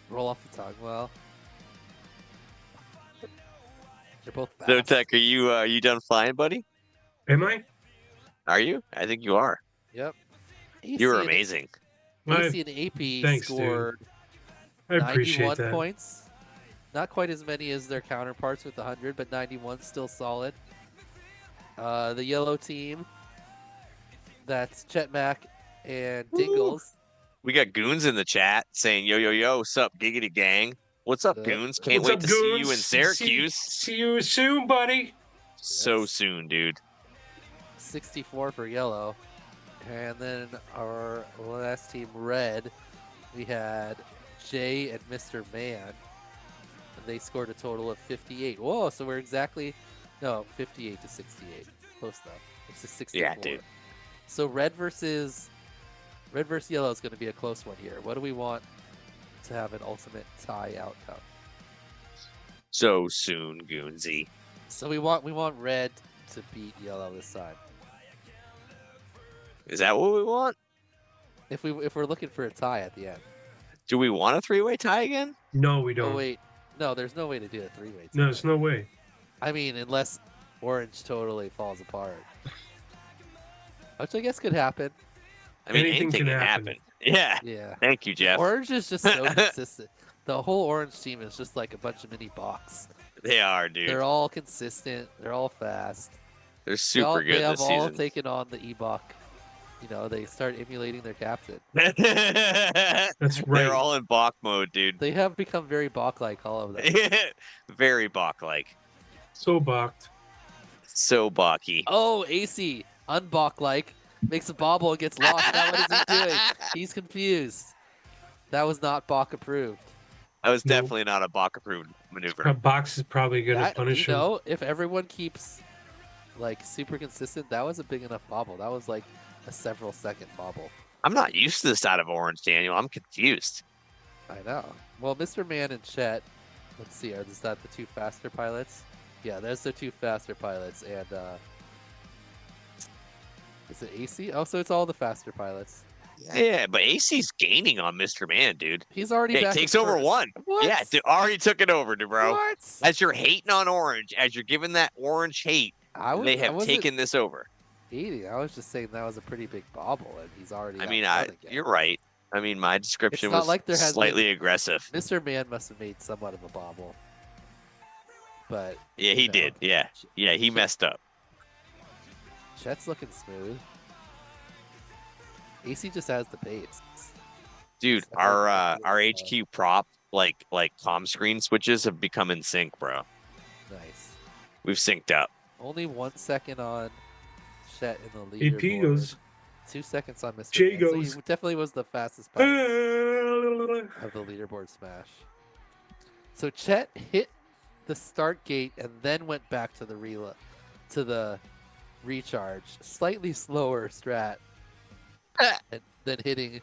Roll off the tongue well. They're both fast. So Tech, are you done flying, buddy? Am I? Are you? I think you are. Yep. You were AC and- amazing. AC and AP Thanks, dude. scored I appreciate 91 that. points. Not quite as many as their counterparts with 100, but 91 still solid. The yellow team, that's Chetmac and Dingles. We got Goons in the chat saying, yo, yo, yo, sup, giggity gang. What's up, Sup? Goons? Can't What's wait up, to see you goons? in Syracuse. See you soon, buddy. So Yes. soon, dude. 64 for yellow. And then our last team, red, we had Jay and Mr. Man. And they scored a total of 58. Whoa, so we're exactly, no, 58 to 68. Close enough. It's a 64. Yeah, dude. So red versus yellow is going to be a close one here. What do we want to have an ultimate tie outcome? So soon, Goonsy. So we want red to beat yellow this time. Is that what we want? If we're looking for a tie at the end. Do we want a three-way tie again? No, we don't. Oh wait, no, there's no way to do a 3-way tie. No, there's no way. I mean, unless orange totally falls apart, which I guess could happen. I mean, Anything anything can can happen. happen. Yeah. Yeah, Thank you, Jeff. orange is just so consistent. The whole orange team is just like a bunch of mini box. They are, dude. They're all consistent. They're all fast. They're They all- super good They have this all season. taken on the E-Buck. You know, they start emulating their captain. That's right. They're all in Bach mode, dude. They have become very Bach-like, all of them. Very Bach-like. So balked. So Bach-y. Oh, AC, unbach-like, makes a bobble and gets lost. Now what is he doing? He's confused. That was not Bach approved. That was No. definitely not a Bach-approved maneuver. A box is probably going to That, punish you him. know, if everyone keeps like super consistent, that was a big enough bobble. That was like a several second bobble. I'm not used to this out of orange, Daniel. I'm confused. I know. Well, Mr. Man and Chet, let's see, is that the 2 faster pilots? Yeah, there's the 2 faster pilots, and is it AC? Oh, so it's all the faster pilots. Yeah, but AC's gaining on Mr. Man, dude. He's already Yeah, back. he takes in over first. 1. What? Yeah, dude, already took it over, dude, bro. What? As you're hating on orange, as you're giving that orange hate, they have wasn't taken this over. hating. I was just saying that was a pretty big bobble, and he's already. I out mean, front again. you're right. I mean, my description not was like there has slightly aggressive. Mr. Man must have made somewhat of a bobble, but Yeah, he know. did. Yeah, yeah, he messed up. Chet's looking smooth. AC just has the pace. Dude, So that's our really, HQ prop like comm screen switches have become in sync, bro. Nice. We've synced up. Only 1 second on Chet in the AP leaderboard. goes. 2 seconds on Mr. J Man. So goes. he definitely was the fastest pilot Uh, of the leaderboard smash. So Chet hit the start gate and then went back to the recharge. Slightly slower strat and then hitting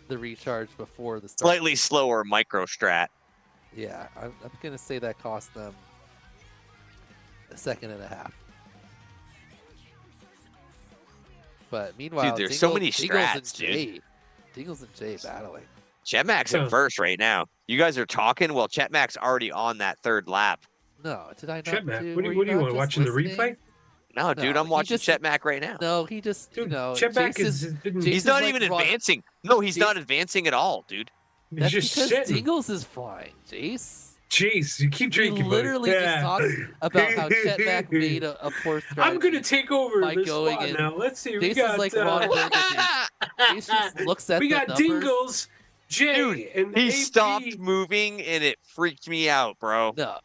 the recharge before the start. Slightly slower micro strat. Yeah, I'm gonna say that cost them a second and a half. But meanwhile, there's so many Dingles strats, and Jay, Dingles and Jay battling. Chetmax Huh. in first right now. You guys are talking. Well, Chetmax already on that third lap. No, did I not? Chetmac, were what do you not want? just Watching the listening? replay? No, dude, No, I'm he watching just- Chetmac right now. No, he just Dude, you know. Chetback Jason's- is He's Jason's not like even run- advancing. No, he's not Jason- advancing at all, dude. he's That's just because sitting. Dingles is flying, Jace. Jeez, you keep We drinking, buddy. literally just Yeah. talked about how Chetback made a poor strategy. I'm gonna take over by this going spot in- now. Let's see. We Jason's got like Ron Burgundy. Jace just looks at we the got numbers. Dingles, Jay, Dude, and He AP. stopped moving and it freaked me out, bro. No,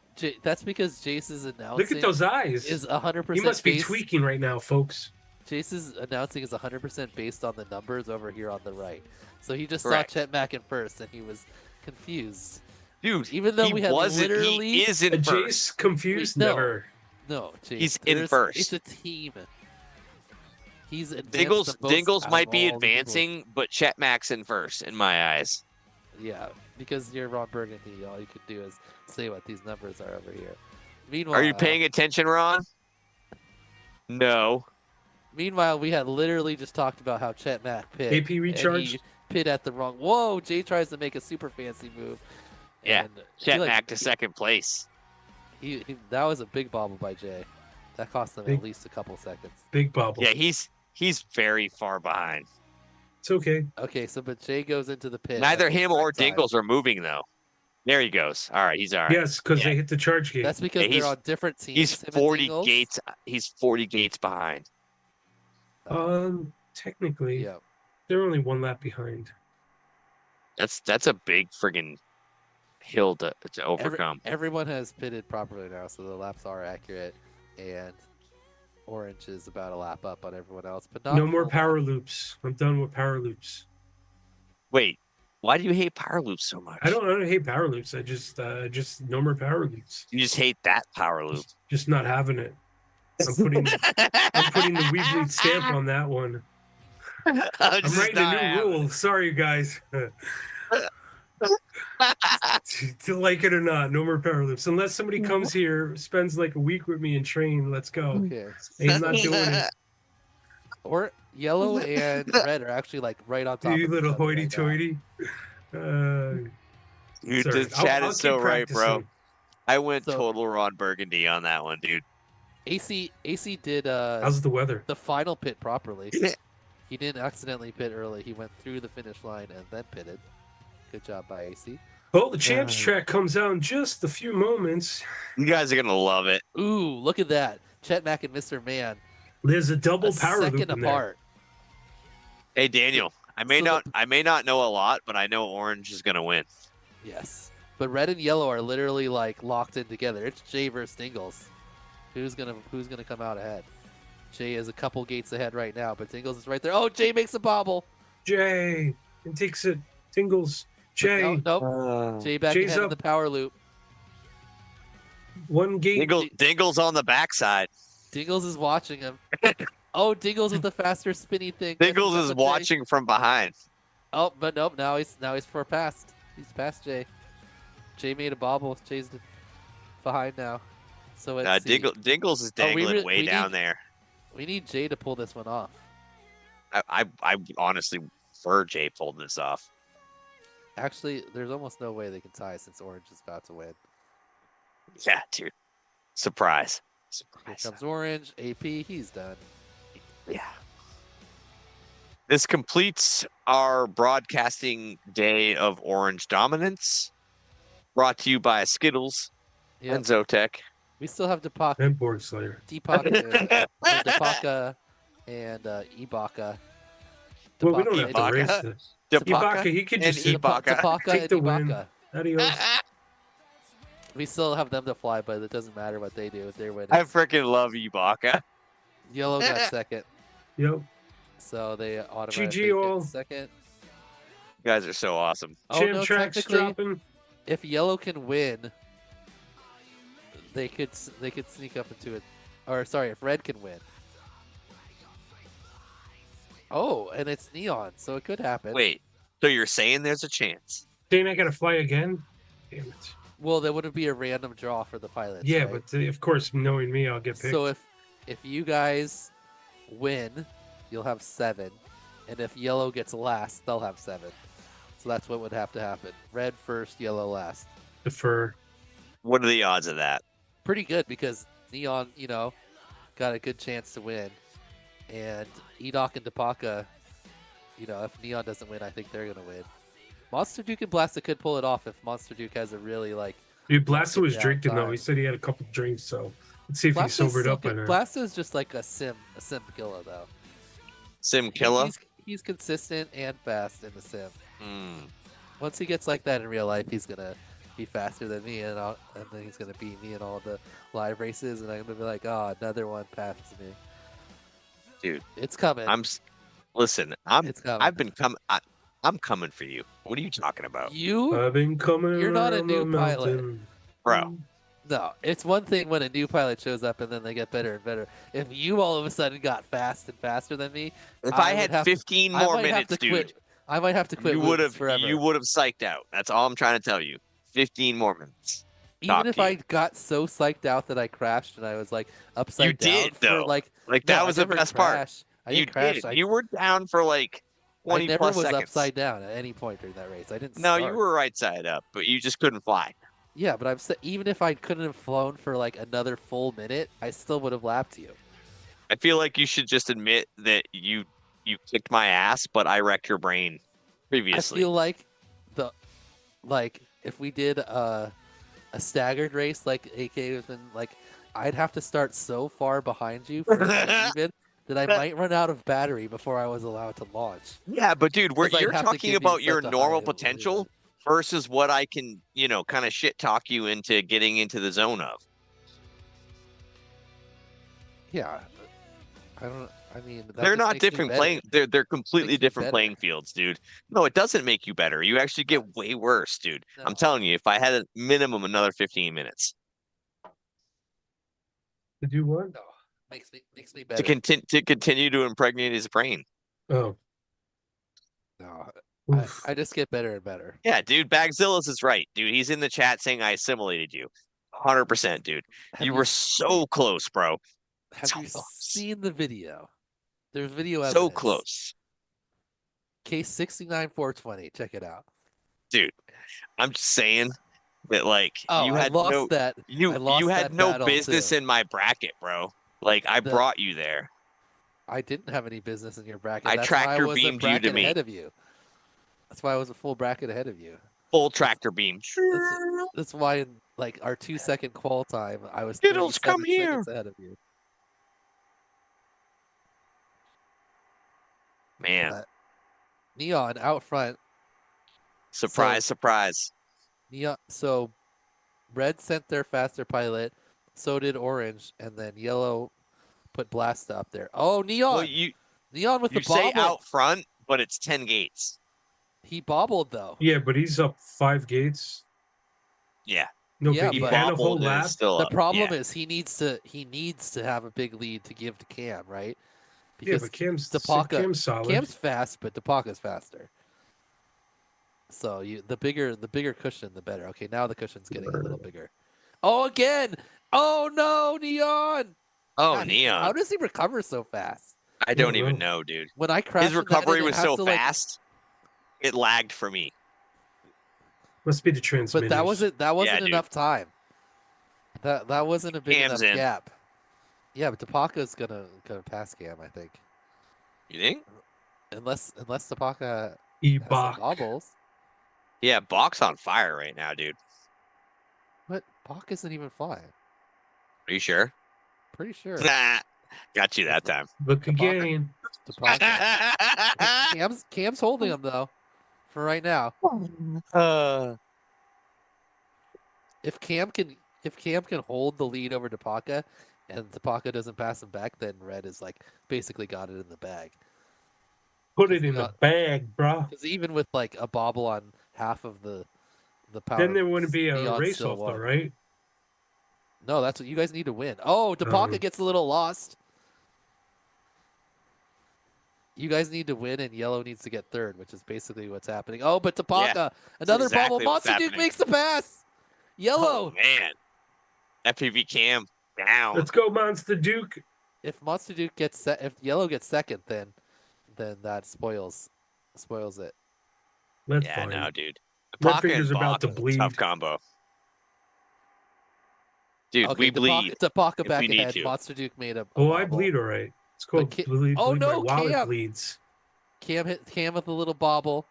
that's because Jace's announcing Look at those eyes. is 100%. He must be based, tweaking right now, folks. Jace's announcing is 100% based on the numbers over here on the right. So he just Correct. saw Chet Mack in first, and he was confused. Dude, Even though he we had wasn't. literally He is in Jace first. confused? no. Never. no, Chase, He's in It's first. a team. He's advanced Dingles, the most Dingles out might of be all the people. advancing, but Chet Max in first in my eyes. Yeah, because you're Ron Burgundy. All you can do is say what these numbers are over here. Meanwhile, Are you paying attention, Ron? No. Meanwhile, we had literally just talked about how Chet Mack pit. AP And recharged? he pit at the wrong. Whoa! Jay tries to make a super fancy move. Yeah, and Chet he, Mack to second place. That was a big bobble by Jay. That cost him Big- at least a couple seconds. Big bobble. Yeah, he's very far behind. It's okay. Okay, so but Jay goes into the pit. Neither at the him or right time. Dingles are moving though. There he goes. All right, he's all right. Yes, because Yeah. they hit the charge gate. That's because Yeah, they're on different teams. He's him and 40 Dingles. gates. He's 40 gates behind. Technically, Yeah. they're only one lap behind. That's a big friggin' hill to overcome. Everyone has pitted properly now, so the laps are accurate, and Orange is about a lap up on everyone else. But not No more full power lap. loops. I'm done with power loops. Wait, why do you hate power loops so much? I don't hate power loops. I just no more power loops. You just hate that power loop. Just not having it. I'm putting the weBLEED stamp on that one. I'm writing a new rule. Sorry, guys. To like it or not, no more power loops. Unless somebody comes here, spends like a week with me and train, let's go. Okay. I'm not doing it. Or yellow and red are actually like right on top. You of little each other right now. hoity-toity. Dude, Sorry. this chat I'll is so keep right, bro. practicing. I went So- total Ron Burgundy on that one, dude. AC did How's the weather? the final pit properly. He didn't accidentally pit early. He went through the finish line and then pitted. Good job by AC. Well, the champs track comes out in just a few moments. You guys are gonna love it. Ooh, look at that. Chet Mack and Mr. Man There's a double a power loop second in there. apart. Hey Daniel, I may not know a lot, but I know Orange is gonna win. Yes. But red and yellow are literally like locked in together. It's Jay versus Dingles. Who's gonna come out ahead? Jay is a couple gates ahead right now, but Dingles is right there. Oh, Jay makes a bobble. Jay and takes it. Tingles. Jay. Nope. Jay back Jay's ahead in up. the power loop. One gate. Dingles on the backside. Dingles is watching him. Oh, Dingles with the faster spinny thing. Dingles catches is up with Jay. watching from behind. Oh, but nope. Now he's for past. He's past Jay. Jay made a bobble. Jay's behind now. So it's Dingles is Oh, we dangling re- way we down need- there. we need Jay to pull this one off. I honestly prefer Jay pulled this off. Actually, there's almost no way they can tie since Orange is about to win. Yeah, dude. Surprise. Here comes Orange. AP, he's done. Yeah. This completes our broadcasting day of Orange dominance. Brought to you by Skittles Yep. and Zotek. We still have Deepak, And Borg Slayer. Depaka and Ibaka. Well, we don't have Ibaka. to race this. Depaka Ibaka, he could and just Ibaka. Depaka Take and the win. Ibaka. Adios. We still have them to fly, but it doesn't matter what they do. They're winning. I freaking love Ibaka. Yellow got second, Yep. so they automatically GG all. get second. You guys are so awesome. Oh, Champ no, tracks technically, dropping. if yellow can win, they could sneak up into it. Or sorry, if red can win. Oh, and it's neon, so it could happen. Wait, so you're saying there's a chance? Saying I gotta fly again? Damn it. Well, there wouldn't be a random draw for the pilots. Yeah, right? but of course, knowing me, I'll get picked. So if you guys win, you'll have 7, and if yellow gets last, they'll have 7. So that's what would have to happen. Red first, yellow last. Defer. What are the odds of that? Pretty good because neon, got a good chance to win, and Edok and Depaka, if neon doesn't win, I think they're gonna win. Monster Duke and Blasta could pull it off if Monster Duke has a really Dude, Blasta was Yeah, drinking though. fine. He said he had a couple drinks, so let's see if he's sobered up by now. Blasta is just like a sim killer though. Sim killer? He's consistent and fast in the sim. Hmm. Once he gets like that in real life, he's gonna be faster than me, and then he's gonna beat me in all the live races, and I'm gonna be like, oh, another one passed me. Dude, It's coming. listen. It's coming. I'm I'm coming for you. What are you talking about, I've been coming You're not a around new the pilot. mountain. bro? No, it's one thing when a new pilot shows up and then they get better and better. If you all of a sudden got fast and faster than me, If I I would had have to- 15 I more might have minutes, to quit. dude, I might have to quit you would Woods have forever. psyched out. That's all I'm trying to tell you. 15 more minutes. Even talk if to you. I got so psyched out that I crashed and I was like upside You down did, for though. like Like no, that I was the never best part. crashed. I You didn't crash. did. You were down for like I 20 never plus was seconds. upside down at any point during that race. I didn't. No, start. you were right side up, but you just couldn't fly. Yeah, but I'm even if I couldn't have flown for like another full minute, I still would have lapped you. I feel like you should just admit that you kicked my ass, but I wrecked your brain previously. I feel like if we did a staggered race like AK was in, like I'd have to start so far behind you for it to be even that I might run out of battery before I was allowed to launch. Yeah, but dude, Because I'd you're have to talking give you about your such a normal high potential versus what I can, kind of shit talk you into getting into the zone of. Yeah, I mean, that They're just not makes me different better. playing. They're completely Makes me different better. playing fields, dude. No, it doesn't make you better. You actually get way worse, dude. I'm No. telling you, if I had a minimum another 15 minutes To do what? No, makes me to better. continue to impregnate his brain. Oh, No, oof. I just get better and better. Yeah, dude, Bagzillas is right, dude. He's in the chat saying I assimilated you. 100%, dude. Have You were so close, bro. Have so you close. seen the video? There's video So evidence. close. Case 69420. Check it out. Dude, I'm just saying that like Oh, you I had lost no that. you I lost you had that no battle, business too. in my bracket, bro. Like I brought you there. I didn't have any business in your bracket. I That's why I tractor was a beamed you to bracket me. ahead of you. That's why I was a full bracket ahead of you. Full tractor beam. That's why in like our 2-second qual time, I was Skittles, 37 come here. seconds ahead of you. Man, Neon out front. surprise, surprise. Neon. So, red sent their faster pilot. So did orange, and then yellow put blast up there. Oh, Neon! Well, you Neon with the say bobble. out front, but it's 10 gates. He bobbled though. Yeah, but he's up 5 gates. Yeah. No Yeah, biggie. but- And a whole Bobbled and lap. is still The up. problem Yeah. is he needs to have a big lead to give to Cam, right? Yeah, Because but Cam's Tapaka- solid. Cam's fast, but Tapaka's faster. So the bigger cushion, the better. Okay, now the cushion's getting a little bigger. Oh, again! Oh no, Neon! Oh, God, Neon. How does he recover so fast? I don't don't even know. know, dude. When I crashed, His recovery was so fast, it lagged for me. Must be the but transmitters. that wasn't dude. enough time. That wasn't a big Cam's enough in. gap. Yeah, but Tapaka's gonna pass Cam, I think. You think? Unless Tapaka has some E-Bach. bobbles. Yeah, Bach's on fire right now, dude. But Bach isn't even flying. Are you sure? Pretty sure. Nah, got you that time. Look Tapaka. again. Tapaka. Cam's holding him though, for right now. If Cam can hold the lead over Tapaka, and Tapaka doesn't pass him back, then Red is like basically got it in the bag. Put it in the bag, bro. Because even with like a bobble on half of the power, Then there wouldn't be a Neon race still off, though, won. right? No, that's what you guys need to win. Oh, Tapaka gets a little lost. You guys need to win, and Yellow needs to get third, which is basically what's happening. Oh, but Tapaka, another exactly bobble. what's Monster Duke happening. makes the pass. Yellow. Oh, man. FPV Cam down. Let's go, Monster Duke. If Monster Duke if Yellow gets second, then that spoils it. That's Yeah, fine. no, dude. My Tapaka finger's and about Bach to is a bleed. tough combo. Dude, Okay, we bleed. Tapaka if back we need ahead. to. Monster Duke made a Oh, I bobble. bleed all right. It's called Ca- bleed. Oh, bleed no, my wallet Cam. bleeds. Cam hit Cam with a little bobble.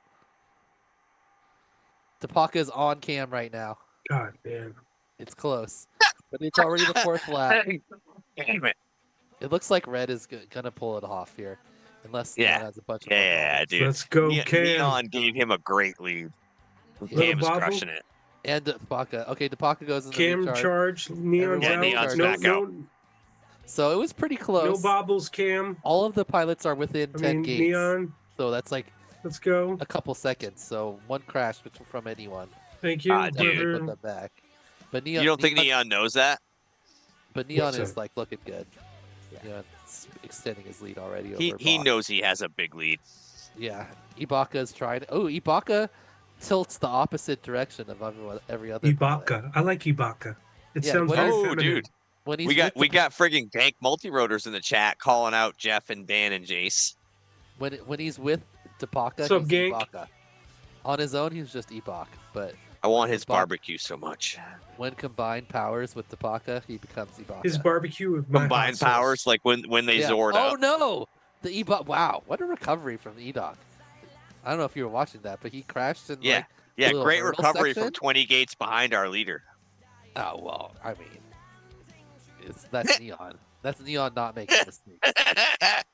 Tapaka's on Cam right now. God damn. It's close, but it's already the fourth lap. Damn it. It looks like Red is gonna pull it off here, unless Yeah. Neon has a bunch of Yeah, problems. dude. Let's go, Cam. Neon gave him a great lead. Yeah. Cam is bobble. crushing it. And Tapaka. Okay, Tapaka goes in the Cam recharge. charge. Neon's Everyone out. Neon's no, back no, out. So it was pretty no close. bobbles, Cam. All of the pilots are within I 10 mean, gates. Neon. So that's like Let's go. a couple seconds. So one crash from anyone. Thank you. Ah, dude. Definitely whoever- put them back. But Neon, You don't think Neon knows that? But Neon What's is up? like looking good. Neon's extending his lead already He over he Ibaka. knows he has a big lead. Yeah, Ibaka's trying. Oh, Ibaka tilts the opposite direction of every other. Ibaka. I like Ibaka. It Yeah, sounds what very is- Oh, feminine. dude. When he's We got with friggin' Dank Multirotors in the chat calling out Jeff and Dan and Jace. when he's with Tapaka, What's up, he's Gank? Ibaka. On his own, he's just Ibaka. But I want his Ibaka- barbecue so much. when combined powers with Tapaka, he becomes Ibaka. His barbecue with my hot Combined sauce. powers, like when they Yeah. Zord Oh out. no, the Ibaka! Wow, what a recovery from the E-Doc. I don't know if you were watching that, but he crashed in Yeah. like. Yeah, little great hurdle recovery section? from 20 gates behind our leader. Oh well, I mean, that's Neon. That's Neon not making mistakes.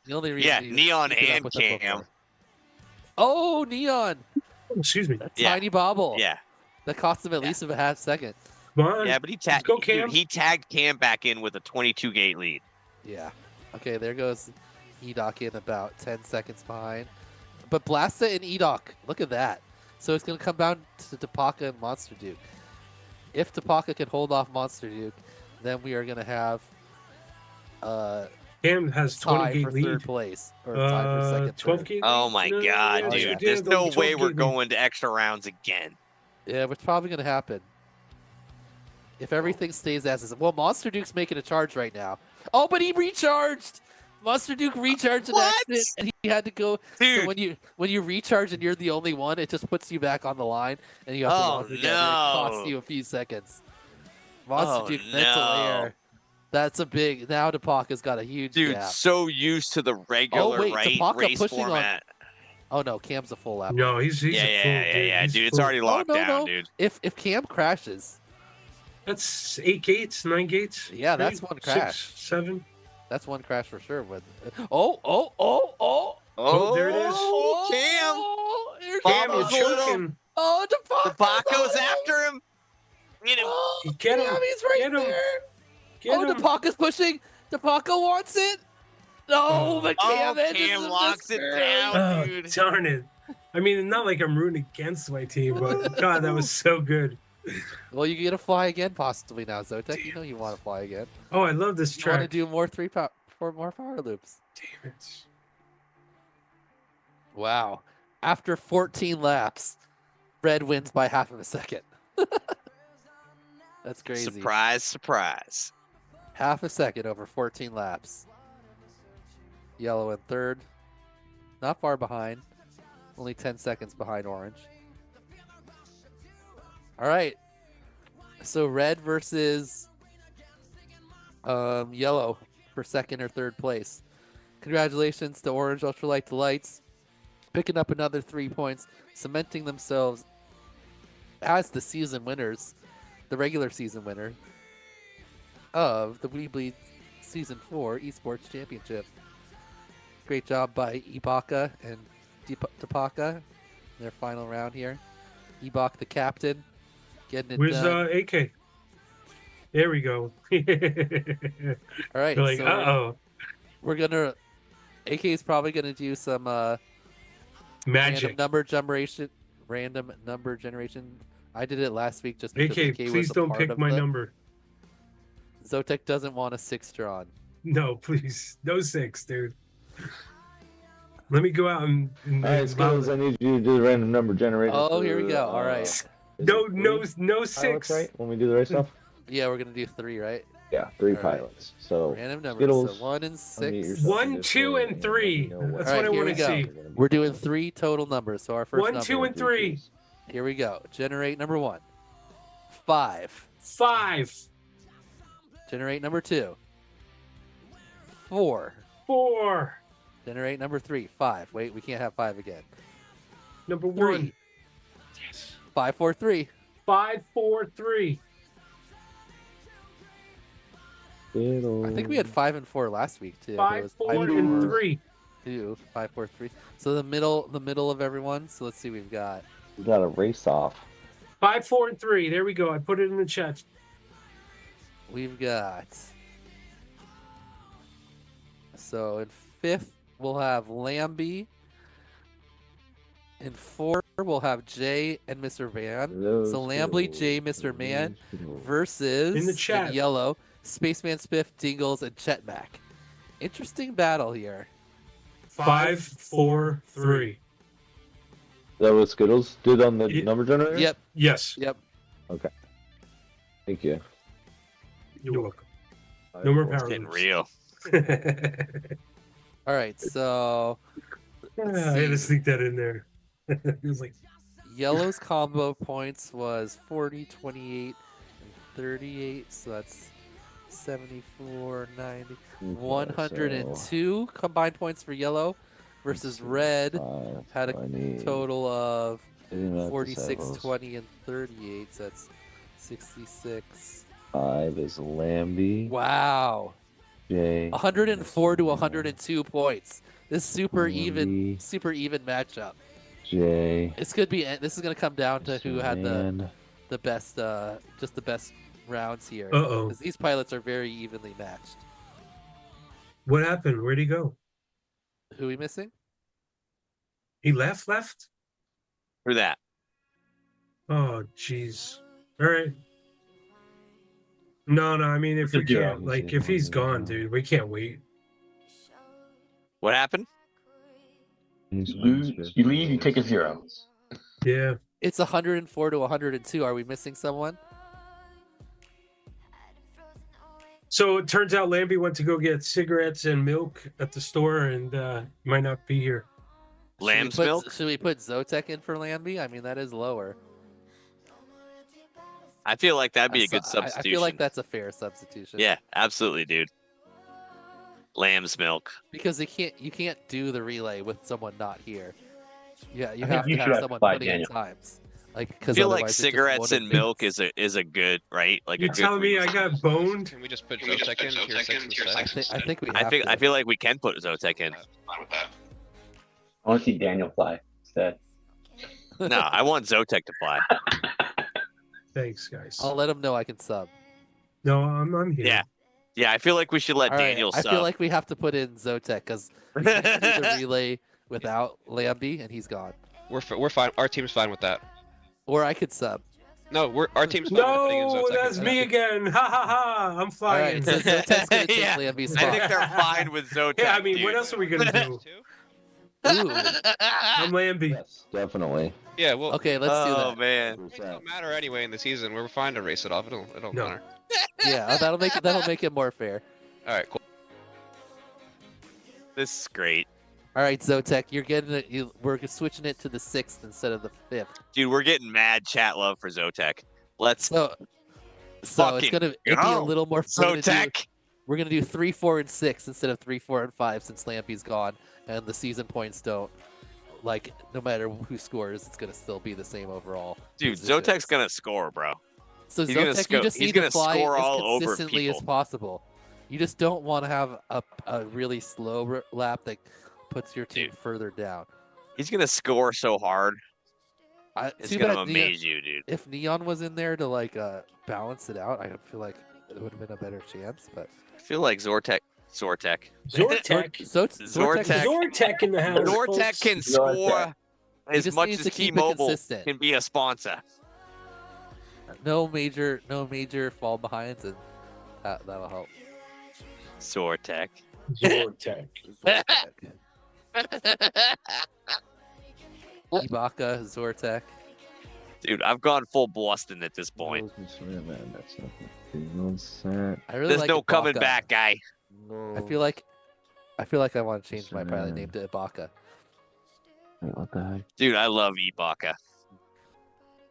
The only reason. Yeah, he was Neon keeping up and with them Cam. before. Oh, Neon! Excuse me. That Yeah. tiny bobble. Yeah. That cost him at Yeah. least a half second. Come on. Yeah, but he Let's tagged go, Cam. he tagged Cam back in with a 22 gate lead. Yeah. Okay, there goes E-Doc in about 10 seconds behind. But Blasta and E-Doc, look at that. So it's going to come down to Tapaka and Monster Duke. If Tapaka can hold off Monster Duke, then we are going to have Cam has 20 tie gate for lead. third place. Or tie for second. 12 third. gate Oh lead? my No, god, yeah, dude. yeah. There's no 12 way we're gate lead. going to extra rounds again. Yeah, it's probably going to happen. If everything stays as is. Well, Monster Duke's making a charge right now. Oh, but he recharged! Monster Duke recharged an What? accident, and he had to go. Dude. So when you recharge and you're the only one, it just puts you back on the line, and you have to Oh, launch again. And it costs no. you a few seconds. Monster Oh, Duke mental no. air. That's a big. Now Tapaka's got a huge Dude, gap. so used to the regular wait, Tapaka race pushing on- format. Oh no, Cam's a full lap. No, he's Yeah, a full yeah, He's dude. It's full. already locked no, down, no. dude. If Cam crashes, That's 8 gates, 9 gates. Yeah, that's right? one crash. 6, 7. that's one crash for sure. With oh. Oh, there it is. Cam! Oh, here's Cam, you're Bob's a little- choking. Oh, The Paco's after him. Get him. Oh, Get him, Cam, he's right get him, there. Get Oh, him. Tapaka's pushing. Tapaka wants it. No, Oh. but Oh, Cam, edges Cam him locks just it barely. down. Oh, dude. darn it. I mean, not like I'm rooting against my team, but God, that was so good. Well, you get to fly again possibly now, Zotek. You know you want to fly again. Oh, I love this You want to track. do four more power loops. Damn it. Wow. After 14 laps, Red wins by half of a second. That's crazy. Surprise, surprise. Half a second over 14 laps. Yellow in third. Not far behind. Only 10 seconds behind orange. All right. So red versus yellow for second or third place. Congratulations to Orange Ultralight Delights. Picking up another 3 points. Cementing themselves as the season winners. The regular season winner of the weBLEED Season 4 Esports Championship. Great job by Ibaka and Tapaka in their final round here. Ibaka, the captain, getting it Where's done. AK? There we go. All right, You're like, so uh-oh. we're gonna. AK is probably gonna do some Magic. random number generation. I did it last week just because AK, AK was please a don't part pick of my the- number. Zotek doesn't want a 6 drawn. No, please. No 6, dude. Let me go out and All right, Skills, I need you to do the random number generator. Oh, here we for, go. All right. is no, it no, three no pilots, 6. right? When we do the race stuff? Yeah, we're gonna do 3, right? Yeah, 3 All right. pilots. So Random numbers. Skittles, So 1 and unmute 6. yourself. 1, 2, and 3. That's All what right, I here want we to go. see. We're doing 3 total numbers. So our first 1, number. 2, and 3. Here we go. Generate number 1. 5. 5, Generate number 2. 4. 4, Generate number 3. 5. Wait, we can't have 5 again. number 3. 1. Yes. 5, 4, 3. 5, 4, 3. I think we had 5 and 4 last week too. but it 5, was 4, and 3. 2. 5, 4, 3. So the middle of everyone. So let's see. We've got. We got a race off. 5, 4, and 3. There we go. I put it in the chat. We've got. So in 5th we'll have Lambie. In 4, we'll have Jay and Mr. Man. Those So Lambly, Skittles, Jay, Mr. Man those Skittles. versus In the chat. yellow, Spaceman Spiff, Dingles, and Chet Mac. Interesting battle here. 5, 4, 3. Is that what Skittles did on the Ye- number generator? Yep, Yes. yep. Okay. Thank you. You're welcome. No more power Getting loops. real. All right, so I had to sneak that in there. It was like, yellow's combo points was 40, 28, and 38. So that's 74, 90, 102 combined points for yellow versus red had a total of 46, 20, and 38. So that's 66. 5 is Lambie. Wow. Jay. 104 to 102 points. This super even Lambie, matchup. Jay. This could be. This is gonna come down to who had Man. the best, just the best rounds here. uh-oh. Because these pilots are very evenly matched. What happened? Where'd he go? Who are we missing? He left? For that. Oh, jeez. All right. No, I mean, if we Yeah. can't, like, if he's gone, dude, we can't wait. What happened? You lose, you leave, you take a 0. Yeah. It's 104 to 102. Are we missing someone? So it turns out Lambie went to go get cigarettes and milk at the store and might not be here. Lamb's milk? Should we put Zotek in for Lambie? I mean, that is lower. I feel like that'd be a good I substitution. feel like that's a fair substitution. Yeah, absolutely, dude. Lamb's milk. Because you can't do the relay with someone not here. Yeah, you I think have to you have should have someone to buy putting in Daniel. times. Like, I because feel like cigarettes and milk is a good, right? Like You a good telling me I got boned? Can we just put Zotek in tier 6 instead? I think we have I to. feel like we can put Zotek in. I want to see Daniel fly instead. No, I want Zotek to fly. Thanks, guys. I'll let him know I can sub. No, I'm here. Yeah. Yeah, I feel like we should let All right, Daniel I sub. feel like we have to put in Zotek because we can't do the relay without Lambie, and he's gone. We're fine. Our team's fine with that. Or I could sub. No, our team's fine with putting in No, Zotek. that's me again. Ha ha ha! I'm All flying. right, so Zotek's gonna take Yeah, Lambie's I spot. think they're fine with Zotek. Yeah, I mean, dude. what else are we gonna do? Ooh. I'm Lambie. Yes, definitely. Yeah, well, Okay, let's do Oh that. man. it don't matter anyway in the season. We're fine to race it off. It don't No. matter. Yeah, that'll make it more fair. All right, cool. This is great. All right, Zotek, you're getting it. We're switching it to the 6th instead of the 5th. Dude, we're getting mad chat love for Zotek. Let's So it's Fucking gonna be a go, little more fun. Zotek. We're gonna do 3, 4, and 6 instead of 3, 4, and 5 since Lambie's gone, and the season points don't. Like, no matter who scores, it's gonna still be the same overall. Dude, positions. Zotek's gonna score, bro. So he's gonna Zotek, you just he's need gonna to fly score as all over consistently as people. possible. You just don't want to have a really slow lap that puts your team Dude. further down. He's gonna score so hard. It's Too gonna bad amaze you, dude. if Neon was in there to like balance it out, I feel like it would have been a better chance. But I feel like Zortek. Zortek. Zortek. Zortek in the house. Zortek folks. can score He as just much needs as to keep it T-Mobile consistent. can be a sponsor. no major fall behinds, and that'll help. Zortek. Zortek. Ibaka, Zortek. Dude, I've gone full Boston at this point. I really There's like no coming Ibaka. back, guy. I feel like I want to change my pilot name to Ibaka. Wait, what the heck? Dude, I love Ibaka.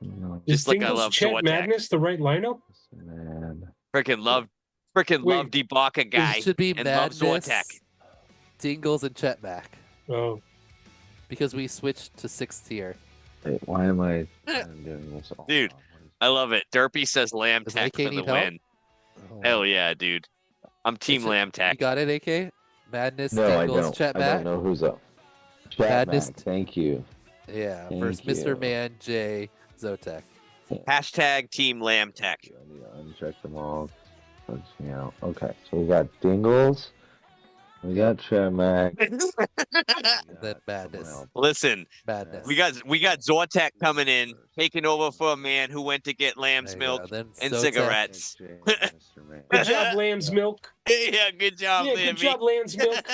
No, Is Just like I Dingles love Chet Zortek. Madness the right lineup? man. Freaking love Wait. Ibaka guy. It should be and love Madness, Zortek. Dingles, and Chetback Oh, because we switched to 6th tier. Wait, why am I doing this all? Dude, I love it. Derpy says Lamb Does Tech AK for the need help? win. Hell yeah, dude. I'm Team Is it- Lamb You Tech. got it, AK? Madness, No, I Dingles, don't. I don't Chetback. know who's up. Chat Madness- back, thank you. Yeah, Thank versus you. Mr. Man, J, Zotek. Hashtag Team Lamb Tech. I need to uncheck them all. Punch me out. Okay, so we got Dingles, We got Chemac. Then Madness. Listen, Madness. we got Zortek coming in, taking over for a man who went to get lamb's There you go. milk Then and Zotek. cigarettes. Good job, Lamb's Milk. Yeah, good job, Yeah, Lamby. good job, Lamb's Milk.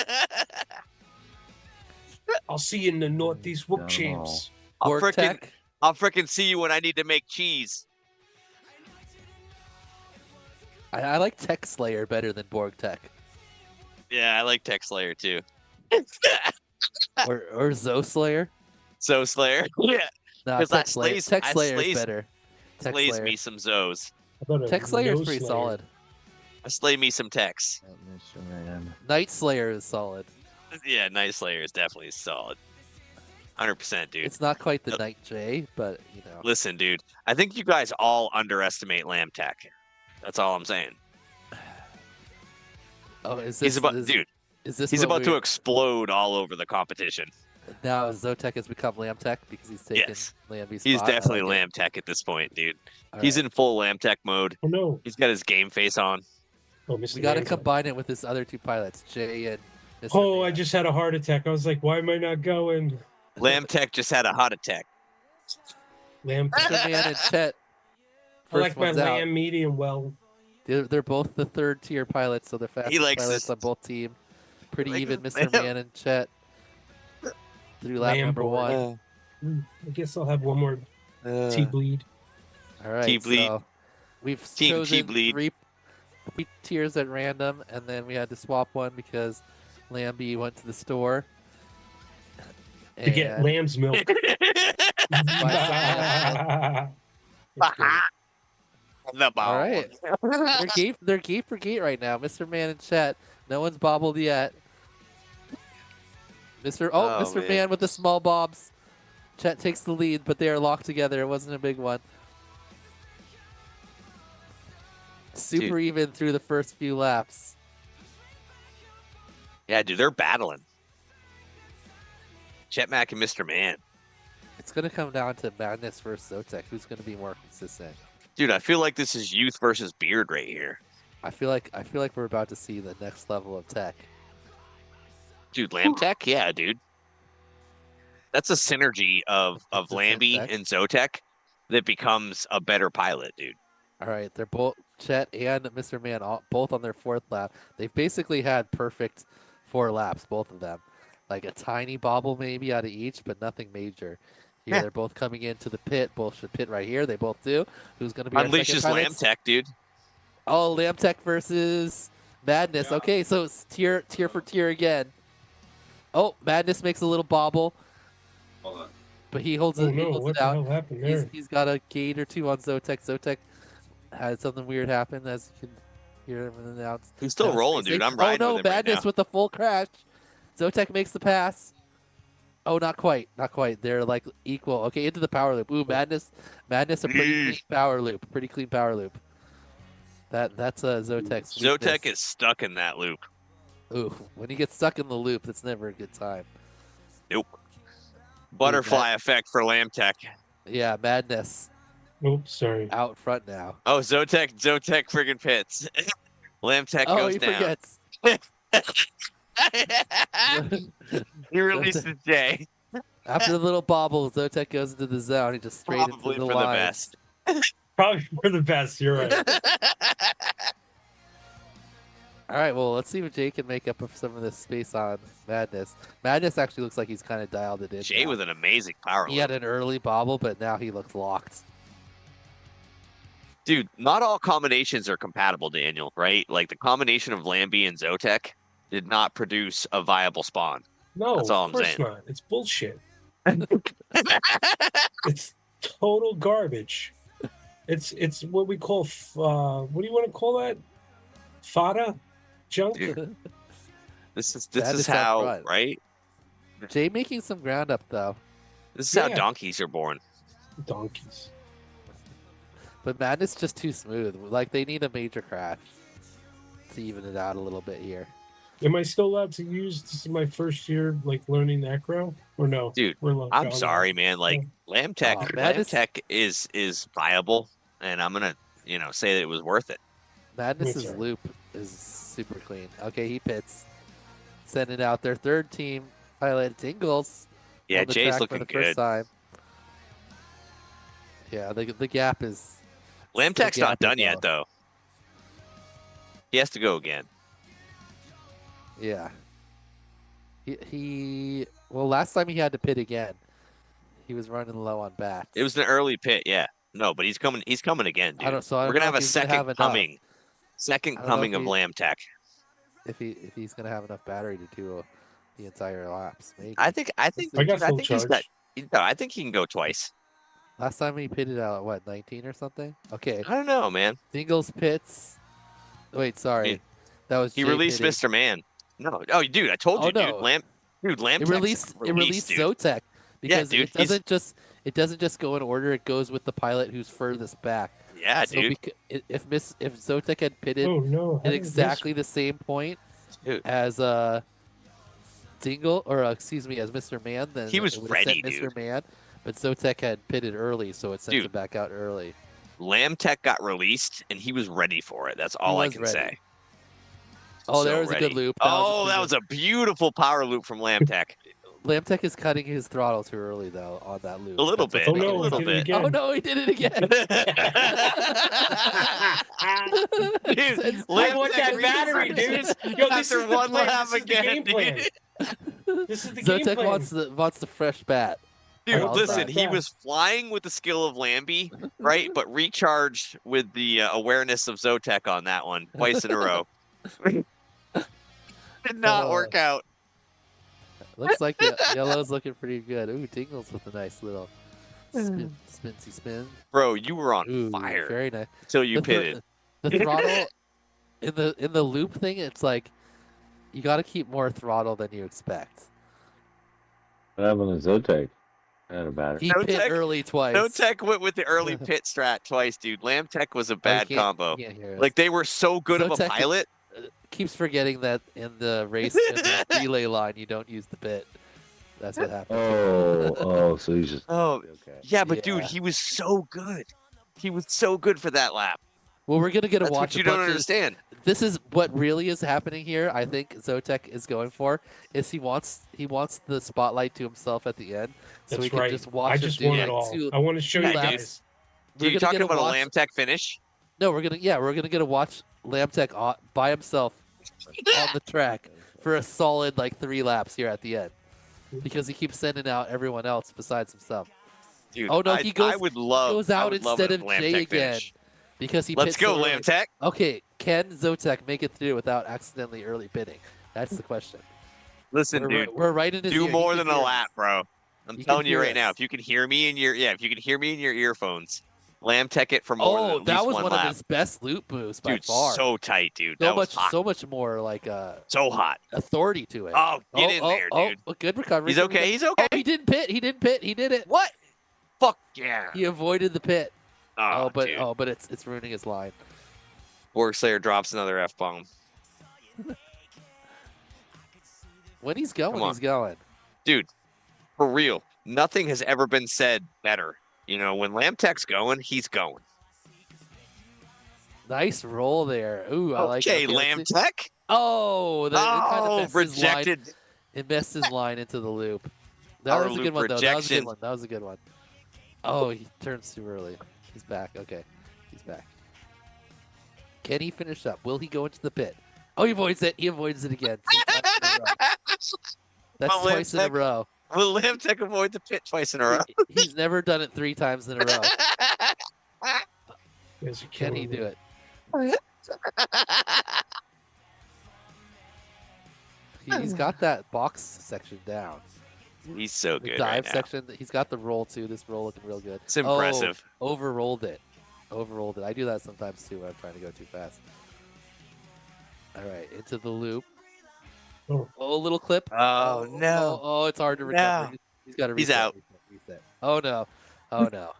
I'll see you in the Northeast Whoop Got 'em Champs. I'll Borg frickin' Tech. I'll frickin' see you when I need to make cheese. I like Tech Slayer better than Borg Tech. Yeah, I like Tech Slayer too. or Zo Slayer. So Slayer. Yeah, No, 'Cause I Tech Slayer. slays- Tech I Slayer is slays- better. Tech slays Slayer. me some Zos. How about a Tech Slayer is no pretty Slayer? solid. I slay me some Techs. Mr. Man. Night Slayer is solid. Yeah, Night Slayer is definitely solid. 100%, dude. It's not quite the Night J, but you know. Listen, dude. I think you guys all underestimate Lamb Tech. That's all I'm saying. Oh, is this? He's about, is, dude. Is this? He's what about to we- explode all over the competition. Now Zotek has become Lamb Tech because he's taken Yes. Lambie's He's spot. I definitely like it. Lamb Tech at this point, dude. All He's right. in full Lamb Tech mode. Oh no. He's got his game face on. Oh, Mr. We got to Man's- combine it with his other two pilots, Jay and Mr. Oh, I Man. just had a heart attack. I was like, why am I not going? Lamb Tech just had a heart attack. Lamb. Mr. Man and Chet. I First like my one's out. lamb medium well. They're both the third tier pilots, so they're fastest likes pilots his- on both team. Pretty Like even, his Mr. lamb. Man and Chet. Through lap Lamb number board. one. I guess I'll have one more T-bleed. All right, T-bleed. so we've Team chosen T-bleed. three tiers at random, and then we had to swap one because Lambie went to the store. To get And- lamb's milk. That's great. The ball. All right. They're gate for gate right now. Mr. Man and Chet. No one's bobbled yet. Mr. Man. Man with the small bobs. Chet takes the lead, but they are locked together. It wasn't a big one. Super even through the first few laps. Yeah, dude, they're battling. Jetmac and Mr. Man. It's gonna come down to Madness versus Zotek. Who's gonna be more consistent? Dude, I feel like this is youth versus beard right here. I feel like we're about to see the next level of tech. Dude, Lamb Tech? Yeah, dude. That's a synergy of It's a Lambie Tech. and Zotek that becomes a better pilot, dude. All right, they're both Chet and Mr. Man both on their fourth lap. They've basically had perfect 4 laps, both of them. Like a tiny bobble maybe out of each, but nothing major. Here Yeah. they're both coming into the pit. Both should pit right here. They both do. Who's going to be our Unleashes second Lamb pilots? Tech, dude. Oh, Lamb Tech versus Madness. Yeah. Okay, so it's tier for tier again. Oh, Madness makes a little bobble, Hold on. but he holds Oh it. He no, holds what it the out. hell happened there? He's got a gate or two on Zotek. Zotek had something weird happen, as you can hear him announce. He's still That was rolling, pretty dude. safe. I'm riding Oh no, with him right Madness now. with a full crash. Zotek makes the pass. Oh, not quite, not quite. They're like equal. Okay, into the power loop. Ooh, Madness, a pretty clean Yeesh. power loop. Pretty clean power loop. That's a Zotek's weakness. Zotek is stuck in that loop. Ooh, when he gets stuck in the loop, that's never a good time. Nope. Butterfly effect for Lamb Tech. Yeah, Madness Oops, sorry. out front now. Oh, Zotek friggin' pits. Lamb Tech Oh, goes he down. forgets. He releases Jay. After the little bobble, Zotek goes into the zone. He just straight Probably into the for the lines. best. Probably for the best. You're right. All right, well, let's see if Jay can make up some of this space on Madness. Madness actually looks like he's kind of dialed it in. Jay now. with an amazing power He had loop. an early bobble, but now he looks locked. Dude, not all combinations are compatible, Daniel, right? Like the combination of Lambie and Zotek did not produce a viable spawn. No, That's all of I'm course saying. not. It's bullshit. It's total garbage. It's what we call what do you want to call that? Fodder? Junk? Dude. This is That is is up how, front. right? Jay making some ground up, though. This is how Yeah. donkeys are born. Donkeys. But Madness just too smooth. Like, they need a major crash to even it out a little bit here. Am I still allowed to use this is my first year like learning acro? Or no? Dude, We're allowed- I'm no, sorry, man. Like Lamb Tech, Oh, Lamb Madness- Tech is viable, and I'm gonna, say that it was worth it. Madness's sorry. loop is super clean. Okay, he pits. sending out their third team pilot, Dingles. Yeah, on the Jay's track looking for the good. first time. Yeah, the gap is. Lamtech's not done yet, though. though. He has to go again. Yeah. Well, last time he had to pit again. He was running low on bats. It was an early pit, yeah. No, but he's coming again, dude. I don't We're gonna know have if a he's gonna second have enough. coming. Second I don't know coming if of he- Lamtech. If he's gonna have enough battery to do the entire laps, maybe. I think I got full he's got charge. no, I think he can go twice. Last time he pitted out what 19 or something. Okay, I don't know, man. Dingles pits. Wait, sorry, He- that was He Jay released pitting. Mr. Man. No, oh, dude, I told Oh, you, dude. no. Lamtech It released dude. Zotek because dude, it doesn't just go in order. It goes with the pilot who's furthest back. Yeah, So dude. if Zotek had pitted Oh no! at exactly the same point Dude. as Dingle or excuse me as Mr. Man, then He was it would've sent ready, Mr. Man, but Zotek had pitted early, so it sent Dude. him back out early. Lamtech got released, and he was ready for it. That's all I was can ready. say. Oh, there So was a ready. good loop. That was a beautiful power loop from Lamtech. Lamtech is cutting his throttle too early though on that loop. A little That's bit. what's Oh A no! little he did it bit. again. Oh no, he did it again. Dude, I want that battery, dude. Yo, this After is the one plan. lap This is the again, game plan. dude. This is the game Zotek plan. wants the fresh bat. Dude, I'll listen, try. he was flying with the skill of Lambie, right? But recharged with the awareness of Zotek on that one twice in a row. Did not work out. Looks like the yellow's looking pretty good. Ooh, Dingles with a nice little spinsy spin. Bro, you were on Ooh, fire very nice. until you The thr- pitted. The throttle in the loop thing, it's like you got to keep more throttle than you expect. What happened to Zotek? Had a battery. He No pit tech- early twice. No Tech went with the early pit strat twice, dude. Lamtech was a Oh, you bad can't- combo. you can't hear us. Like they were so good of a Zotek- pilot. Keeps forgetting that in the race in the relay line you don't use the pit. That's what happens. So he's just Oh, okay. yeah, but dude, Yeah. he was so good. He was so good for that lap. Well, we're gonna get to That's watch what you a don't bunch of understand. this is what really is happening here. I think Zotek is going for is he wants the spotlight to himself at the end, so That's we can right. just watch I him just do want like it all. two. I want to show you Yeah, dude. guys. Dude, you're We're talking gonna about watch, a Lamtech finish? No, we're gonna get to watch Lamtech by himself on the track for a solid like 3 laps here at the end, because he keeps sending out everyone else besides himself. Dude, Oh, no, I, he goes- I would love. goes I out would love instead a of Lamtech Jay again. finish. Because he Let's pits go, so early. Lamtech. Okay, can Zotek make it through without accidentally early pitting? That's the question. Listen, we're, dude, we're right in his ear. do He more can than a hear us. lap, bro. I'm He can telling you hear right now. us. If you can hear me in your if you can hear me in your earphones, Lamtech it for more than Oh, at that least was one one lap. of his best loop moves by Dude, far. so tight, dude. So That was hot. so much more like So hot. authority to it. Oh, get in there, dude. Oh, good recovery. He's good okay. recovery. He's okay. Oh, he didn't pit. He didn't pit. He did it. What? Fuck yeah. He avoided the pit. Oh, dude. but it's ruining his line. Borg Slayer drops another F bomb. When he's going, Come on. he's going. Dude, for real. Nothing has ever been said better. You know, when Lamtech's going, he's going. Nice roll there. Ooh, I like Okay, it. Let's see. Lamtech. Oh, it kind of Oh, messed his line. rejected. It messed his line into the loop. That Our was a loop good one, though. That was a rejection. good one. That was a good one. Oh, he turns too early. He's back. Okay, he's back. Can he finish up? Will he go into the pit? Oh, he avoids it. He avoids it again. 2 times in a row. That's Well, twice in a Lamtech- row. Will Lamtech avoid the pit twice in a row? He's never done it 3 times in a row. Yes, you Can he killing do me. it? He's got that box section down. He's so The good dive right now. section. He's got the roll too. This roll looking real good. It's impressive. Oh, overrolled it. Overrolled it. I do that sometimes too when I'm trying to go too fast. All right, into the loop. Oh. Little clip. Oh, no. Oh, it's hard to recover. No. He's got to He's reset. out. Reset. Oh no. Oh no.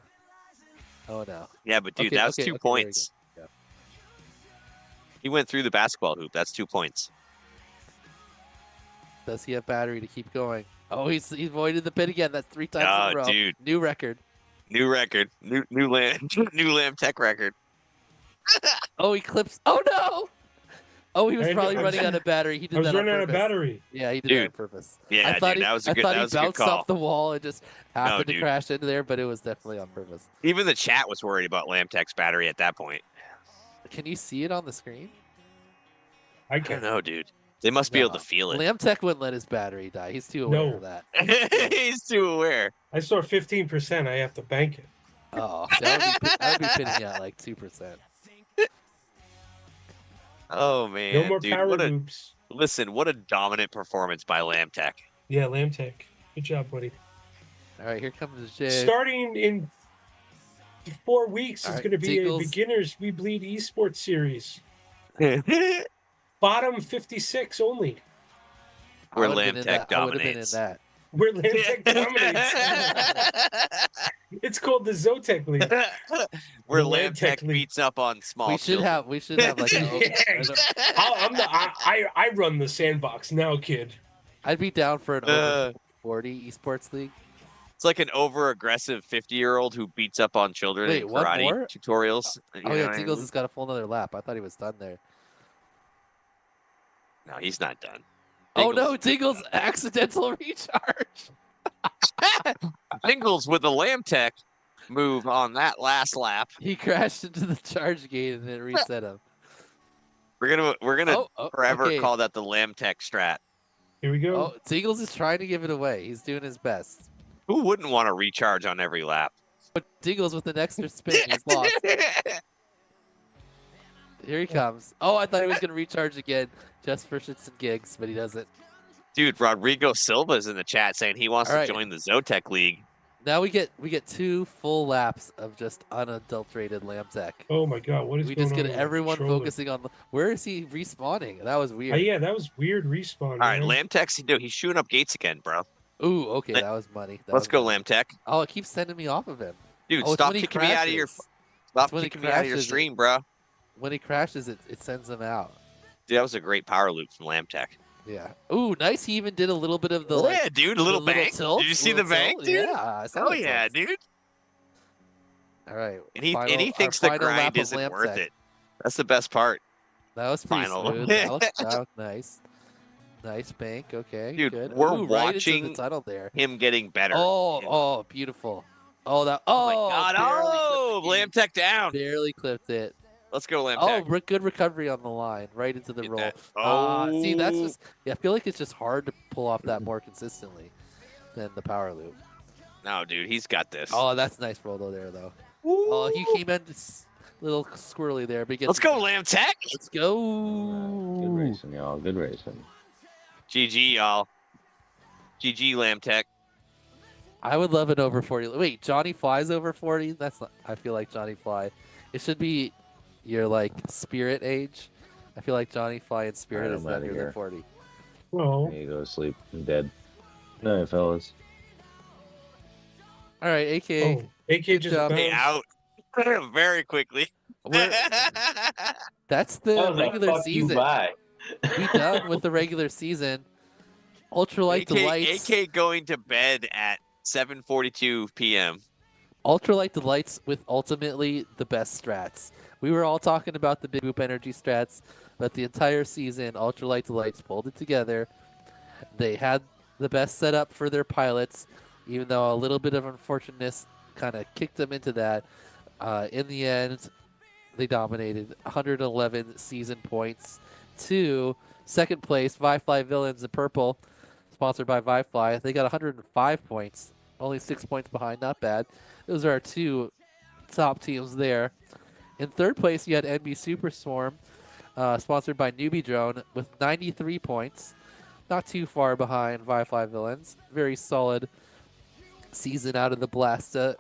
Oh no. Yeah, but dude, Okay, that was okay, 2 okay, there we points. go. Yeah. He went through the basketball hoop. That's 2 points. Does he have battery to keep going? Oh, he avoided the pit again. That's 3 times in a Oh, row. dude. New record. New record. New Lamtech record. Oh, he clips. Oh no. Oh, he was I probably was- running out of battery. He I did was that on running out of purpose. battery. Yeah, he did that on Dude. purpose. Yeah, I thought dude, he, that was a I good. thought That he was a good bounced call. off the wall and just happened to dude. crash into there, but it was definitely on purpose. Even the chat was worried about Lamtech's battery at that point. Can you see it on the screen? I I don't can't. know, dude. They must be able to feel it. Lamtech wouldn't let his battery die. He's too aware No. of that. He's too aware. I saw 15%. I have to bank it. Oh, see, I would be pitting at like 2%. Oh man, No more dude, power what a loops. listen! What a dominant performance by Lamtech. Yeah, Lamtech. Good job, buddy. All right, here comes Jay. Starting in 4 weeks, All it's right, going to be Tinkles. a beginners We Bleed eSports series. Where Bottom 56 only. I would've been in Lamtech that- I would've been in dominates. that. Where Lamtech dominates. It's called the Zotec League. Where The Lamtech Lamtech League. beats up on small We should have like I run the sandbox now, kid. I'd be down for an Uh, over 40 esports league. It's like an over-aggressive 50-year-old who beats up on children Wait, in one karate more? tutorials. You Oh know yeah, what I Tingles mean? has got a full another lap. I thought he was done there. No, he's not done. Oh Tingles- no, Tingles accidental recharge. Tingles with the Lamtech move on that last lap. He crashed into the charge gate and then reset him. We're gonna Oh, forever okay. call that the Lamtech strat. Here we go. Oh, Tingles is trying to give it away. He's doing his best. Who wouldn't want to recharge on every lap? But Tingles with an extra spin, he's lost. Here he comes. Oh, I thought he was gonna recharge again just for shits and gigs, but he doesn't. Dude, Rodrigo Silva's in the chat saying he wants All right. to join the Zotec League. Now we get 2 full laps of just unadulterated Lamtech. Oh my god, what is We going just on? get with the everyone controller? focusing on where is he respawning? That was weird. Yeah, that was weird respawn. All right, man. Lamtech's he's shooting up gates again, bro. Ooh, okay, Let- that was money. That Let's was go, money. Lamtech. Oh, it keeps sending me off of him. Dude, Oh, it's stop when he kicking me out of your crashes. stop when he kicking me out of your crashes, stream, bro. When he crashes, it sends him out. Dude, that was a great power loop from Lamtech. Yeah. Ooh, nice. He even did a little bit of the Yeah, dude, a little bank. tilt. Did you see the little bank, tilt. dude? Yeah, I saw Oh the yeah, tilt. dude. All right. And he final- our thinks the final lap grind of isn't worth Lamtech. it. That's the best part. That was pretty Final. smooth. That was nice. Nice bank. Okay. Dude, good. we're Ooh, right into watching the tunnel there. Him getting better. Oh, beautiful. Oh, that. Oh my Oh, god. barely Oh, clipped the game. Lamtech down. Barely clipped it. Let's go, Oh, Lamtech. good recovery on the line, right into the Get roll. that. See, that's Oh. just. Yeah, I feel like it's just hard to pull off that more consistently than the power loop. No, dude, he's got this. Oh, that's a nice roll there, though. Oh, he came in little squirrely there, but he gets Let's go, Lamtech. Let's go. Good racing, y'all. Good racing. GG, y'all. GG, Lamtech. I would love an over 40. Wait, Johnny Fly's over 40? That's not. I feel like Johnny Fly. It should be your like spirit age. I feel like Johnny Fly and spirit Alright, is I'm outta younger than here. 40. Well, There you go to sleep. I'm dead. Good night, fellas. All right, AK. oh, AK Good just job. Hey, bounced. out very quickly. That's the That was a regular fuck you season. bye. We done with the regular season. Ultralight Delights. AK going to bed at 7:42 p.m. Ultralight Delights with ultimately the best strats. We were all talking about the big boop energy strats, but the entire season, Ultralight Delights pulled it together. They had the best setup for their pilots, even though a little bit of unfortunateness kind of kicked them into that. In the end, they dominated 111 season points to second place, ViFLY Villains in purple, sponsored by ViFLY. They got 105 points, only 6 points behind, not bad. Those are our 2 top teams there. In third place, you had NB Super Swarm, sponsored by NewBeeDrone, with 93 points. Not too far behind ViFLY Villains. Very solid season out of the Blasta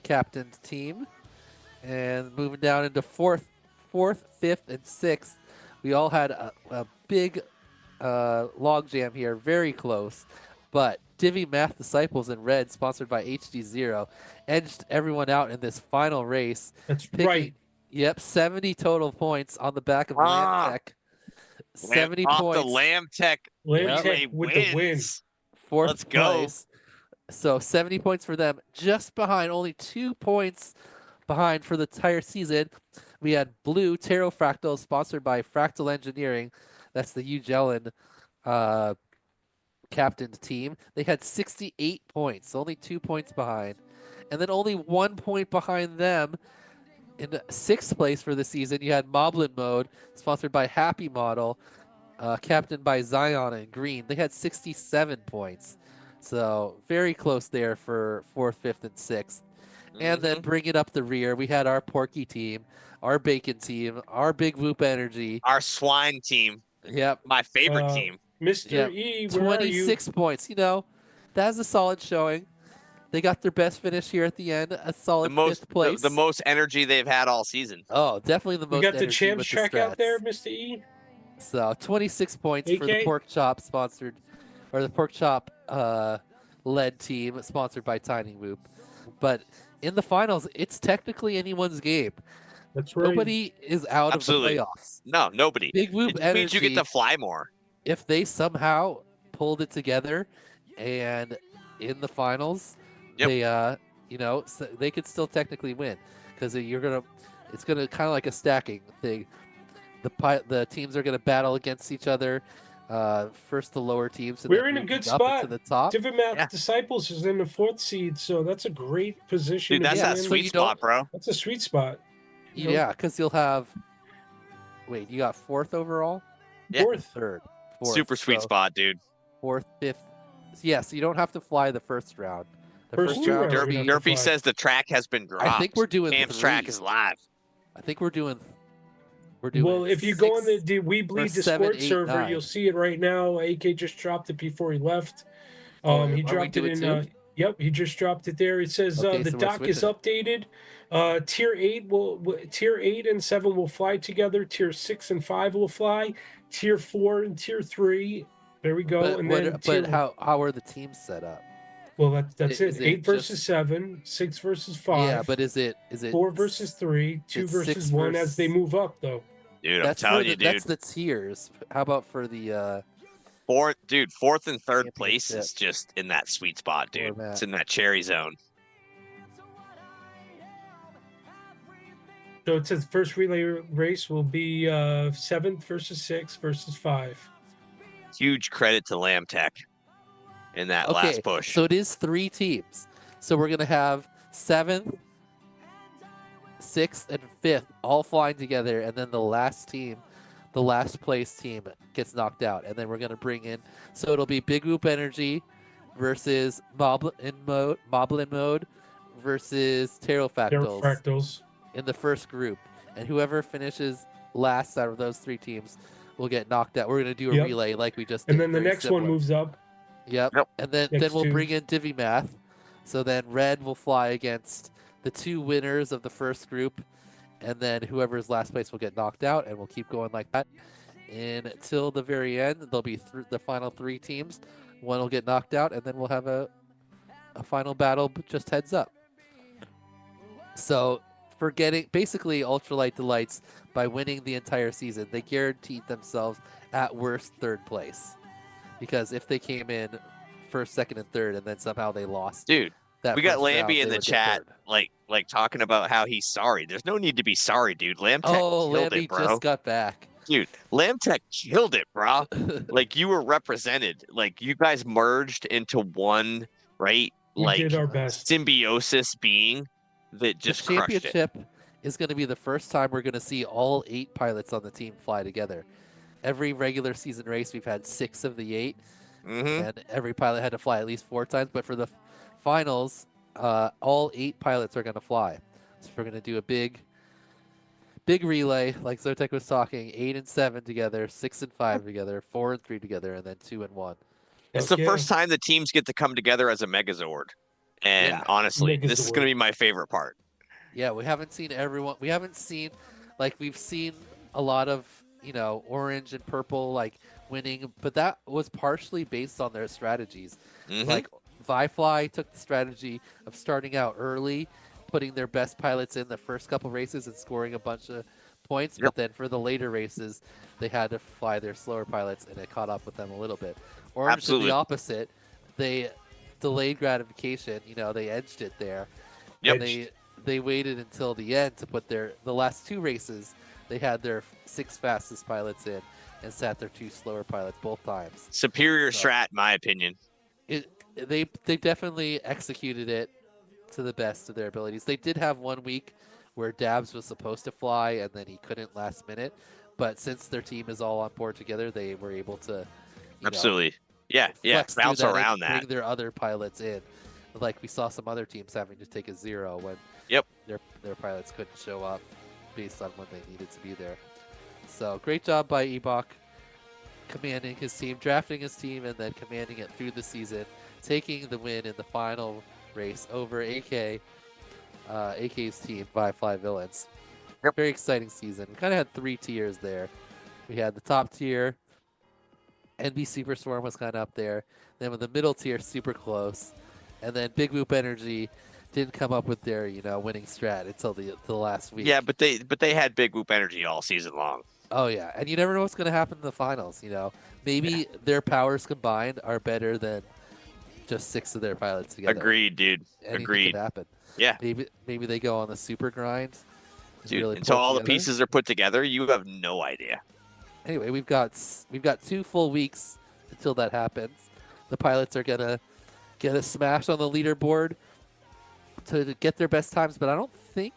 captained team. And moving down into fourth, fifth, and sixth, we all had a big logjam here, very close. But Divimath Disciples in red, sponsored by HDZero, edged everyone out in this final race. That's Picking, right. Yep, 70 total points on the back of Ah. Lamtech. 70 off points. the Lamtech Lamtech relay with the win. wins. Fourth Let's go. place. So 70 points for them, just behind, only 2 points behind for the entire season. We had blue Fractal, sponsored by Fractal Engineering. That's the Ugellan captained team. They had 68 points, only 2 points behind. And then only 1 point behind them in 6th place for the season, you had Moblin Mode, sponsored by Happymodel, captained by Zion in green. They had 67 points. So very close there for 4th, 5th, and 6th. And then bringing up the rear, we had our Porky team, our Bacon team, our Big Whoop Energy. Our swine team. Yep. My favorite team. Mr. Yep. E, where are you? 26 points. You know, that's a solid showing. They got their best finish here at the end, a solid 5th place. The most energy they've had all season. Oh, definitely the most. We got the energy champs with the track out strats. there, Mr. E. So 26 points for the AK? Pork Chop sponsored, or the Pork Chop led team sponsored by Tiny Whoop. But in the finals, it's technically anyone's game. That's right. Nobody is out Absolutely. of the playoffs. No, nobody. Big Whoop It just means you get Energy, to fly more. if they somehow pulled it together and in the finals, Yep. they you know, so they could still technically win, because it's gonna kind of like a stacking thing. The teams are gonna battle against each other. First the lower teams. And We're then in a good moving up spot. to the top. Divimath Yeah. Disciples is in the 4th seed, so that's a great position. Dude, to that's be that in. so sweet you don't- spot, bro. That's a sweet spot. You know? Yeah, because you'll have. Wait, you got 4th overall? Yeah. 4th. 3rd. 4th, Super sweet so spot, dude. 4th, 5th. Yeah, so you don't have to fly the first round. The First 2 round rounds will we be- have to Derpy fly. says the track has been dropped. I think we're doing Cam's 3. track is live. I think we're doing. We're doing. Well, if you go on 6. the We Bleed or Discord 7, 8, server, 9. you'll see it right now. AK just dropped it before he left. Oh, He are we dropped it doing in. 2? Yep, he just dropped it there. It says Okay, the so we're dock is updated. Tier 8 Tier 8 and 7 will fly together. Tier 6 and 5 will fly. Tier 4 and Tier 3. There we go. But, and what, then but tier, how are the teams set up? well, that's is it. it 8 versus just- 7, 6 versus 5. Yeah, but is it 4 versus 3, 2 it's versus 6 1 as they versus- move up, though. Dude, I'm that's telling for you, the, dude. that's the tiers. How about for the 4th and 3rd place Championship is just in that sweet spot, dude. format? It's in that cherry zone. So it says first relay race will be 7th versus 6th versus 5. Huge credit to Lamb Tech in that Okay, last push. so it is 3 teams. So we're gonna have 7th, 6th, and 5th all flying together, and then the last team, the last place team, gets knocked out, and then we're gonna bring in. So it'll be Big Whoop Energy versus Moblin Mode versus Pterophactals Fractals. in the first group, and whoever finishes last out of those 3 teams will get knocked out. We're gonna do a Yep. relay like we just did. And then the very next one similar. moves up. Yep. Yep. And then Next we'll two. bring in Divimath. So then red will fly against the 2 winners of the first group, and then whoever's last place will get knocked out, and we'll keep going like that until the very end. There'll be the final 3 teams. One will get knocked out, and then we'll have a final battle, but just heads up. So for getting basically Ultralight Delights, by winning the entire season, they guaranteed themselves at worst 3rd place. Because if they came in 1st, 2nd, and 3rd, and then somehow they lost, Dude, that we got first round, Lambie in they the would get chat, 3rd. like talking about how he's sorry. There's no need to be sorry, dude. Lamb Tech Oh, killed Lambie it, bro. just got back. Dude, Lamb Tech killed it, bro. Like you were represented. Like you guys merged into one, right? We Like did our best. symbiosis being that just the crushed it. championship is going to be the first time we're going to see all 8 pilots on the team fly together. Every regular season race, we've had 6 of the 8, Mm-hmm. and every pilot had to fly at least 4 times. But for the finals, all 8 pilots are going to fly. So we're going to do a big relay, like Zotek was talking, 8 and 7 together, 6 and 5 together, 4 and 3 together, and then 2 and 1. It's the Okay. first time the teams get to come together as a Megazord. And Yeah. honestly, this is Megazord. going to be my favorite part. Yeah, we haven't seen everyone. We haven't seen, like, we've seen a lot of, orange and purple, like, winning, but that was partially based on their strategies. Mhm. Like, ViFLY took the strategy of starting out early, putting their best pilots in the first couple races and scoring a bunch of points, Yep. but then for the later races, they had to fly their slower pilots, and it caught up with them a little bit. Orange did Absolutely. the opposite. They delayed gratification, they edged it there. Yep. And they waited until the end to put the last 2 races. They had their 6 fastest pilots in and sat their 2 slower pilots both times. Superior So- strat, in my opinion. They definitely executed it to the best of their abilities. They did have 1 week where Dabs was supposed to fly and then he couldn't last minute. But since their team is all on board together, they were able to you know, Absolutely. Yeah, flex through bounce that and around that. bring their other pilots in. Like we saw some other teams having to take a 0 when their pilots couldn't show up based on when they needed to be there. So great job by Ebok, commanding his team, drafting his team, and then commanding it through the season, taking the win in the final race over AK's team, ViFLY Villains. Yep. Very exciting season. We kind of had 3 tiers there. We had the top tier, NB Superstorm was kind of up there. Then with the middle tier, super close. And then Big Whoop Energy didn't come up with their, winning strat until the last week. Yeah, but they had big whoop energy all season long. Oh yeah, and you never know what's going to happen in the finals. Maybe their powers combined are better than just 6 of their pilots together. Agreed, dude. Anything Agreed. could happen. Yeah, Maybe they go on the super grind. and dude. really Until pull all the together. pieces are put together, you have no idea. Anyway, we've got 2 full weeks until that happens. The pilots are gonna get a smash on the leaderboard to get their best times, but I don't think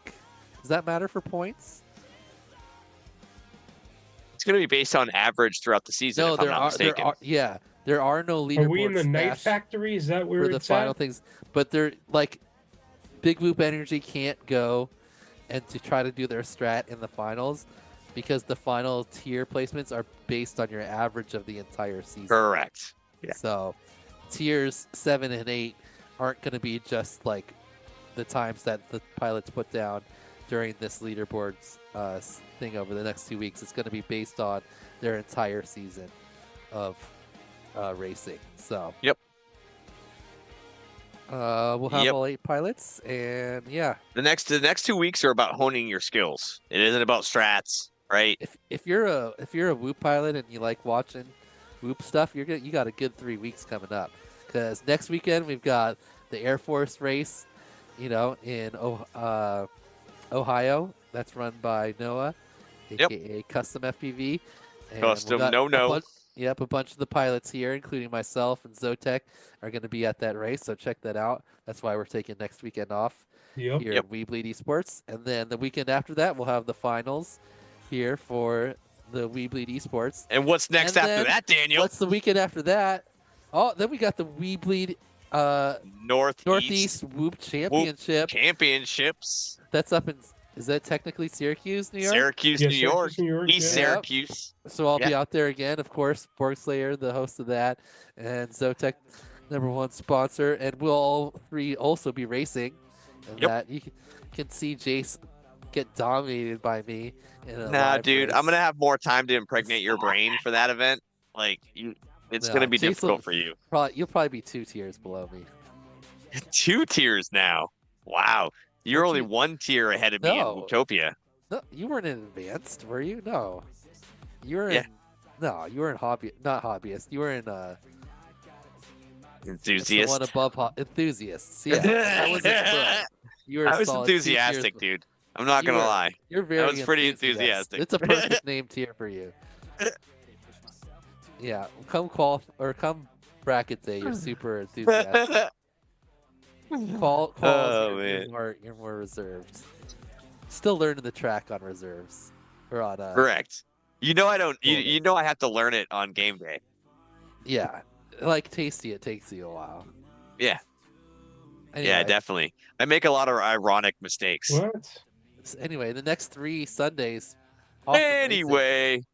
does that matter for points. It's going to be based on average throughout the season, No, if I'm not mistaken. there are no leaderboard Are we in the Night smash Factory? Is that where for the it's final at? things, but they're like Big Whoop Energy can't go and to try to do their strat in the finals because the final tier placements are based on your average of the entire season. Correct. Yeah. So tiers 7 and 8 aren't going to be just like the times that the pilots put down during this leaderboards thing over the next 2 weeks. It's going to be based on their entire season of racing. So Yep. We'll have Yep. all 8 pilots, and yeah, The next 2 weeks are about honing your skills. It isn't about strats, right? if you're a Whoop pilot and you like watching Whoop stuff, you got a good 3 weeks coming up. Because next weekend we've got the Air Force race, in Ohio. That's run by Noah, Yep. aka Custom FPV. And Custom, we got no. Yep, a bunch of the pilots here, including myself and Zotek, are going to be at that race. So check that out. That's why we're taking next weekend off Yep. here at weBLEED eSports. And then the weekend after that, we'll have the finals here for the weBLEED eSports. And what's next And after then that, Daniel? What's the weekend after that? Oh, then we got the weBLEED Northeast Whoop Championship. Championships. That's up in, is that technically Syracuse, New York? Syracuse, Yeah, New York. Syracuse, New York, East yeah. Syracuse. So I'll be Yeah. out there again, of course. Borgslayer, the host of that, and Zotek, #1 sponsor, and we'll all 3 also be racing. And Yep. that you can see Jace get dominated by me. In a Nah, live dude, race. I'm gonna have more time to impregnate your brain for that event. Like, it's No, gonna be Jason- difficult for you. You'll probably be 2 tiers below me. 2 tiers now. Wow, you're Don't only you- 1 tier ahead of me in No. Utopia. No, you weren't in advanced, were you? No, you were Yeah. in. No, you were in not hobbyist. You were in what's the Enthusiast. one above enthusiasts. Yeah, that wasn't pro. You were. I was solid 2 tiers enthusiastic, dude. I'm not You gonna were- lie. You're very. was pretty enthusiastic. It's a perfect name tier for you. Yeah, come bracket day. You're super enthusiastic. Call Oh, you're more reserved. Still learning the track on reserves or on Correct. I don't. Cool. You know I have to learn it on game day. yeah, like Tasty. It takes you a while. Yeah. Anyway, Yeah, definitely. I make a lot of ironic mistakes. What? Anyway, the next 3 Sundays. awesome racing.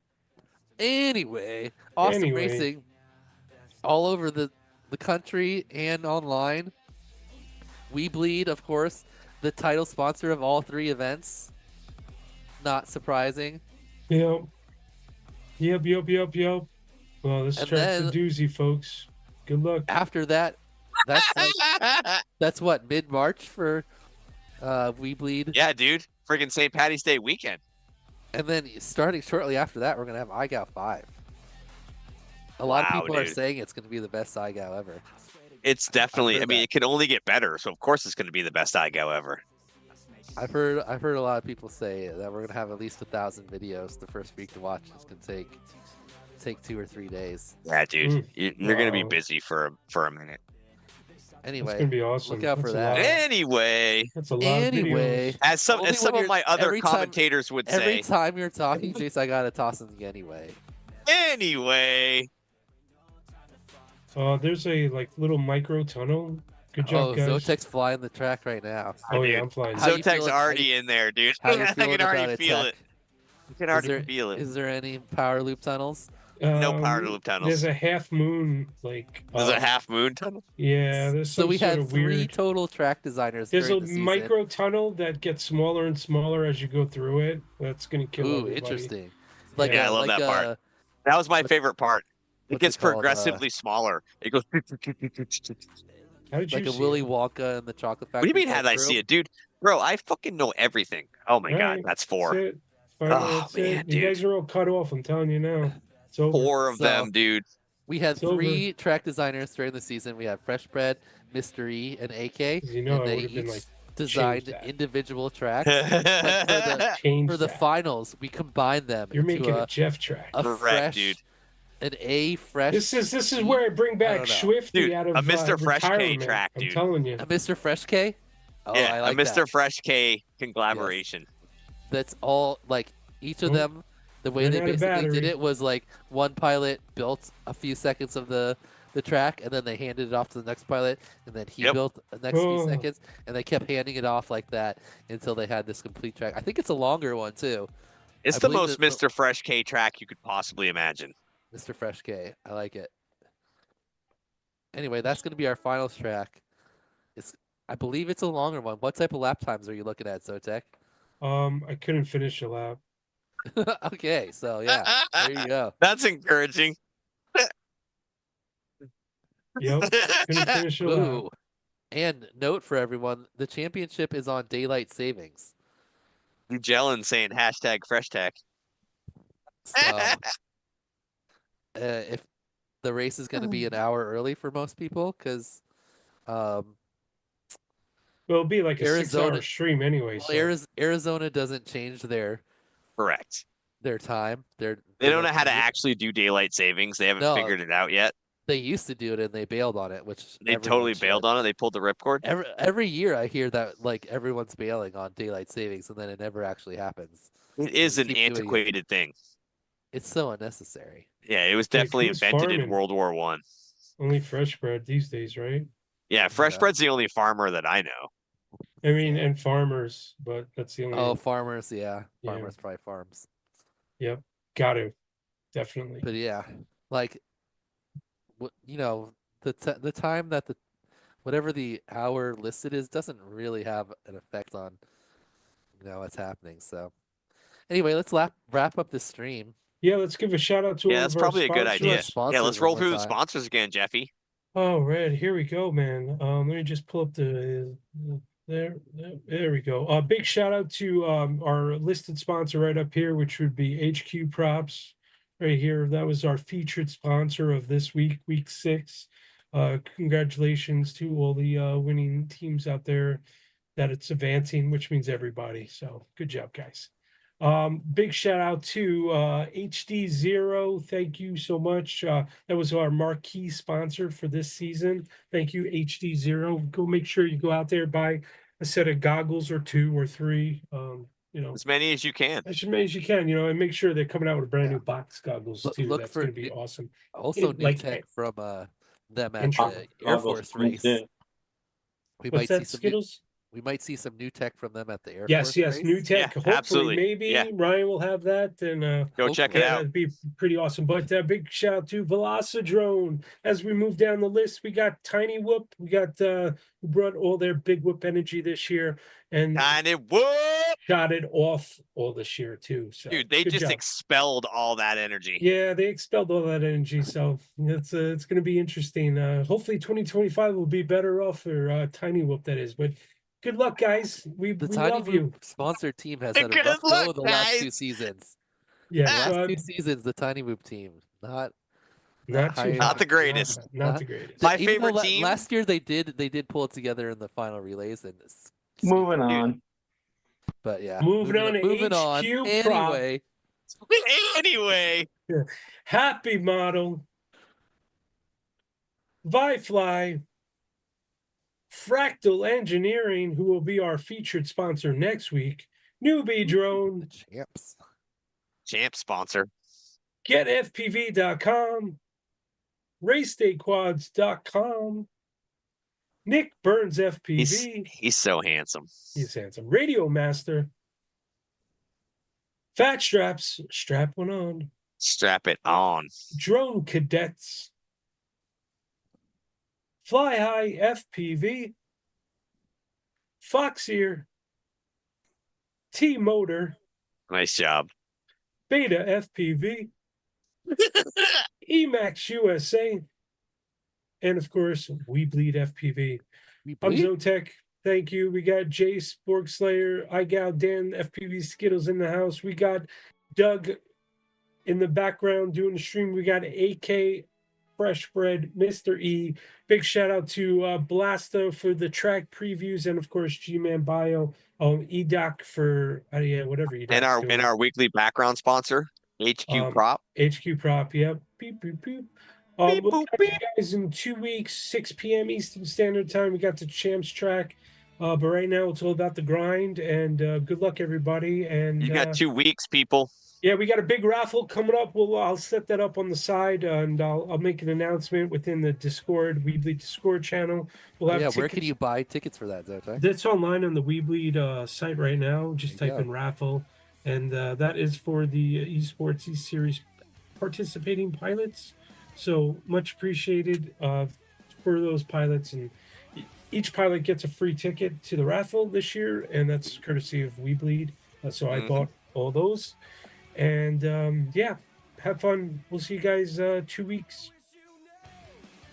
Anyway, Awesome Anyway. racing all over the country and online. weBLEED, of course, the title sponsor of all 3 events. Not surprising. Yep. Well, this And track's then- a doozy, folks. Good luck. After that, that's what, mid-March for weBLEED. yeah, dude. Friggin' St. Patty's Day weekend. And then starting shortly after that, we're going to have iGAO 5. A lot Wow, of people are dude. saying it's going to be the best iGAO ever. It's definitely. heard I mean, that. it can only get better. So of course it's going to be the best iGo ever. I've heard a lot of people say that we're gonna have at least 1,000 videos the first week to watch. It's gonna take 2 or 3 days. Yeah, dude, you're gonna be Wow. busy for a minute. That's Anyway, gonna be awesome. look out for That's a that. lot. Anyway, That's a lot Anyway, of videos. as some only when of you're- my other every time- commentators would every say. time you're talking, Jace, I gotta toss in the anyway. Anyway, There's a like little micro tunnel. Good job, Oh, guys. Zotek's flying the track right now. Oh dude. yeah, I'm flying. How you Zotek's feeling- already in there, dude. How you I feeling can about already it, feel Tech? it. I can already feel it. Is there any power loop tunnels? No power loop tunnels. There's a half moon, like There's a half moon tunnel. Yeah, there's So some we sort had of 3 weird. total track designers There's a during the season. micro tunnel that gets smaller and smaller as you go through it. That's gonna kill Ooh, everybody. interesting. Yeah, I love that part. That was my favorite part. It what's it gets called? progressively smaller. It goes. How did Like you a see Willy it? Wonka and the Chocolate What Factory. do you mean? type How did I see through. it, dude? Bro, I fucking know everything. Oh my god, Alright, that's 4. That's it. Finally, Oh, that's man, it. You guys are all cut off. I'm telling you now. It's over. 4 of So- them, dude. We had It's over. 3 track designers during the season. We had Fresh Bread, Mr. E, and AK. 'Cause you know and I they would have been each like, designed that. individual tracks. But change for the that. finals, we combined them You're into making a Jeff track. a Correct, fresh, dude. an A fresh. This is where I bring back don't know. Swifty Dude, out of a Mr. Fresh K retirement. track, I'm dude. telling you. a Mr. Fresh K. Oh, Yeah, I like a Mr. that. Fresh K collaboration. That's all. Like each of Oh, them, the way ran they out of basically did battery. it was like one pilot built a few seconds of the track, and then they handed it off to the next pilot, and then he Yep. built the next few Oh. seconds, and they kept handing it off like that until they had this complete track. I think it's a longer one too. It's I the believe most that Mr. Fresh K track you could possibly imagine. Mr. Fresh K. I like it. Anyway, that's going to be our finals track. I believe it's a longer one. What type of lap times are you looking at, Zotek? I couldn't finish a lap. Okay, so yeah, there you go. That's encouraging. Yep, couldn't finish a lap. Ooh. And note for everyone, the championship is on daylight savings. Jellen saying hashtag fresh tech. So if the race is going to be an hour early for most people, because Well, it'll be like a Arizona- 6-hour stream anyway. So. Arizona doesn't change their Correct. time. They don't know how to do it. actually do daylight savings. They haven't No. figured it out yet. They used to do it and they bailed on it, which They totally bailed on it. They pulled the ripcord. Every year I hear that like everyone's bailing on daylight savings, and then it never actually happens. It is They an keep doing it. antiquated thing. It's so unnecessary. Yeah, it was Like, definitely who's invented in farming? World War One. Only fresh bread these days, right? Yeah, fresh Yeah. bread's the only farmer that I know. I mean, and farmers, but that's the only. Oh, farmers, yeah, Yeah. farmers probably farms. Yep, got to, definitely. But yeah, like, you know, the time that whatever the hour listed is doesn't really have an effect on, what's happening. So anyway, let's wrap up this stream. Yeah, let's give a shout out to Yeah, all that's of our probably a good sponsors. idea. Sponsors Yeah, let's one roll more through the time. sponsors again, Jeffy. Oh, Red, here we go, man. Let me just pull up there we go. Big shout out to our listed sponsor right up here, which would be HQProps right here. That was our featured sponsor of this week, week 6. Congratulations to all the winning teams out there that it's advancing, which means everybody. So good job, guys. Big shout out to HDZero. Thank you so much. That was our marquee sponsor for this season. Thank you, HDZero. Go make sure you go out there, buy a set of goggles or 2 or 3. As many as you can. As many as you can, and make sure they're coming out with brand new Yeah. box goggles Look- too. look That's for going to be new- awesome. Also, It- new like, tech from them at Intro- the Air Force race. We What's that, Skittles? we might see some new tech from them at the Air Yes, Force yes, race. new tech. Yeah, Hopefully, absolutely. maybe Yeah. Ryan will have that, and Go check it yeah, out. that'd be pretty awesome. But big shout out to VelocidRone. As we move down the list, we got Tiny Whoop. We got who brought all their big whoop energy this year and And it whoop! shot it off all this year too. So Dude, they good just job. expelled all that energy. Yeah, they expelled all that energy, so it's going to be interesting. Hopefully, 2025 will be better off for Tiny Whoop. That is, but good luck, guys. We The Tiny love you. Whoop sponsored team has had a Good rough luck, go the last 2 guys. seasons. Yeah, The so, last 2 seasons, the Tiny Whoop team not not too high- Not the hot. greatest. Not Huh? the greatest. My Even though favorite team- last year they did pull it together in the final relays, and Moving on. But yeah, Moving on to moving on. HQProp. Anyway, Anyway, Happymodel, ViFLY, Fractal Engineering, who will be our featured sponsor next week, NewBeeDrone, champs. champ sponsor. GetFPV.com, RaceDayQuads.com, Nick Burns FPV, He's so handsome. he's handsome, RadioMaster, Fat Straps, strap one on, Strap it on. Drone Cadets, Fly High FPV, Foxeer, T-Motor, Nice job. Beta FPV, Emax USA, and of course, weBLEEDfpv. We I'm bleed? Zotek. Thank you. We got Jace, Borgslayer, iGal, Dan, FPV Skittles in the house. We got Doug in the background doing the stream. We got AK, Fresh Bread, Mr. E. Big shout out to Blasta for the track previews, and of course, G-Man Bio, EDOC for whatever EDOC's And doing. our weekly background sponsor, HQProp. HQProp, yep. Beep, beep, beep. Beep, We'll boop, catch you guys in 2 weeks, 6 p.m. Eastern Standard Time. We got the champs track. But right now it's all about the grind, and good luck, everybody. And You got 2 weeks, people. yeah, we got a big raffle coming up. I'll set that up on the side, and I'll make an announcement within the Discord, weBLEED Discord channel. We'll have Yeah, where tickets. can you buy tickets for that, Zotek? That's online on the weBLEED site right now. Just There you type go. in raffle, and that is for the eSports eSERIES participating pilots. So much appreciated for those pilots, and each pilot gets a free ticket to the raffle this year, and that's courtesy of weBLEED. So I bought all those, and yeah, have fun. We'll see you guys 2 weeks.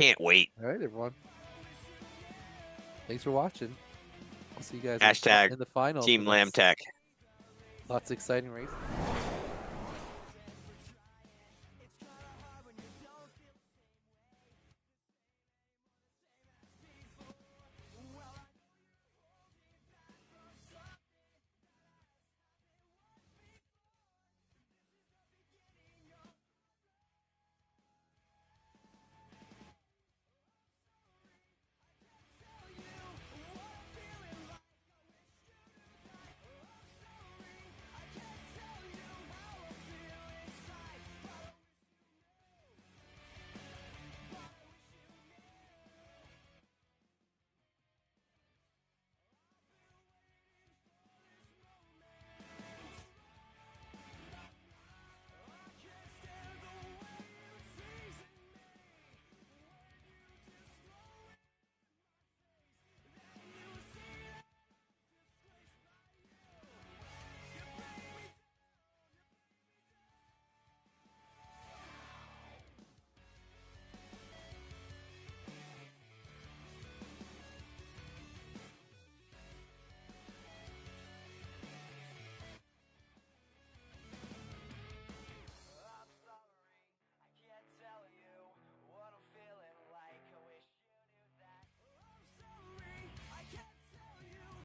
Can't wait. All right, everyone. Thanks for watching. I'll see you guys Hashtag in the finals. Team Lamtech. Lots of exciting races.